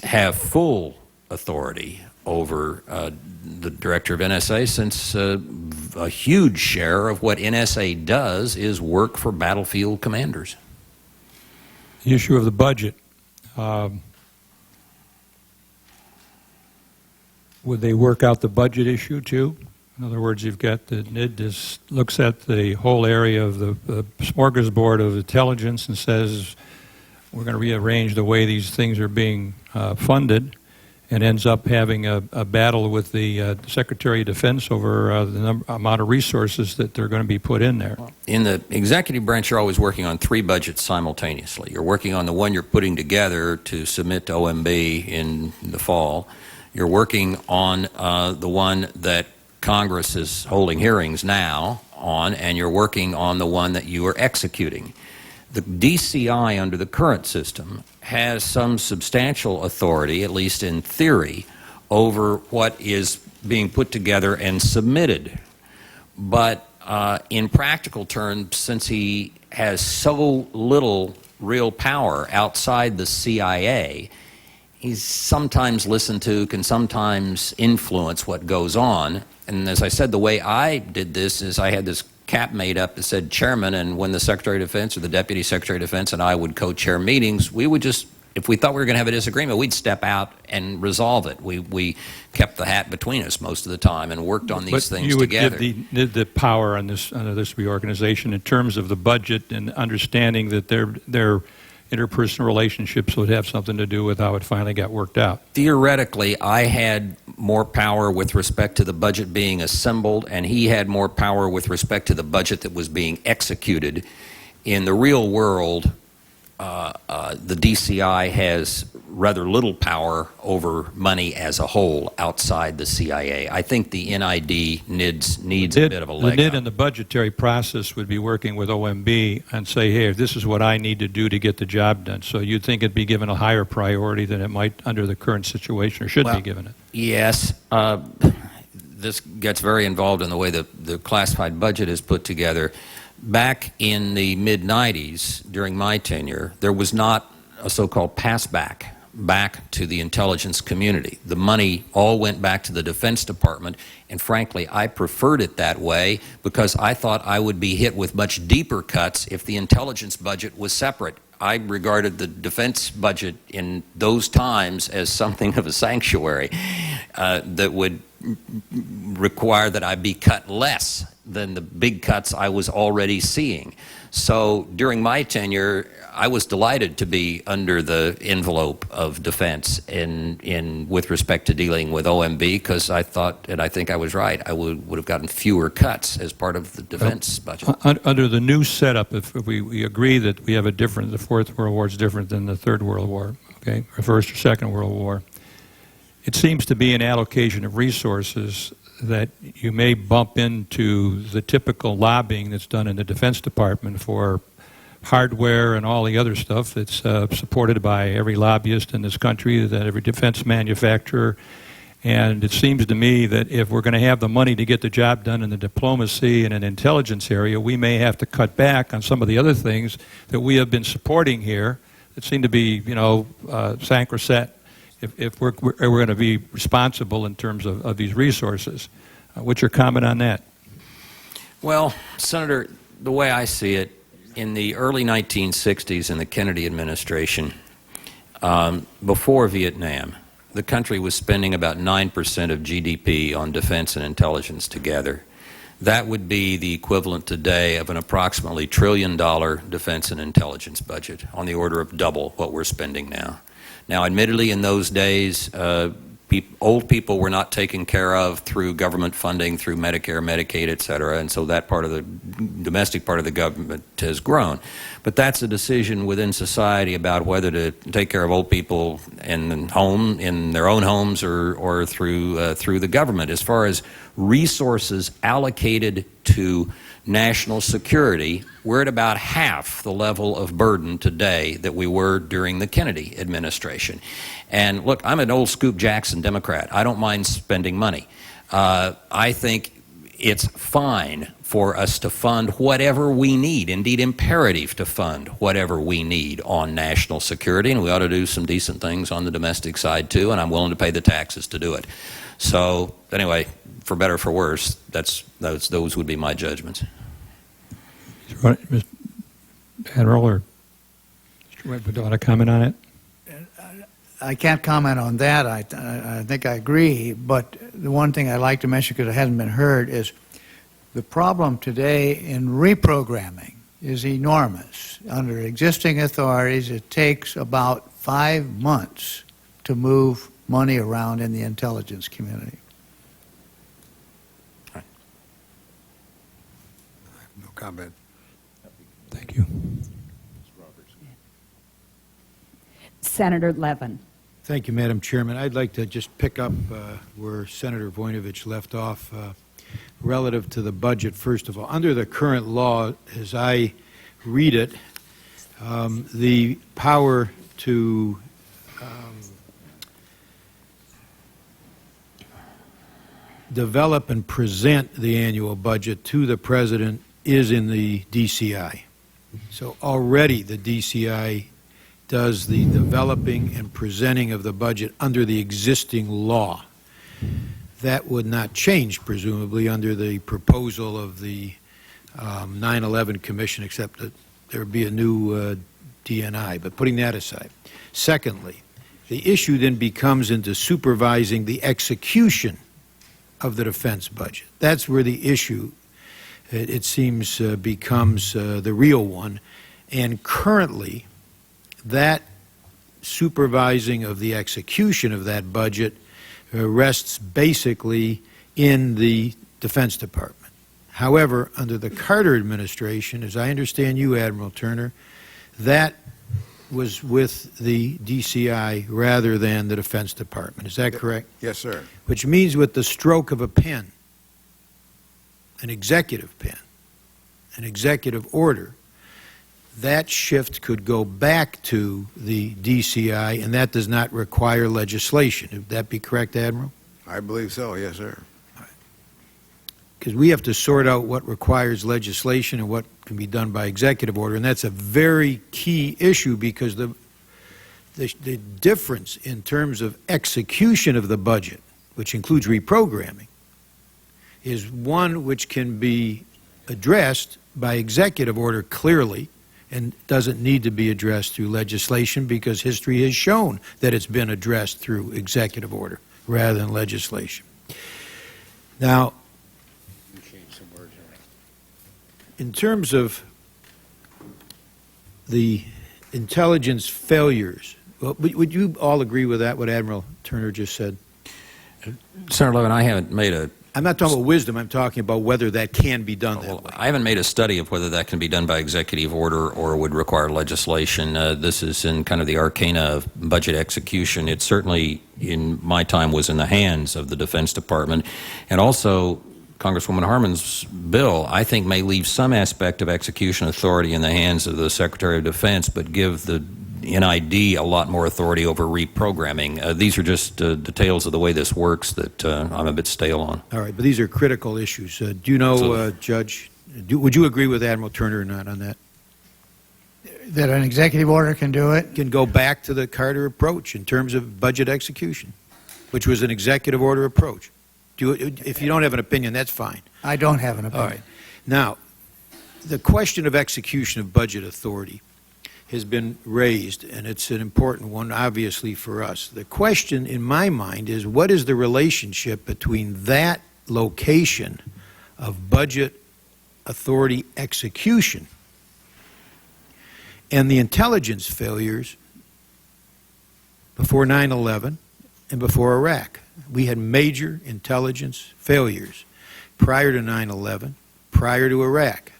have full authority over the director of NSA, since a huge share of what NSA does is work for battlefield commanders. The issue of the budget. Would they work out the budget issue too? In other words, you've got the NID looks at the whole area of the smorgasbord of intelligence and says, we're going to rearrange the way these things are being funded, and ends up having a battle with the Secretary of Defense over the amount of resources that they're going to be put in there. In the executive branch, you're always working on 3 budgets simultaneously. You're working on the one you're putting together to submit to OMB in the fall. You're working on the one that Congress is holding hearings now on, and you're working on the one that you are executing. The DCI under the current system has some substantial authority, at least in theory, over what is being put together and submitted. But in practical terms, since he has so little real power outside the CIA, he's sometimes listened to, can sometimes influence what goes on. And as I said, the way I did this is I had this cap made up that said chairman, and when the Secretary of Defense or the Deputy Secretary of Defense and I would co-chair meetings, we would just, if we thought we were going to have a disagreement, we'd step out and resolve it. We kept the hat between us most of the time and worked on these things together. But you would give the power on this, under this reorganization in terms of the budget and understanding that their interpersonal relationships would have something to do with how it finally got worked out. Theoretically, I had more power with respect to the budget being assembled, and he had more power with respect to the budget that was being executed. In the real world, the DCI has rather little power over money as a whole outside the CIA. I think the NID needs a bit of a leg The NID up. and the budgetary process would be working with OMB and say, hey, this is what I need to do to get the job done. So you'd think it'd be given a higher priority than it might under the current situation, or should be given it. Yes. This gets very involved in the way the classified budget is put together. Back in the mid-90s, during my tenure, there was not a so-called pass-back back to the intelligence community. The money all went back to the Defense Department, and frankly, I preferred it that way because I thought I would be hit with much deeper cuts if the intelligence budget was separate. I regarded the defense budget in those times as something of a sanctuary that would require that I be cut less than the big cuts I was already seeing. So during my tenure, I was delighted to be under the envelope of defense with respect to dealing with OMB, because I thought, and I think I was right, I would have gotten fewer cuts as part of the defense budget. Under the new setup, if we agree that we have the Fourth World War is different than the Third World War, okay, or First or Second World War, it seems to be an allocation of resources that you may bump into the typical lobbying that's done in the Defense Department for hardware and all the other stuff that's supported by every lobbyist in this country, that every defense manufacturer. And it seems to me that if we're going to have the money to get the job done in the diplomacy and an intelligence area, we may have to cut back on some of the other things that we have been supporting here that seem to be, sacrosanct if we're going to be responsible in terms of these resources. What's your comment on that? Well, Senator, the way I see it, in the early 1960s in the Kennedy administration, before Vietnam, the country was spending about 9% of GDP on defense and intelligence together. That would be the equivalent today of an approximately $1 trillion defense and intelligence budget, on the order of double what we're spending now. Now, admittedly, in those days, old people were not taken care of through government funding, through Medicare, Medicaid, et cetera, and so that part of the domestic part of the government has grown. But that's a decision within society about whether to take care of old people in their own homes or through the government. As far as resources allocated to national security, we're at about half the level of burden today that we were during the Kennedy administration. And look, I'm an old Scoop Jackson Democrat. I don't mind spending money. I think it's fine for us to fund whatever we need, indeed imperative to fund whatever we need on national security, and we ought to do some decent things on the domestic side too, and I'm willing to pay the taxes to do it. So anyway, for better or for worse, those would be my judgments. Mr. Admiral or Mr. Webb, do you want to comment on it? I can't comment on that. I think I agree. But the one thing I'd like to mention, because it hasn't been heard, is the problem today in reprogramming is enormous. Under existing authorities, it takes about 5 months to move money around in the intelligence community. No comment. Thank you. Senator Levin. Thank you, Madam Chairman. I'd like to just pick up where Senator Voinovich left off relative to the budget, first of all. Under the current law, as I read it, the power to develop and present the annual budget to the President is in the DCI. So already the DCI does the developing and presenting of the budget under the existing law. That would not change, presumably, under the proposal of the 9/11 Commission, except that there would be a new DNI. But putting that aside. Secondly, the issue then becomes into supervising the execution of the defense budget. That's where the issue, it seems, becomes the real one. And currently, that supervising of the execution of that budget rests basically in the Defense Department. However, under the Carter administration, as I understand you, Admiral Turner, that was with the DCI rather than the Defense Department. Is that correct? Yes, sir. Which means with the stroke of a pen, an executive pen, an executive order, that shift could go back to the DCI, and that does not require legislation. Would that be correct, Admiral? I believe so, yes, sir. Because we have to sort out what requires legislation and what can be done by executive order, and that's a very key issue because the difference in terms of execution of the budget, which includes reprogramming, is one which can be addressed by executive order clearly and doesn't need to be addressed through legislation because history has shown that it's been addressed through executive order rather than legislation. Now, in terms of the intelligence failures, well, would you all agree with that, what Admiral Turner just said? Senator Levin, I haven't made a I'm not talking about wisdom. I'm talking about whether that can be done that Well, way. I haven't made a study of whether that can be done by executive order or would require legislation. This is in kind of the arcana of budget execution. It certainly, in my time, was in the hands of the Defense Department. And also, Congresswoman Harmon's bill, I think, may leave some aspect of execution authority in the hands of the Secretary of Defense, but give the NID a lot more authority over reprogramming. These are just details of the way this works that I'm a bit stale on. All right, but these are critical issues. Do you know, Judge, would you agree with Admiral Turner or not on that? That an executive order can do it? Can go back to the Carter approach in terms of budget execution, which was an executive order approach. If you don't have an opinion, that's fine. I don't have an opinion. All right. Now, the question of execution of budget authority has been raised, and it's an important one, obviously, for us. The question, in my mind, is what is the relationship between that location of budget authority execution and the intelligence failures before 9/11 and before Iraq? We had major intelligence failures prior to 9/11, prior to Iraq.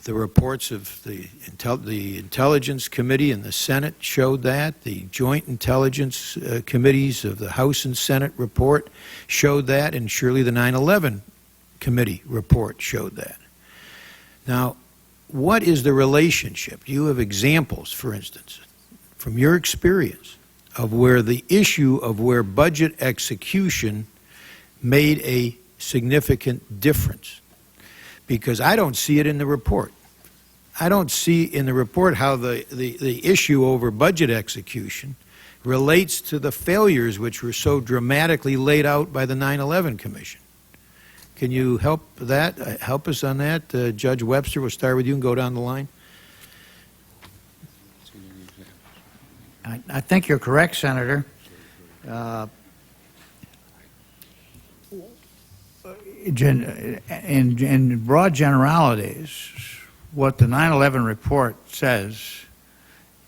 The reports of the Intelligence Committee in the Senate showed that. The Joint Intelligence Committees of the House and Senate report showed that, and surely the 9/11 Committee report showed that. Now, what is the relationship? Do you have examples, for instance, from your experience, of where the issue of where budget execution made a significant difference? Because I don't see it in the report. I don't see in the report how the issue over budget execution relates to the failures which were so dramatically laid out by the 9/11 Commission. Can you help us on that? Judge Webster, we'll start with you and go down the line. I think you're correct, Senator. In broad generalities, what the 9/11 report says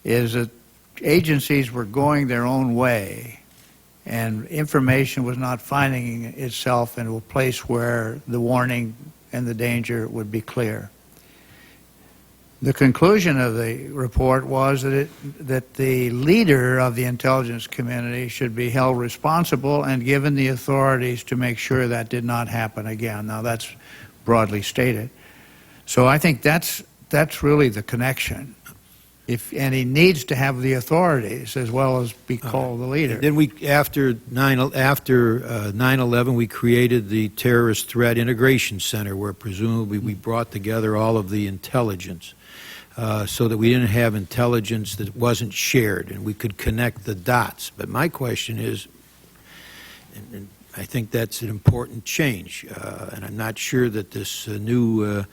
is that agencies were going their own way and information was not finding itself into a place where the warning and the danger would be clear. The conclusion of the report was that the leader of the intelligence community should be held responsible and given the authorities to make sure that did not happen again. Now, that's broadly stated. So I think that's really the connection. And he needs to have the authorities as well as be called the leader. Then after 9/11, we created the Terrorist Threat Integration Center, where presumably we brought together all of the intelligence. so that we didn't have intelligence that wasn't shared and we could connect the dots. But my question is, and I think that's an important change, and I'm not sure that this new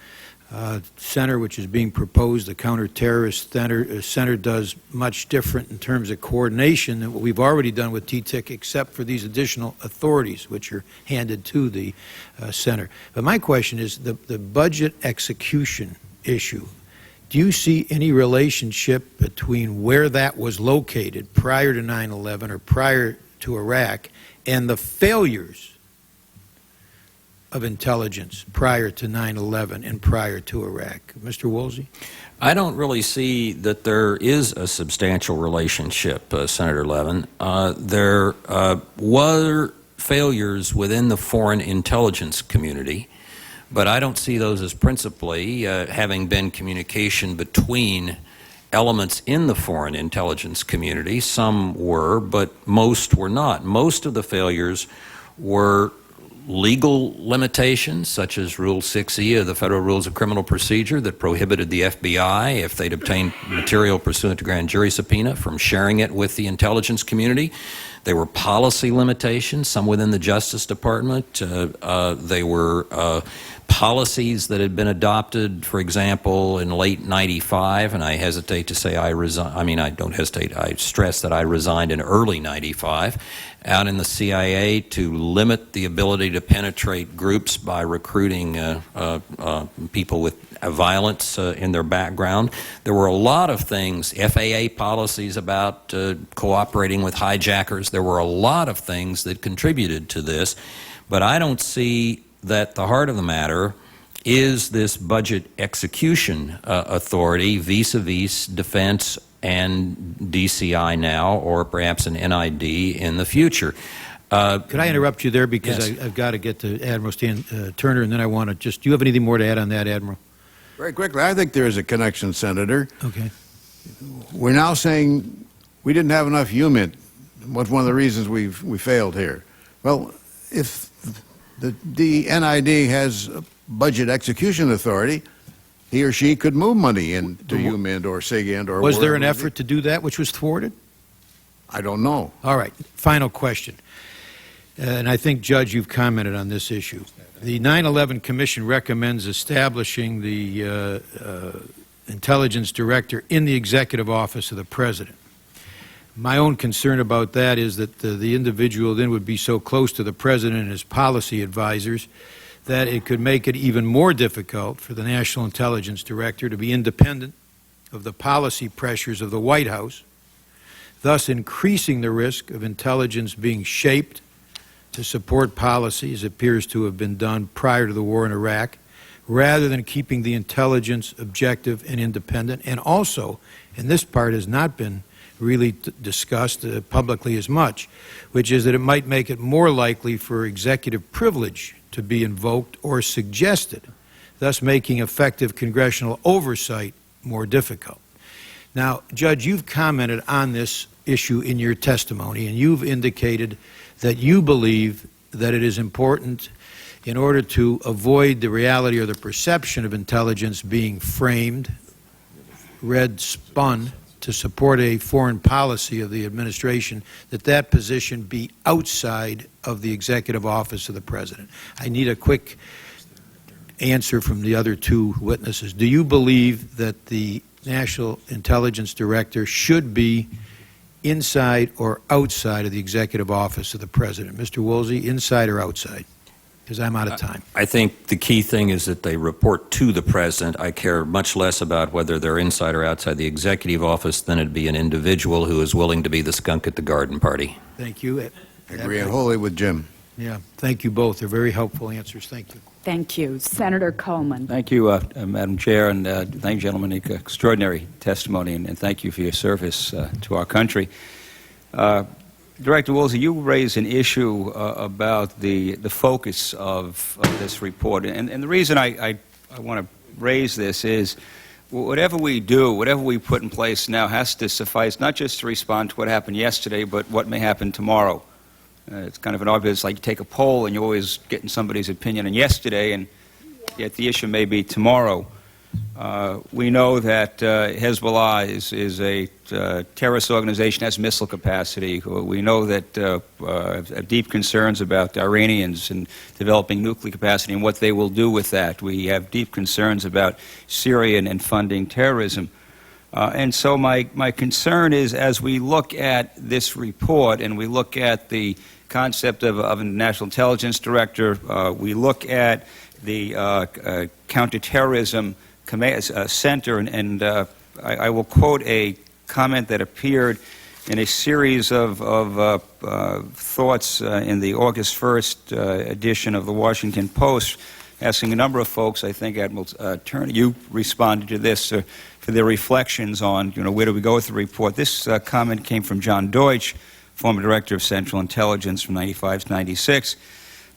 center which is being proposed, the counter-terrorist center, does much different in terms of coordination than what we've already done with TTIC, except for these additional authorities which are handed to the center. But my question is the budget execution issue. Do you see any relationship between where that was located prior to 9/11 or prior to Iraq and the failures of intelligence prior to 9/11 and prior to Iraq? Mr. Woolsey? I don't really see that there is a substantial relationship, Senator Levin. There were failures within the foreign intelligence community, but I don't see those as principally having been communication between elements in the foreign intelligence community. Some were, but most were not. Most of the failures were legal limitations, such as Rule 6E of the Federal Rules of Criminal Procedure that prohibited the FBI, if they'd obtained material pursuant to grand jury subpoena, from sharing it with the intelligence community. There were policy limitations, some within the Justice Department. They were policies that had been adopted, for example, in late '95, and I hesitate to say I don't hesitate, I stress that I resigned in early '95, out in the CIA to limit the ability to penetrate groups by recruiting people with violence in their background. There were a lot of things, FAA policies about cooperating with hijackers. There were a lot of things that contributed to this, but I don't see that the heart of the matter is this budget execution authority vis-a-vis defense and DCI now, or perhaps an NID in the future. Could I interrupt you there, because yes. I've got to get to Admiral Stan Turner, and then I want to just, do you have anything more to add on that, Admiral? Very quickly, I think there is a connection, Senator. Okay. We're now saying we didn't have enough UMINT. What's one of the reasons we failed here? Well, if the NID has a budget execution authority, he or she could move money into UMINT or SIGINT or Was there an wherever. effort to do that which was thwarted? I don't know. All right. Final question. And I think, Judge, you've commented on this issue. The 9/11 Commission recommends establishing the intelligence director in the executive office of the President. My own concern about that is that the individual then would be so close to the President and his policy advisors that it could make it even more difficult for the National Intelligence Director to be independent of the policy pressures of the White House, thus increasing the risk of intelligence being shaped to support policy, as appears to have been done prior to the war in Iraq, rather than keeping the intelligence objective and independent. And also, and this part has not been really discussed publicly as much, which is that it might make it more likely for executive privilege to be invoked or suggested, thus making effective congressional oversight more difficult. Now, Judge, you've commented on this issue in your testimony, and you've indicated that you believe that it is important, in order to avoid the reality or the perception of intelligence being framed, read, spun, to support a foreign policy of the administration, that position be outside of the executive office of the President. I need a quick answer from the other two witnesses. Do you believe that the National Intelligence Director should be inside or outside of the executive office of the President? Mr. Woolsey, inside or outside? Because I'm out of time. I think the key thing is that they report to the President. I care much less about whether they're inside or outside the executive office than it'd be an individual who is willing to be the skunk at the garden party. Thank you. I agree wholly with Jim. Yeah, thank you both. They're very helpful answers. Thank you. Thank you. Senator Coleman. Thank you, Madam Chair, and thank you, gentlemen. Extraordinary testimony, and thank you for your service to our country. Director Woolsey, you raised an issue about the focus of this report, and the reason I want to raise this is whatever we do, whatever we put in place now has to suffice not just to respond to what happened yesterday, but what may happen tomorrow. It's kind of an obvious, like you take a poll and you're always getting somebody's opinion on yesterday, and yet the issue may be tomorrow. We know that Hezbollah is a terrorist organization, has missile capacity. We know that have deep concerns about Iranians and developing nuclear capacity and what they will do with that. We have deep concerns about Syria and funding terrorism. And so my concern is, as we look at this report and we look at the concept of a national intelligence director, we look at the counterterrorism center, and I will quote a comment that appeared in a series of thoughts in the August 1st edition of the Washington Post, asking a number of folks, I think Admiral Turner, you responded to this, for their reflections on, where do we go with the report. This comment came from John Deutsch, former director of Central Intelligence from 95 to 96.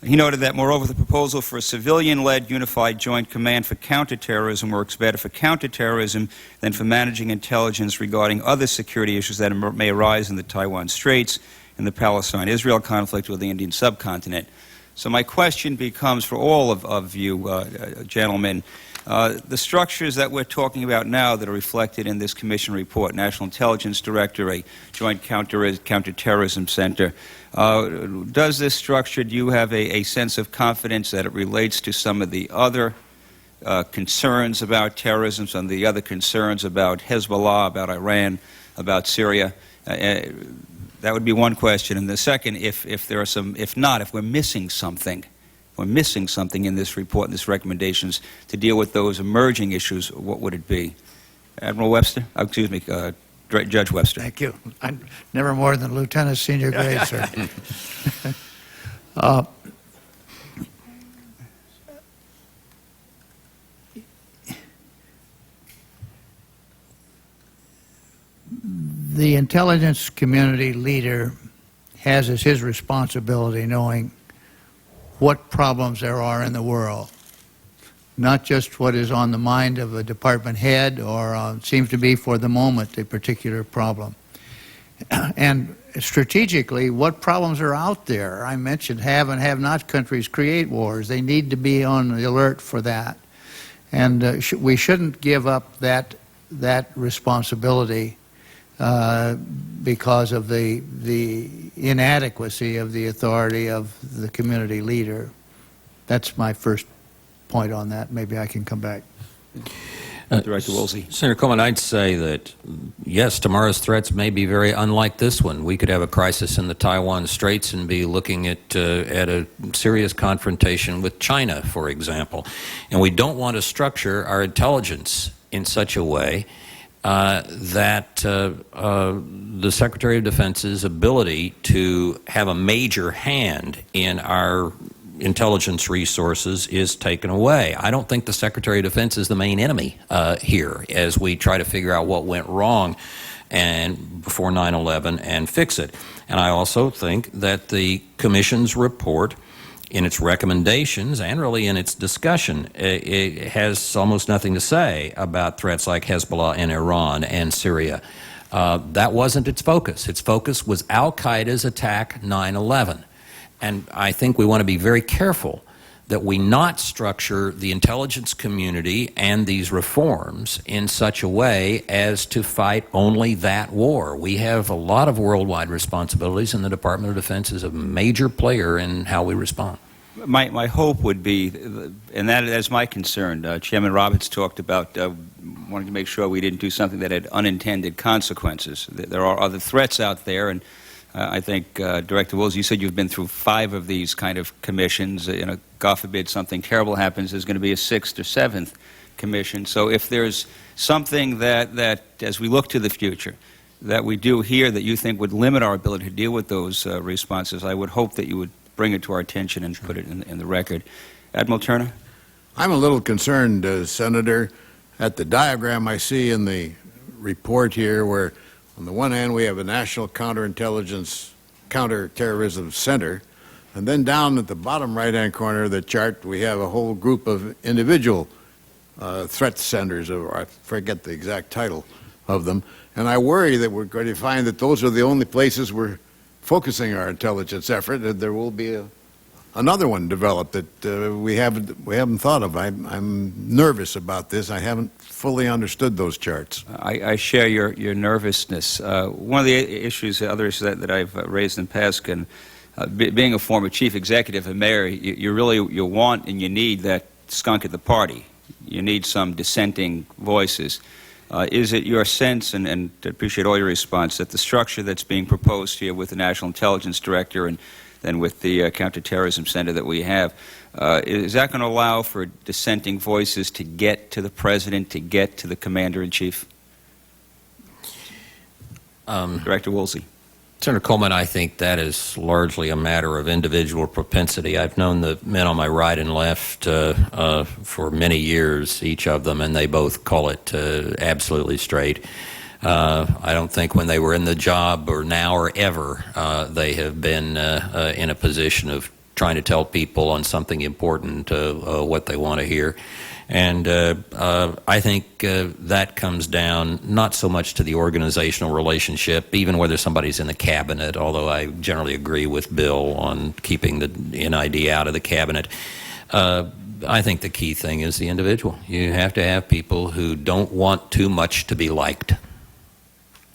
He noted that, moreover, the proposal for a civilian-led unified joint command for counterterrorism works better for counterterrorism than for managing intelligence regarding other security issues that may arise in the Taiwan Straits, in the Palestine-Israel conflict, or the Indian subcontinent. So my question becomes for all of you, gentlemen, the structures that we're talking about now that are reflected in this Commission report, National Intelligence Director, a Joint Counterterrorism Center, does this structure, do you have a sense of confidence that it relates to some of the other concerns about terrorism, some of the other concerns about Hezbollah, about Iran, about Syria? That would be one question. And the second, if there are some, if not, if we're missing something, in this report and these recommendations to deal with those emerging issues, what would it be? Admiral Webster? Excuse me, Judge Webster. Thank you. I'm never more than lieutenant senior grade, sir. The intelligence community leader has as his responsibility knowing what problems there are in the world, not just what is on the mind of a department head or seems to be for the moment a particular problem. And strategically, what problems are out there? I mentioned have and have not countries create wars. They need to be on the alert for that. And we shouldn't give up that responsibility because of the inadequacy of the authority of the community leader. That's my first point on that. Maybe I can come back. Director Woolsey. Senator Coleman, I'd say that, yes, tomorrow's threats may be very unlike this one. We could have a crisis in the Taiwan Straits and be looking at a serious confrontation with China, for example. And we don't want to structure our intelligence in such a way that the Secretary of Defense's ability to have a major hand in our intelligence resources is taken away. I don't think the Secretary of Defense is the main enemy here as we try to figure out what went wrong and before 9/11 and fix it. And I also think that the Commission's report, in its recommendations and really in its discussion, it has almost nothing to say about threats like Hezbollah and Iran and Syria. That wasn't its focus. Its focus was al-Qaeda's attack 9/11. And I think we want to be very careful that we not structure the intelligence community and these reforms in such a way as to fight only that war. We have a lot of worldwide responsibilities, and the Department of Defense is a major player in how we respond. My hope would be, and that's my concern, Chairman Roberts talked about wanting to make sure we didn't do something that had unintended consequences. There are other threats out there, and I think, Director Wills, you said you've been through 5 of these kind of commissions. God forbid something terrible happens, there's going to be a 6th or 7th commission. So if there's something that as we look to the future, that we do here that you think would limit our ability to deal with those responses, I would hope that you would bring it to our attention and put it in the record. Admiral Turner? I'm a little concerned, Senator, at the diagram I see in the report here where on the one hand, we have a National Counterintelligence Counterterrorism Center, and then down at the bottom right-hand corner of the chart, we have a whole group of individual threat centers, or I forget the exact title of them, and I worry that we're going to find that those are the only places we're focusing our intelligence effort, and there will be another one developed that we haven't thought of. I'm nervous about this. I haven't fully understood those charts. I share your nervousness. One of the issues, others that I've raised in the past, being a former chief executive and mayor, you want and you need that skunk at the party. You need some dissenting voices. Is it your sense, and I appreciate all your response, that the structure that's being proposed here with the National Intelligence Director and then with the Counterterrorism Center that we have, is that going to allow for dissenting voices to get to the President, to get to the Commander-in-Chief? Director Woolsey. Senator Coleman, I think that is largely a matter of individual propensity. I've known the men on my right and left for many years, each of them, and they both call it absolutely straight. I don't think when they were in the job or now or ever they have been in a position of trying to tell people on something important what they want to hear. And I think that comes down not so much to the organizational relationship, even whether somebody's in the cabinet, although I generally agree with Bill on keeping the NID out of the cabinet. I think the key thing is the individual. You have to have people who don't want too much to be liked.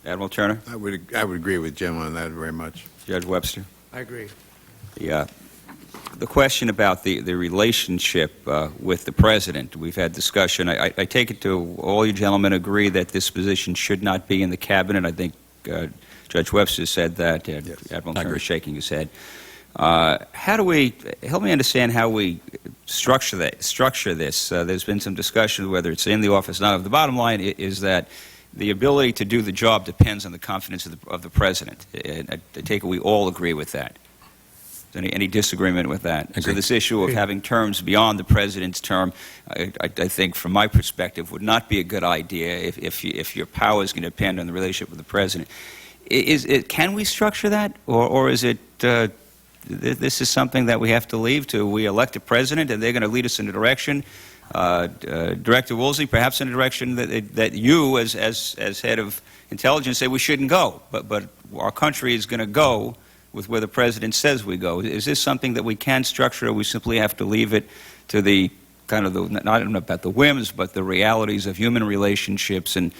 Admiral Turner? I would agree with Jim on that very much. Judge Webster? I agree. The question about the relationship with the President, we've had discussion. I take it to all you gentlemen agree that this position should not be in the Cabinet. I think Judge Webster said that. Yes. Admiral Turner is shaking his head. How do we, help me understand how we structure this? There's been some discussion whether it's in the office or not. The bottom line is that the ability to do the job depends on the confidence of the President. I take it we all agree with that. Any disagreement with that? Agreed. So this issue of having terms beyond the President's term, I think from my perspective, would not be a good idea if your power is going to depend on the relationship with the President. Can we structure that, or is it this is something that we have to leave to, we elect a President and they're going to lead us in a direction, Director Woolsey, perhaps in a direction that you as head of intelligence say we shouldn't go, but our country is going to go with where the President says we go. Is this something that we can structure, or we simply have to leave it to the kind of not about the whims, but the realities of human relationships and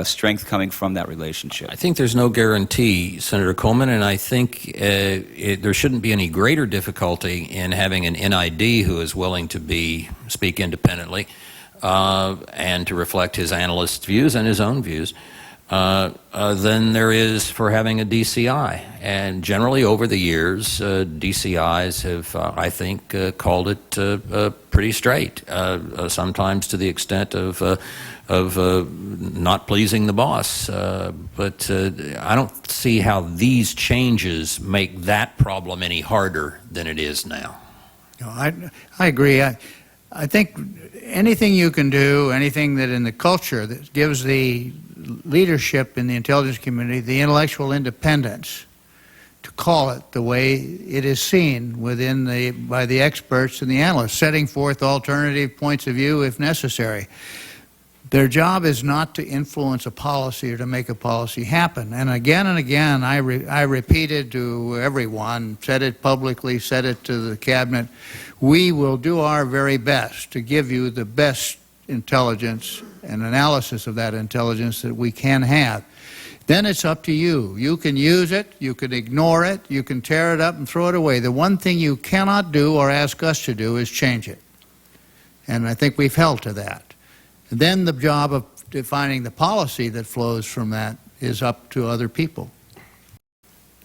strength coming from that relationship? I think there's no guarantee, Senator Coleman, and I think there shouldn't be any greater difficulty in having an NID who is willing to speak independently and to reflect his analyst's views and his own views than there is for having a DCI. And generally over the years, DCIs have, I think, called it pretty straight, sometimes to the extent of not pleasing the boss. But I don't see how these changes make that problem any harder than it is now. No, I agree. I think anything you can do, anything that in the culture that gives the leadership in the intelligence community the intellectual independence to call it the way it is seen by the experts and the analysts, setting forth alternative points of view if necessary. Their job is not to influence a policy or to make a policy happen. And again, I repeated to everyone, said it publicly, said it to the cabinet, we will do our very best to give you the best intelligence and analysis of that intelligence that we can have. Then it's up to you. You can use it, you can ignore it, you can tear it up and throw it away. The one thing you cannot do or ask us to do is change it. And I think we've held to that. And then the job of defining the policy that flows from that is up to other people.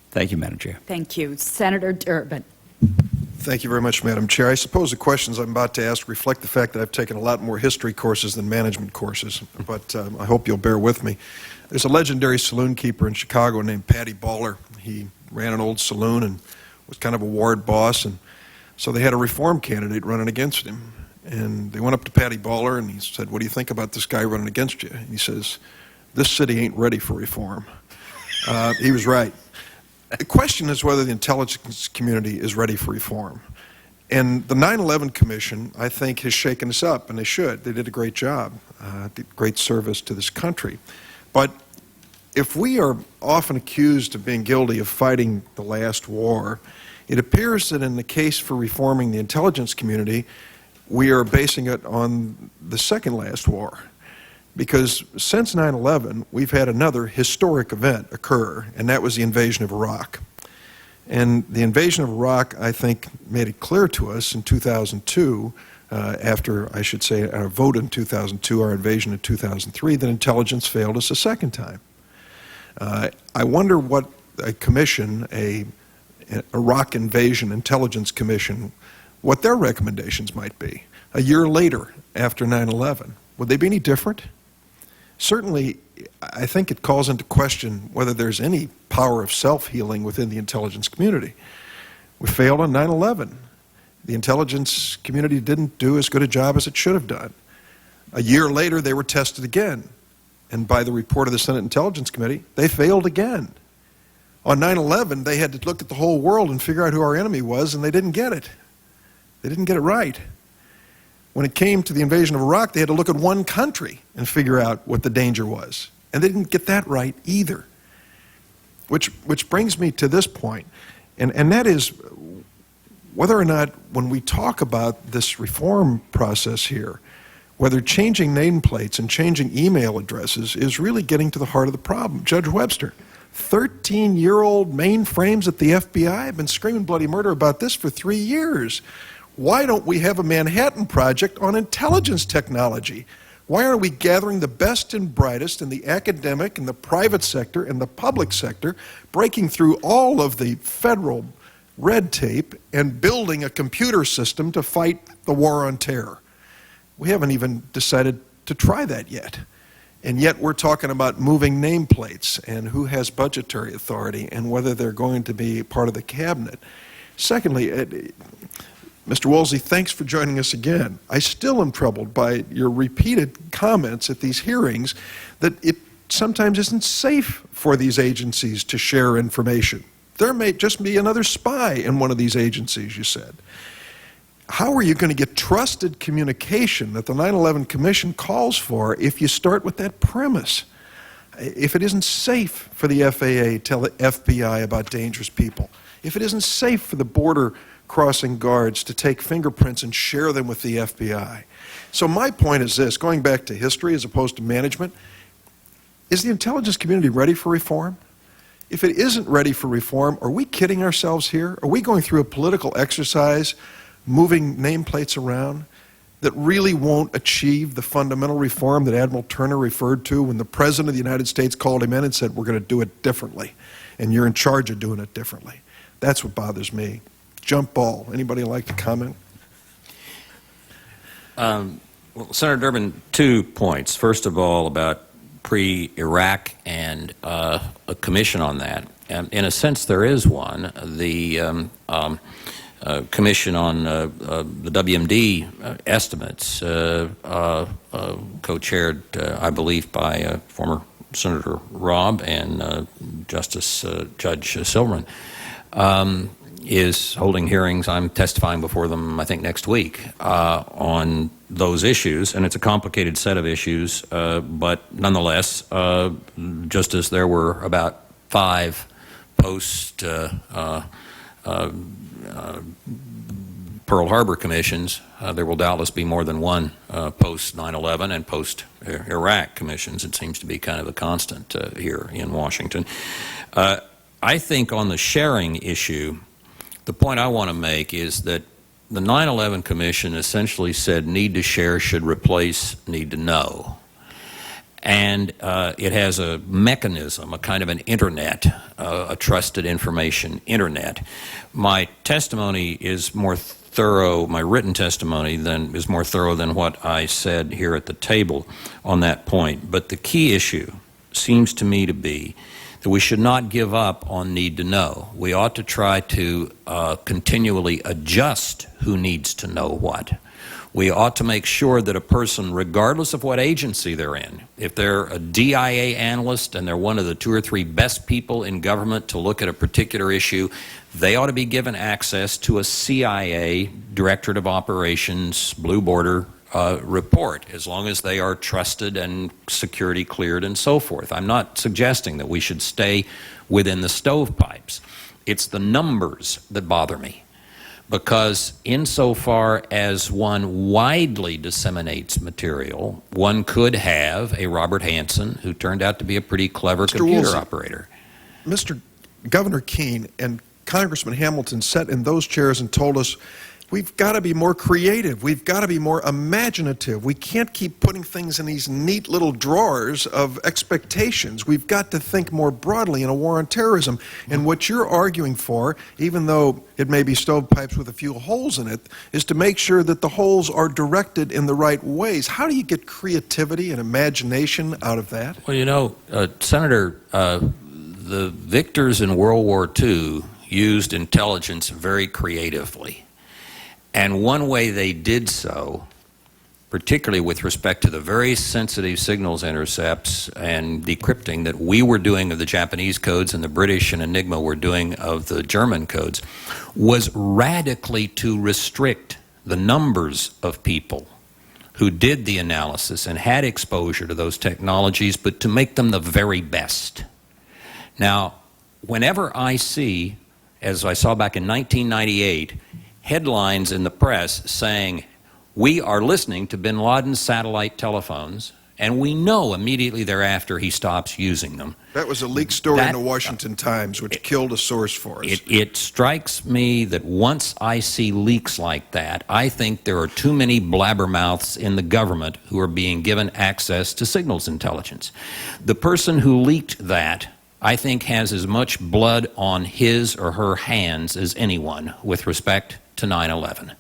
Thank you, Madam Chair. Thank you. Senator Durbin. Thank you very much, Madam Chair. I suppose the questions I'm about to ask reflect the fact that I've taken a lot more history courses than management courses, but I hope you'll bear with me. There's a legendary saloon keeper in Chicago named Patty Baller. He ran an old saloon and was kind of a ward boss, and so they had a reform candidate running against him. And they went up to Patty Baller and he said, what do you think about this guy running against you? And he says, this city ain't ready for reform. He was right. The question is whether the intelligence community is ready for reform. And the 9/11 Commission, I think, has shaken us up, and they should. They did a great job, did great service to this country. But if we are often accused of being guilty of fighting the last war, it appears that in the case for reforming the intelligence community, we are basing it on the second last war. Because since 9/11, we've had another historic event occur, and that was the invasion of Iraq. And the invasion of Iraq, I think, made it clear to us in 2002, after, I should say, our vote in 2002, our invasion in 2003, that intelligence failed us a second time. I wonder what a commission, an Iraq Invasion Intelligence Commission, what their recommendations might be a year later after 9/11. Would they be any different? Certainly, I think it calls into question whether there's any power of self-healing within the intelligence community. We failed on 9/11. The intelligence community didn't do as good a job as it should have done. A year later, they were tested again. And by the report of the Senate Intelligence Committee, they failed again. On 9/11, they had to look at the whole world and figure out who our enemy was, and they didn't get it. They didn't get it right. When it came to the invasion of Iraq, they had to look at one country and figure out what the danger was. And they didn't get that right either. Which brings me to this point, and that is whether or not when we talk about this reform process here, whether changing nameplates and changing email addresses is really getting to the heart of the problem. Judge Webster, 13-year-old mainframes at the FBI have been screaming bloody murder about this for 3 years. Why don't we have a Manhattan Project on intelligence technology? Why aren't we gathering the best and brightest in the academic and the private sector and the public sector, breaking through all of the federal red tape and building a computer system to fight the war on terror? We haven't even decided to try that yet. And yet we're talking about moving nameplates and who has budgetary authority and whether they're going to be part of the cabinet. Secondly, Mr. Woolsey, thanks for joining us again. I still am troubled by your repeated comments at these hearings that it sometimes isn't safe for these agencies to share information. There may just be another spy in one of these agencies, you said. How are you going to get trusted communication that the 9/11 Commission calls for if you start with that premise? If it isn't safe for the FAA to tell the FBI about dangerous people, if it isn't safe for the border crossing guards to take fingerprints and share them with the FBI. So my point is this, going back to history as opposed to management, is the intelligence community ready for reform? If it isn't ready for reform, are we kidding ourselves here? Are we going through a political exercise, moving nameplates around, that really won't achieve the fundamental reform that Admiral Turner referred to when the President of the United States called him in and said, we're going to do it differently, and you're in charge of doing it differently? That's what bothers me. Jump ball. Anybody like to comment? Well, Senator Durbin, 2 points. First of all, about pre-Iraq and a commission on that. In a sense, there is one. The commission on the WMD estimates, co-chaired, I believe, by former Senator Robb and Justice Judge Silverman, is holding hearings. I'm testifying before them, I think, next week on those issues, and it's a complicated set of issues, but nonetheless, just as there were about 5 post Pearl Harbor commissions, there will doubtless be more than one post 9/11 and post Iraq commissions. It seems to be kind of a constant here in Washington. I think on the sharing issue, the point I want to make is that the 9/11 Commission essentially said need to share should replace need to know. And it has a mechanism, a kind of an internet, a trusted information internet. My testimony is more thorough, my written testimony is more thorough than what I said here at the table on that point. But the key issue seems to me to be that we should not give up on need to know. We ought to try to continually adjust who needs to know what. We ought to make sure that a person, regardless of what agency they're in, if they're a DIA analyst and they're one of the 2 or 3 best people in government to look at a particular issue, they ought to be given access to a CIA Directorate of Operations Blue Border report, as long as they are trusted and security cleared and so forth. I'm not suggesting that we should stay within the stovepipes. It's the numbers that bother me. because insofar as one widely disseminates material, one could have a Robert Hansen who turned out to be a pretty clever computer Woolsey, operator. Mr. Governor Keene and Congressman Hamilton sat in those chairs and told us, we've got to be more creative. We've got to be more imaginative. We can't keep putting things in these neat little drawers of expectations. We've got to think more broadly in a war on terrorism. And what you're arguing for, even though it may be stovepipes with a few holes in it, is to make sure that the holes are directed in the right ways. How do you get creativity and imagination out of that? Well, you know, Senator, the victors in World War II used intelligence very creatively. And one way they did so, particularly with respect to the very sensitive signals intercepts and decrypting that we were doing of the Japanese codes and the British and Enigma were doing of the German codes, was radically to restrict the numbers of people who did the analysis and had exposure to those technologies, but to make them the very best. Now, whenever I see, as I saw back in 1998, headlines in the press saying, we are listening to bin Laden's satellite telephones, and we know immediately thereafter he stops using them. That was a leaked story in the Washington Times, which killed a source for us. It strikes me that once I see leaks like that, I think there are too many blabbermouths in the government who are being given access to signals intelligence. The person who leaked that, I think, has as much blood on his or her hands as anyone with respect to 9/11.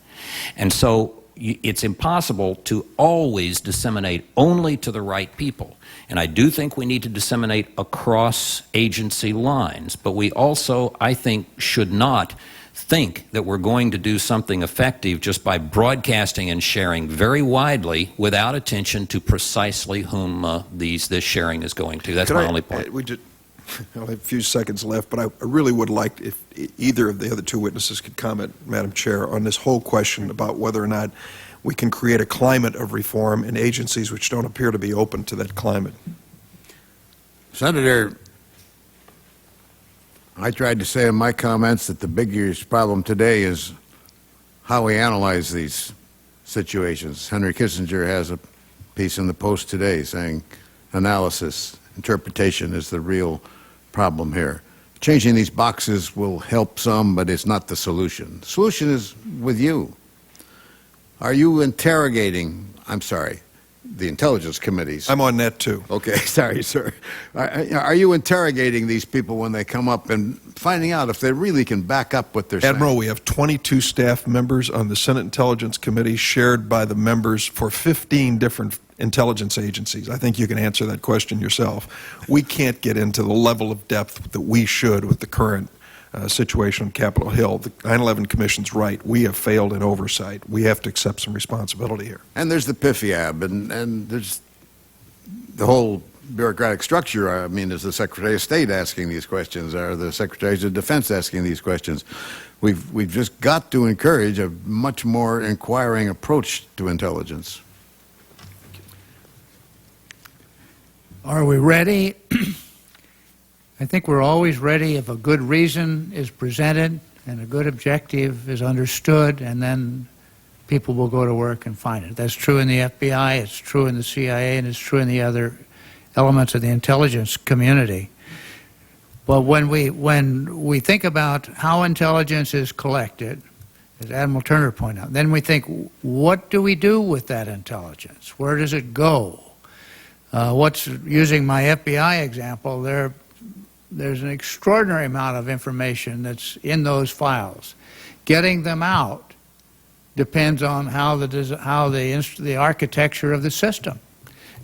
And so it's impossible to always disseminate only to the right people. And I do think we need to disseminate across agency lines, but we also, I think, should not think that we're going to do something effective just by broadcasting and sharing very widely without attention to precisely whom this sharing is going to. That's my only point. I have a few seconds left, but I really would like if either of the other two witnesses could comment, Madam Chair, on this whole question about whether or not we can create a climate of reform in agencies which don't appear to be open to that climate. Senator, I tried to say in my comments that the biggest problem today is how we analyze these situations. Henry Kissinger has a piece in the Post today saying analysis, interpretation is the real problem here. Changing these boxes will help some, but it's not the solution. The solution is with you. Are you interrogating, I'm sorry, the intelligence committees? I'm on that too. Okay, sorry, sir. Are you interrogating these people when they come up and finding out if they really can back up what they're saying? Admiral, we have 22 staff members on the Senate Intelligence Committee shared by the members for 15 different intelligence agencies. I think you can answer that question yourself. We can't get into the level of depth that we should with the current situation on Capitol Hill. The 9/11 Commission's right. We have failed in oversight. We have to accept some responsibility here. And there's the PIFIAB, and there's the whole bureaucratic structure. I mean, is the Secretary of State asking these questions? Are the Secretaries of Defense asking these questions? We've just got to encourage a much more inquiring approach to intelligence. Are we ready? I think we're always ready if a good reason is presented and a good objective is understood, and then people will go to work and find it. That's true in the FBI, it's true in the CIA, and it's true in the other elements of the intelligence community. But when we think about how intelligence is collected, as Admiral Turner pointed out, then we think, what do we do with that intelligence? Where does it go? Using my FBI example, there's an extraordinary amount of information that's in those files. Getting them out depends on how the architecture of the system.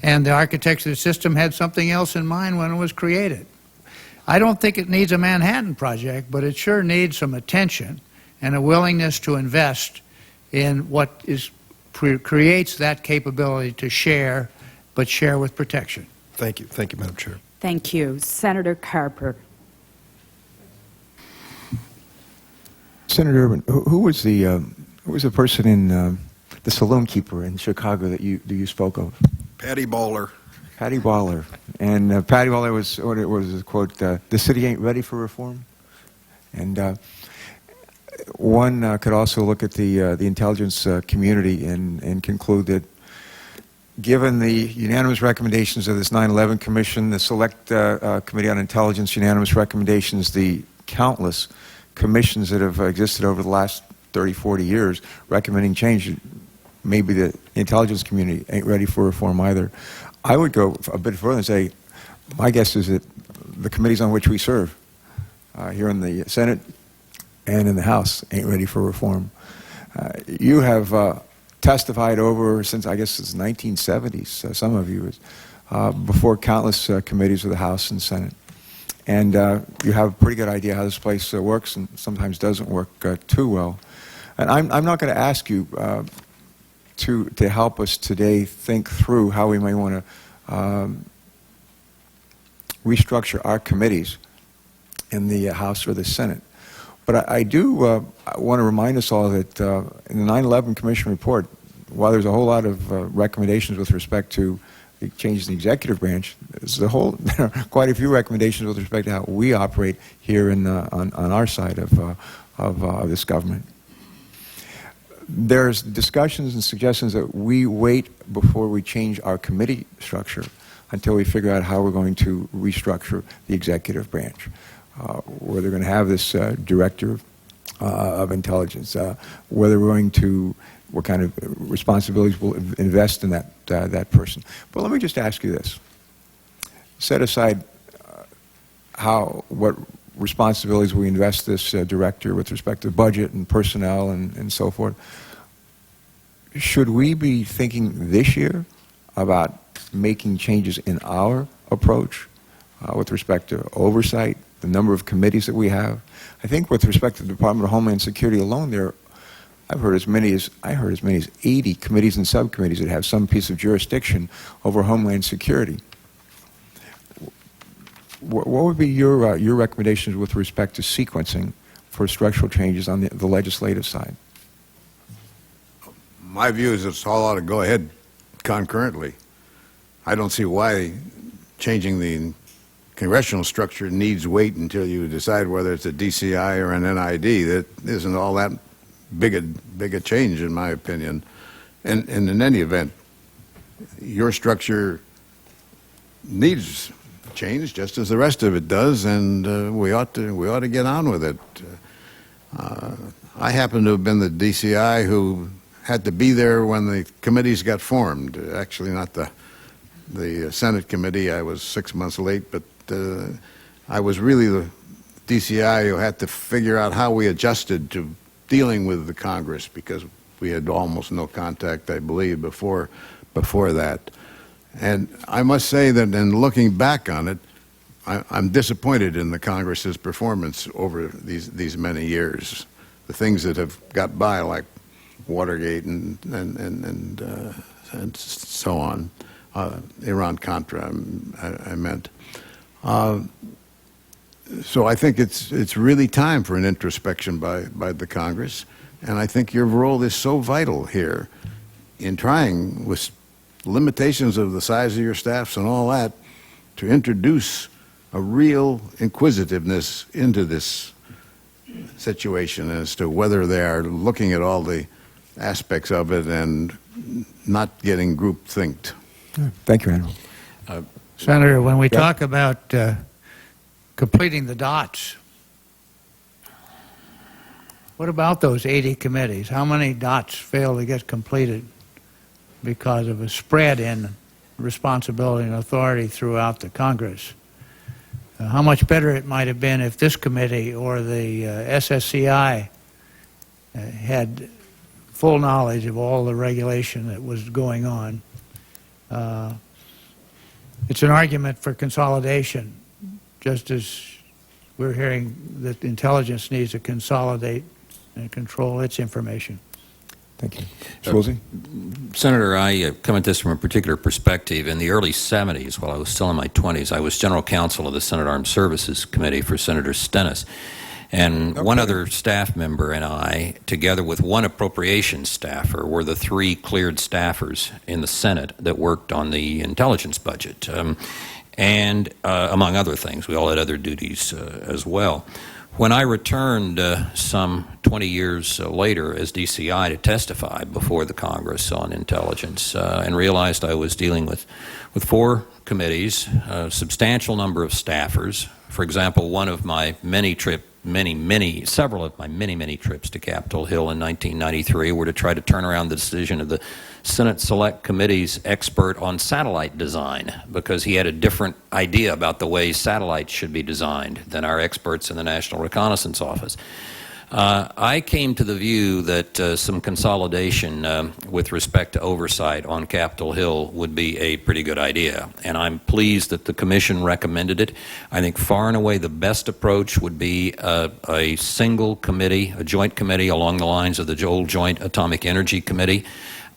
And the architecture of the system had something else in mind when it was created. I don't think it needs a Manhattan Project, but it sure needs some attention and a willingness to invest in what creates that capability to share, but share with protection. Thank you. Thank you, Madam Chair. Thank you. Senator Carper. Senator Urban, who was the person in the saloon keeper in Chicago that you spoke of? Patty Baller. Patty Baller. And Patty Baller was the quote, the city ain't ready for reform. And one could also look at the intelligence community and conclude that given the unanimous recommendations of this 9/11 Commission, the Select Committee on Intelligence unanimous recommendations, the countless commissions that have existed over the last 30, 40 years recommending change, maybe the intelligence community ain't ready for reform either. I would go a bit further and say, my guess is that the committees on which we serve here in the Senate and in the House ain't ready for reform. You have testified over since, I guess, since the 1970s, some of you, before countless committees of the House and Senate. And you have a pretty good idea how this place works and sometimes doesn't work too well. And I'm not going to ask you to help us today think through how we may want to restructure our committees in the House or the Senate. But I do want to remind us all that in the 9/11 Commission report, while there's a whole lot of recommendations with respect to the changes in the executive branch, there are quite a few recommendations with respect to how we operate here on our side of this government. There's discussions and suggestions that we wait before we change our committee structure until we figure out how we're going to restructure the executive branch. Whether we're going to have this director of intelligence, whether we're going to, what kind of responsibilities we'll invest in that person. But let me just ask you this. Set aside what responsibilities we invest this director with respect to budget and personnel and so forth. Should we be thinking this year about making changes in our approach with respect to oversight, the number of committees that we have? I think with respect to the Department of Homeland Security alone, I heard as many as 80 committees and subcommittees that have some piece of jurisdiction over Homeland Security. What would be your recommendations with respect to sequencing for structural changes on the legislative side? My view is it's all ought to go ahead concurrently. I don't see why changing the congressional structure needs wait until you decide whether it's a DCI or an NID. That isn't all that big a change, in my opinion. And in any event, your structure needs change just as the rest of it does, and we ought to get on with it. I happen to have been the DCI who had to be there when the committees got formed. Actually, not the Senate committee. I was 6 months late, but I was really the DCI who had to figure out how we adjusted to dealing with the Congress, because we had almost no contact, I believe, before that. And I must say that in looking back on it, I'm disappointed in the Congress's performance over these many years. The things that have got by, like Watergate and so on, Iran-Contra, I meant. So I think it's really time for an introspection by the Congress, and I think your role is so vital here in trying, with limitations of the size of your staffs and all that, to introduce a real inquisitiveness into this situation as to whether they are looking at all the aspects of it and not getting group-thinked. Thank you, Randall. Senator, when we talk about completing the dots, what about those 80 committees? How many dots fail to get completed because of a spread in responsibility and authority throughout the Congress? How much better it might have been if this committee or the SSCI had full knowledge of all the regulation that was going on. It's an argument for consolidation, just as we're hearing that intelligence needs to consolidate and control its information. Thank you. Mr. Woolsey? Senator, I come at this from a particular perspective. In the early 70s, while I was still in my 20s, I was general counsel of the Senate Armed Services Committee for Senator Stennis. And one other staff member and I, together with one appropriations staffer, were the three cleared staffers in the Senate that worked on the intelligence budget. And among other things, we all had other duties as well. When I returned some 20 years later as DCI to testify before the Congress on intelligence and realized I was dealing with 4 committees, a substantial number of staffers. For example, one of my several of my many trips to Capitol Hill in 1993 were to try to turn around the decision of the Senate Select Committee's expert on satellite design, because he had a different idea about the way satellites should be designed than our experts in the National Reconnaissance Office. I came to the view that some consolidation with respect to oversight on Capitol Hill would be a pretty good idea, and I'm pleased that the Commission recommended it. I think far and away the best approach would be a single committee, a joint committee along the lines of the old Joint Atomic Energy Committee.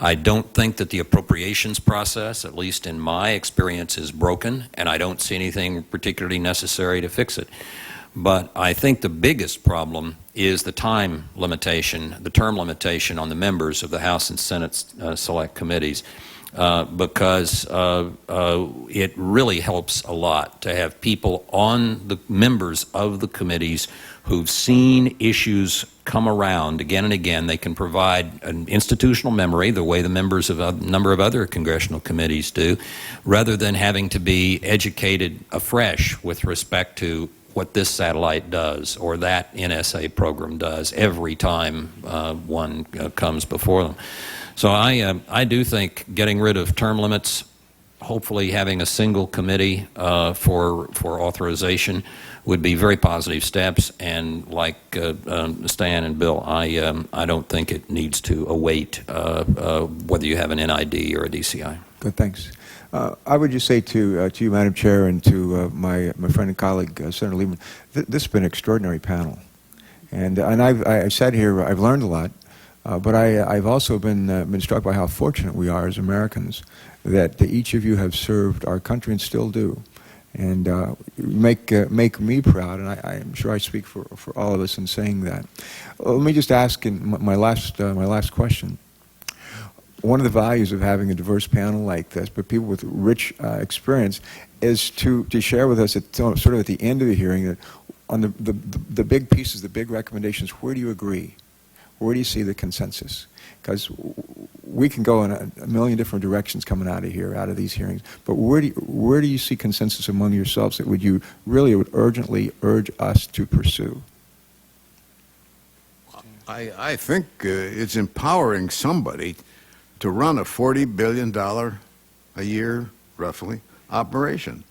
I don't think that the appropriations process, at least in my experience, is broken, and I don't see anything particularly necessary to fix it. But I think the biggest problem is the time limitation, the term limitation on the members of the House and Senate Select Committees, because it really helps a lot to have people on the members of the committees who've seen issues come around again and again. They can provide an institutional memory the way the members of a number of other congressional committees do, rather than having to be educated afresh with respect to what this satellite does or that NSA program does every time one comes before them. So I do think getting rid of term limits, hopefully having a single committee for authorization would be very positive steps, and like Stan and Bill, I don't think it needs to await whether you have an NID or a DCI. Good, thanks. I would just say to you, Madam Chair, and to my friend and colleague, Senator Lieberman, this has been an extraordinary panel. And I've sat here, I've learned a lot, but I've also been struck by how fortunate we are as Americans that each of you have served our country and still do. And make me proud, and I'm sure I speak for all of us in saying that. Let me just ask in my last question. One of the values of having a diverse panel like this, but people with rich experience, is to share with us at sort of at the end of the hearing that on the big pieces, the big recommendations, where do you agree? Where do you see the consensus? Because we can go in a million different directions coming out of here, out of these hearings, but where do you see consensus among yourselves that would urgently urge us to pursue? I think it's empowering somebody to run a $40 billion a year, roughly, operation.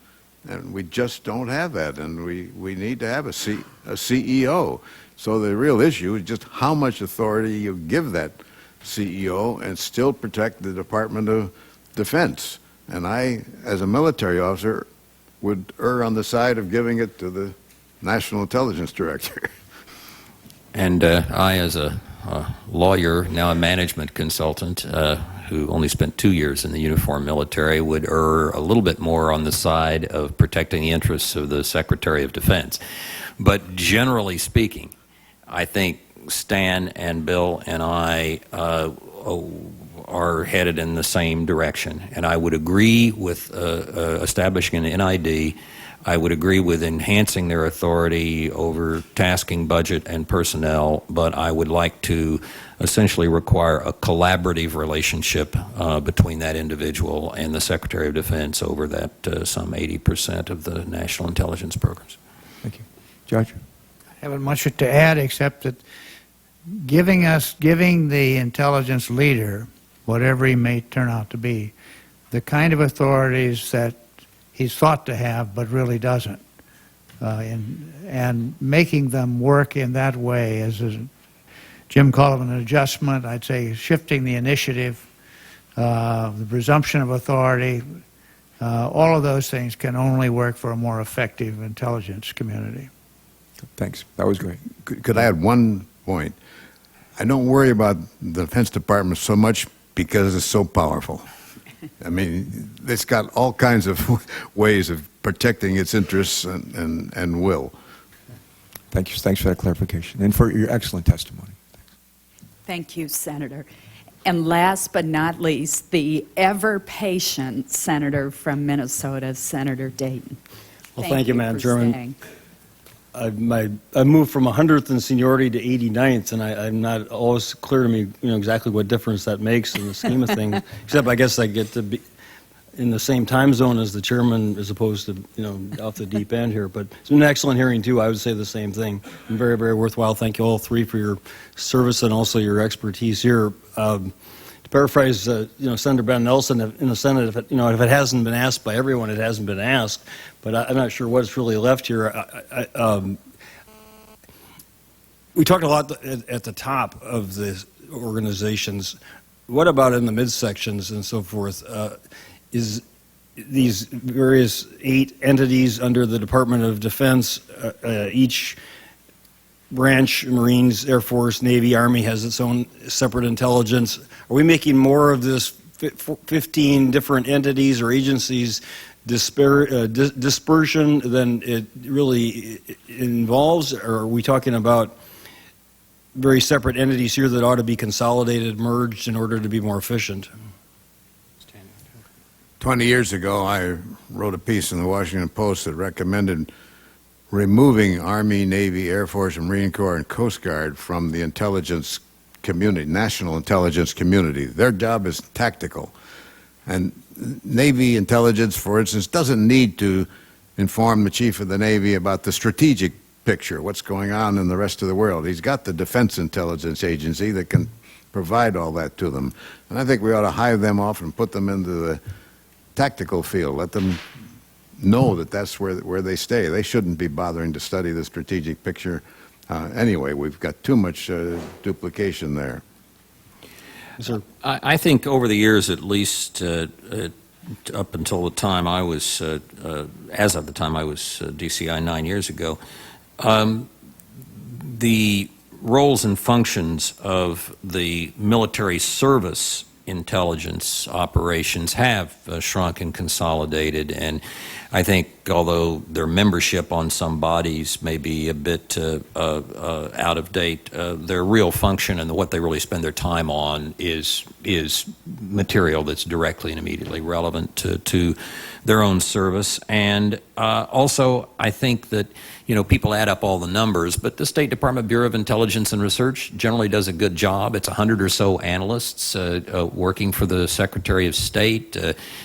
And we just don't have that, and we need to have a CEO. So the real issue is just how much authority you give that CEO and still protect the Department of Defense. And I, as a military officer, would err on the side of giving it to the National Intelligence Director. And I, as a lawyer, now a management consultant, who only spent 2 years in the uniformed military, would err a little bit more on the side of protecting the interests of the Secretary of Defense. But generally speaking, I think Stan and Bill and I are headed in the same direction. And I would agree with establishing an NID. I would agree with enhancing their authority over tasking, budget, and personnel, but I would like to essentially require a collaborative relationship between that individual and the Secretary of Defense over that some 80% of the national intelligence programs. Thank you. Judge? I haven't much to add except that giving the intelligence leader, whatever he may turn out to be, the kind of authorities that he's thought to have but really doesn't, and making them work in that way as Jim called it an adjustment. I'd say shifting the initiative, the presumption of authority, all of those things can only work for a more effective intelligence community. Thanks. That was great. Could I add one point? I don't worry about the Defense Department so much because it's so powerful. I mean, it's got all kinds of ways of protecting its interests and will. Thank you. Thanks for that clarification and for your excellent testimony. Thank you, Senator. And last but not least, the ever-patient senator from Minnesota, Senator Dayton. Well, thank you, Madam Chairman. Staying. I moved from 100th in seniority to 89th, and I'm not always clear to me, exactly what difference that makes in the scheme of things. Except I guess I get to be in the same time zone as the chairman, as opposed to off the deep end here. But it's been an excellent hearing too. I would say the same thing. And very, very worthwhile. Thank you all three for your service and also your expertise here. To paraphrase, Senator Ben Nelson in the Senate, if it hasn't been asked by everyone, it hasn't been asked. But I'm not sure what's really left here. We talked a lot at the top of the organizations. What about in the midsections and so forth? Is these various 8 entities under the Department of Defense, each branch, Marines, Air Force, Navy, Army has its own separate intelligence. Are we making more of this 15 different entities or agencies dispersion than it really involves? Or are we talking about very separate entities here that ought to be consolidated, merged in order to be more efficient? 20 years ago, I wrote a piece in the Washington Post that recommended removing Army, Navy, Air Force, and Marine Corps and Coast Guard from the intelligence community, national intelligence community. Their job is tactical. And Navy intelligence, for instance, doesn't need to inform the Chief of the Navy about the strategic picture, what's going on in the rest of the world. He's got the Defense Intelligence Agency that can provide all that to them. And I think we ought to hive them off and put them into the tactical field. Let them know that that's where they stay. They shouldn't be bothering to study the strategic picture. Anyway, we've got too much duplication there. Sir? I think over the years, at least up until the time I was, as of the time I was DCI 9 years ago, the roles and functions of the military service intelligence operations have shrunk and consolidated, and I think although their membership on some bodies may be a bit out of date, their real function and what they really spend their time on is material that's directly and immediately relevant to their own service. And also I think that people add up all the numbers, but the State Department Bureau of Intelligence and Research generally does a good job. It's 100 or so analysts working for the Secretary of State.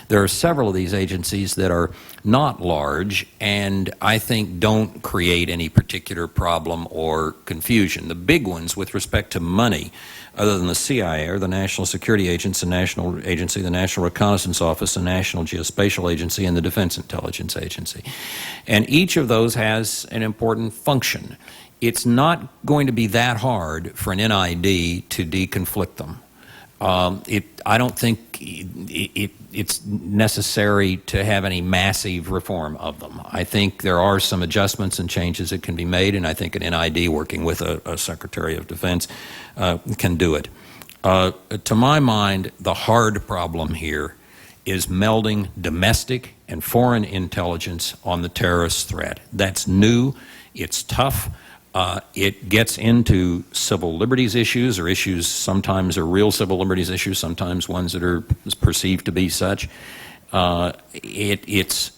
There are several of these agencies that are not large and I think don't create any particular problem or confusion. The big ones with respect to money, other than the CIA, are the National Security Agency, the National Reconnaissance Office, the National Geospatial Agency, and the Defense Intelligence Agency. And each of those has an important function. It's not going to be that hard for an NID to deconflict them. I don't think it's necessary to have any massive reform of them. I think there are some adjustments and changes that can be made, and I think an NID working with a Secretary of Defense can do it. To my mind, the hard problem here is melding domestic and foreign intelligence on the terrorist threat. That's new, it's tough. It gets into civil liberties issues, or issues sometimes are real civil liberties issues, sometimes ones that are perceived to be such. It's,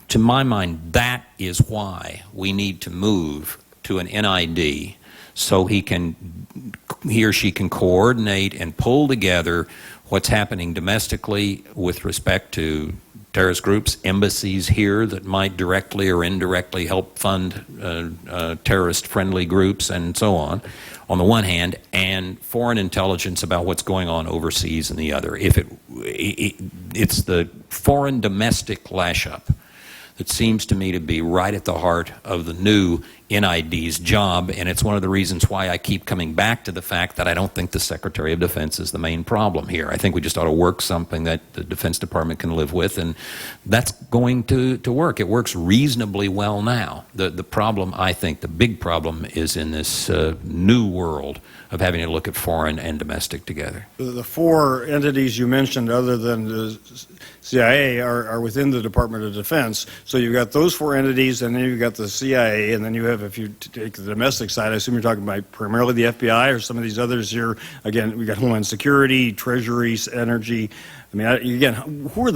to my mind, that is why we need to move to an NID so he or she can coordinate and pull together what's happening domestically with respect to terrorist groups, embassies here that might directly or indirectly help fund terrorist-friendly groups and so on the one hand, and foreign intelligence about what's going on overseas on the other. It's the foreign domestic lash-up that seems to me to be right at the heart of the new NID's job, and it's one of the reasons why I keep coming back to the fact that I don't think the Secretary of Defense is the main problem here. I think we just ought to work something that the Defense Department can live with, and that's going to work. It works reasonably well now. The problem, I think, the big problem is in this new world of having to look at foreign and domestic together. The 4 entities you mentioned, other than the CIA, are within the Department of Defense. So you've got those 4 entities, and then you've got the CIA, and then you have if you take the domestic side, I assume you're talking about primarily the FBI or some of these others here. Again, we got Homeland Security, Treasury, Energy. I mean, again, who are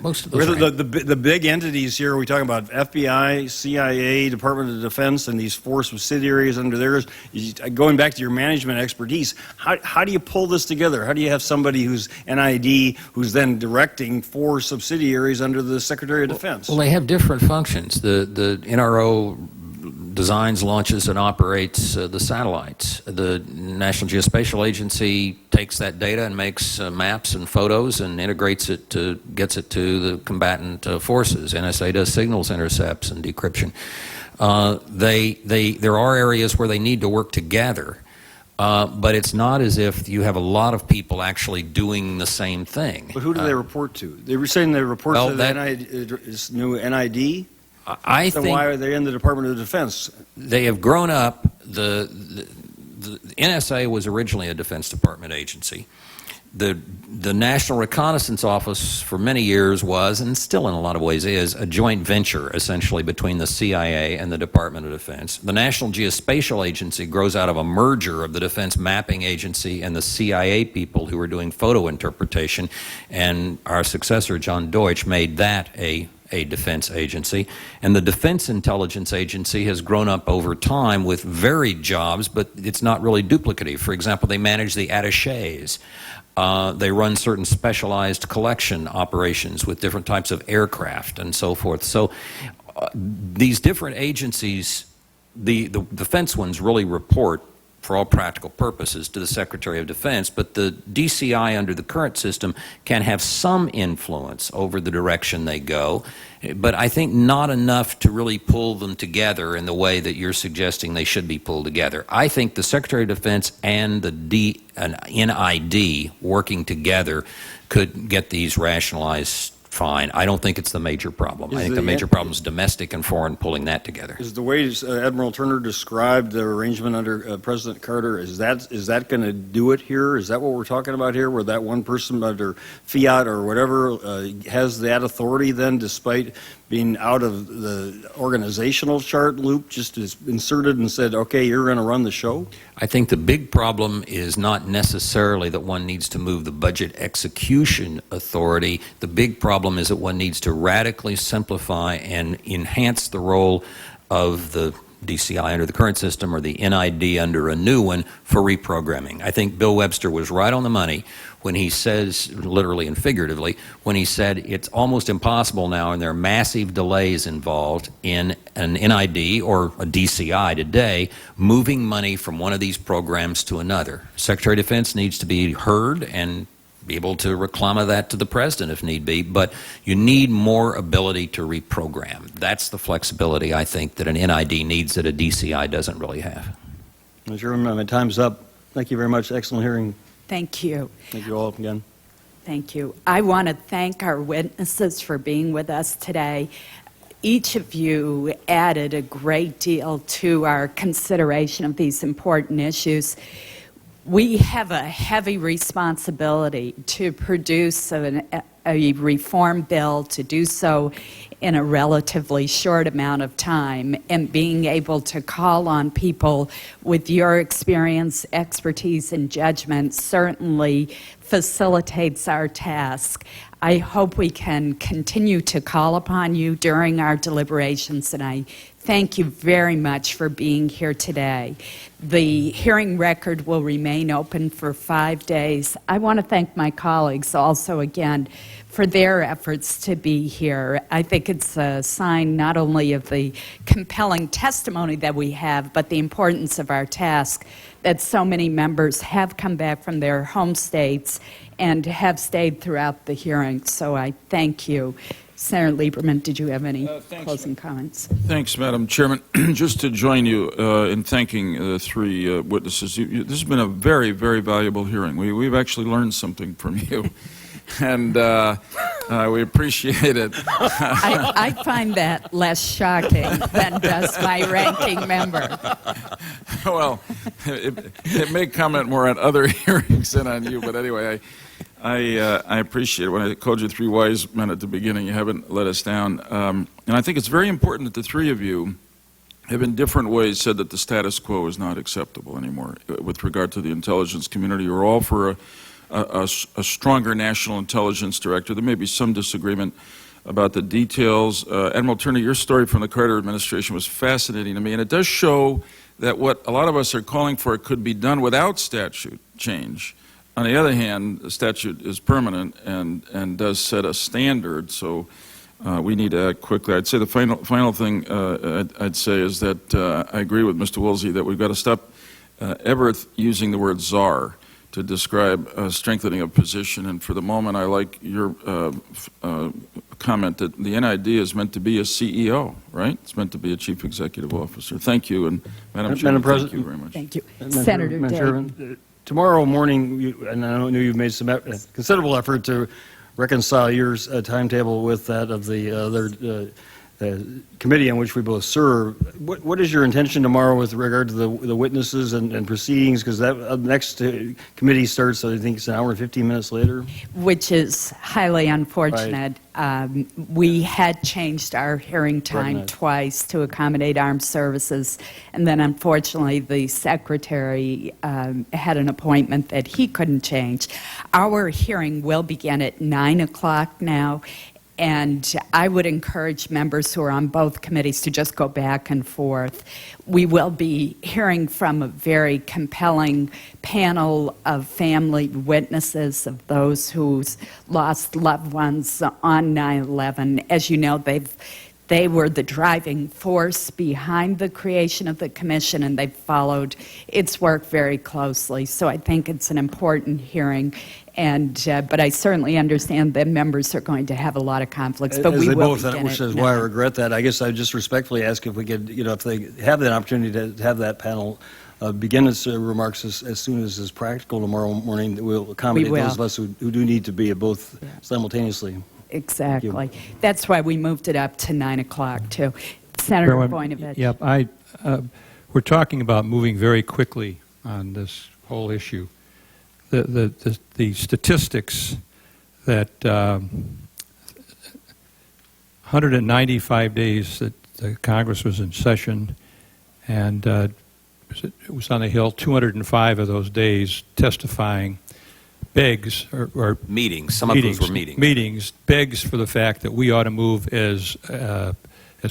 most of who those are the big entities here? Are we talking about FBI, CIA, Department of Defense, and these 4 subsidiaries under theirs? Going back to your management expertise, how do you pull this together? How do you have somebody who's NID who's then directing 4 subsidiaries under the Secretary of Defense? Well, they have different functions. The NRO designs, launches, and operates the satellites. The National Geospatial Agency takes that data and makes maps and photos and integrates it gets it to the combatant forces. NSA does signals intercepts and decryption. There are areas where they need to work together, but it's not as if you have a lot of people actually doing the same thing. But who do they report to? They were saying they report to the this new NID? I so think why are they in the Department of Defense? They have grown up. The NSA was originally a Defense Department agency. The National Reconnaissance Office for many years was, and still in a lot of ways is, a joint venture essentially between the CIA and the Department of Defense. The National Geospatial Agency grows out of a merger of the Defense Mapping Agency and the CIA people who were doing photo interpretation, and our successor, John Deutsch, made that a defense agency. And the Defense Intelligence Agency has grown up over time with varied jobs, but it's not really duplicative. For example, they manage the attachés. They run certain specialized collection operations with different types of aircraft and so forth. So these different agencies, the defense ones really report for all practical purposes to the Secretary of Defense, but the DCI under the current system can have some influence over the direction they go, but I think not enough to really pull them together in the way that you're suggesting they should be pulled together. I think the Secretary of Defense and the NID working together could get these rationalized fine. I don't think it's the major problem. I think the major problem is domestic and foreign pulling that together. Is the way Admiral Turner described the arrangement under President Carter, is that going to do it here? Is that what we're talking about here, where that one person under fiat or whatever has that authority then, despite being out of the organizational chart loop, just is inserted and said, okay, you're going to run the show? I think the big problem is not necessarily that one needs to move the budget execution authority. The big problem is that one needs to radically simplify and enhance the role of the DCI under the current system or the NID under a new one for reprogramming. I think Bill Webster was right on the money when he says, literally and figuratively, when he said it's almost impossible now, and there are massive delays involved in an NID or a DCI today, moving money from one of these programs to another. Secretary of Defense needs to be heard and be able to reclama that to the President if need be, but you need more ability to reprogram. That's the flexibility, I think, that an NID needs that a DCI doesn't really have. Mr. Chairman, my time's up. Thank you very much. Excellent hearing. Thank you. Thank you all again. Thank you. I want to thank our witnesses for being with us today. Each of you added a great deal to our consideration of these important issues. We have a heavy responsibility to produce a reform bill, to do so in a relatively short amount of time, and being able to call on people with your experience, expertise, and judgment certainly facilitates our task. I hope we can continue to call upon you during our deliberations, and I thank you very much for being here today. The hearing record will remain open for 5 days. I want to thank my colleagues also again for their efforts to be here. I think it's a sign not only of the compelling testimony that we have, but the importance of our task, that so many members have come back from their home states and have stayed throughout the hearing. So I thank you. Senator Lieberman, did you have any closing comments? Thanks, Madam Chairman. Just to join you in thanking the 3 witnesses, this has been a very, very valuable hearing. We've actually learned something from you, and we appreciate it. I find that less shocking than does my ranking member. Well, it may comment more on other hearings than on you, but anyway, I appreciate it. When I called you 3 wise men at the beginning, you haven't let us down. And I think it's very important that the 3 of you have in different ways said that the status quo is not acceptable anymore with regard to the intelligence community. We're all for a stronger national intelligence director. There may be some disagreement about the details. Admiral Turner, your story from the Carter administration was fascinating to me, and it does show that what a lot of us are calling for could be done without statute change. On the other hand, the statute is permanent and does set a standard, so we need to act quickly. I'd say the final thing I'd say is that I agree with Mr. Woolsey that we've got to stop ever using the word czar to describe strengthening of position. And for the moment, I like your comment that the NID is meant to be a CEO, right? It's meant to be a chief executive officer. Thank you, and Madam Chairman, thank you very much. Thank you. Madam Senator Madam Day. Chairman, tomorrow morning, and I know you've made some considerable effort to reconcile your timetable with that of the other committee in which we both serve. What is your intention tomorrow with regard to the witnesses and proceedings? Because that next committee starts, I think it's an hour and 15 minutes later. Which is highly unfortunate. Right. We had changed our hearing time twice to accommodate armed services, and then unfortunately the secretary had an appointment that he couldn't change. Our hearing will begin at 9 o'clock now, and I would encourage members who are on both committees to just go back and forth. We will be hearing from a very compelling panel of family witnesses of those who lost loved ones on 9/11. As you know, they were the driving force behind the creation of the commission, and they've followed its work very closely. So I think it's an important hearing. And but I certainly understand that members are going to have a lot of conflicts. But we will begin which is why I regret that. I guess I just respectfully ask if we could, if they have that opportunity to have that panel begin its remarks as soon as is practical tomorrow morning. We'll accommodate those of us who do need to be at both simultaneously. Exactly. That's why we moved it up to 9 o'clock too. Senator Voinovich. Yep. We're talking about moving very quickly on this whole issue. The statistics that 195 days that the Congress was in session, and it was on the Hill, 205 of those days testifying begs, or meetings, some of those were meetings. Meetings begs for the fact that we ought to move as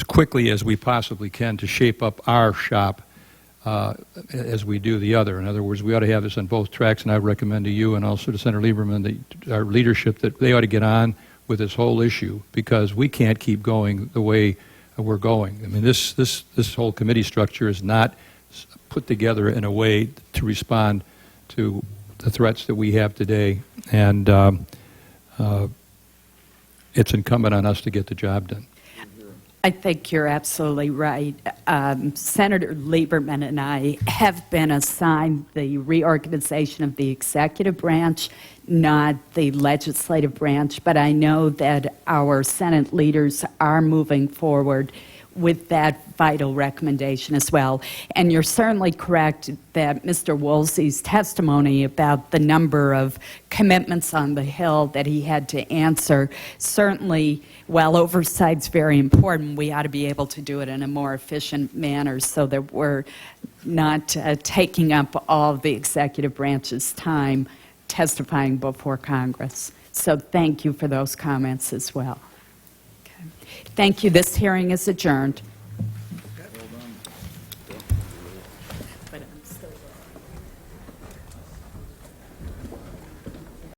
quickly as we possibly can to shape up our shop as we do the other. In other words, we ought to have this on both tracks, and I recommend to you and also to Senator Lieberman, our leadership, that they ought to get on with this whole issue, because we can't keep going the way we're going. I mean, this whole committee structure is not put together in a way to respond to the threats that we have today, and it's incumbent on us to get the job done. I think you're absolutely right. Senator Lieberman and I have been assigned the reorganization of the executive branch, not the legislative branch, but I know that our Senate leaders are moving forward with that vital recommendation as well. And you're certainly correct that Mr. Woolsey's testimony about the number of commitments on the Hill that he had to answer, certainly, while oversight's very important, we ought to be able to do it in a more efficient manner so that we're not taking up all of the executive branch's time testifying before Congress. So thank you for those comments as well. Thank you. This hearing is adjourned.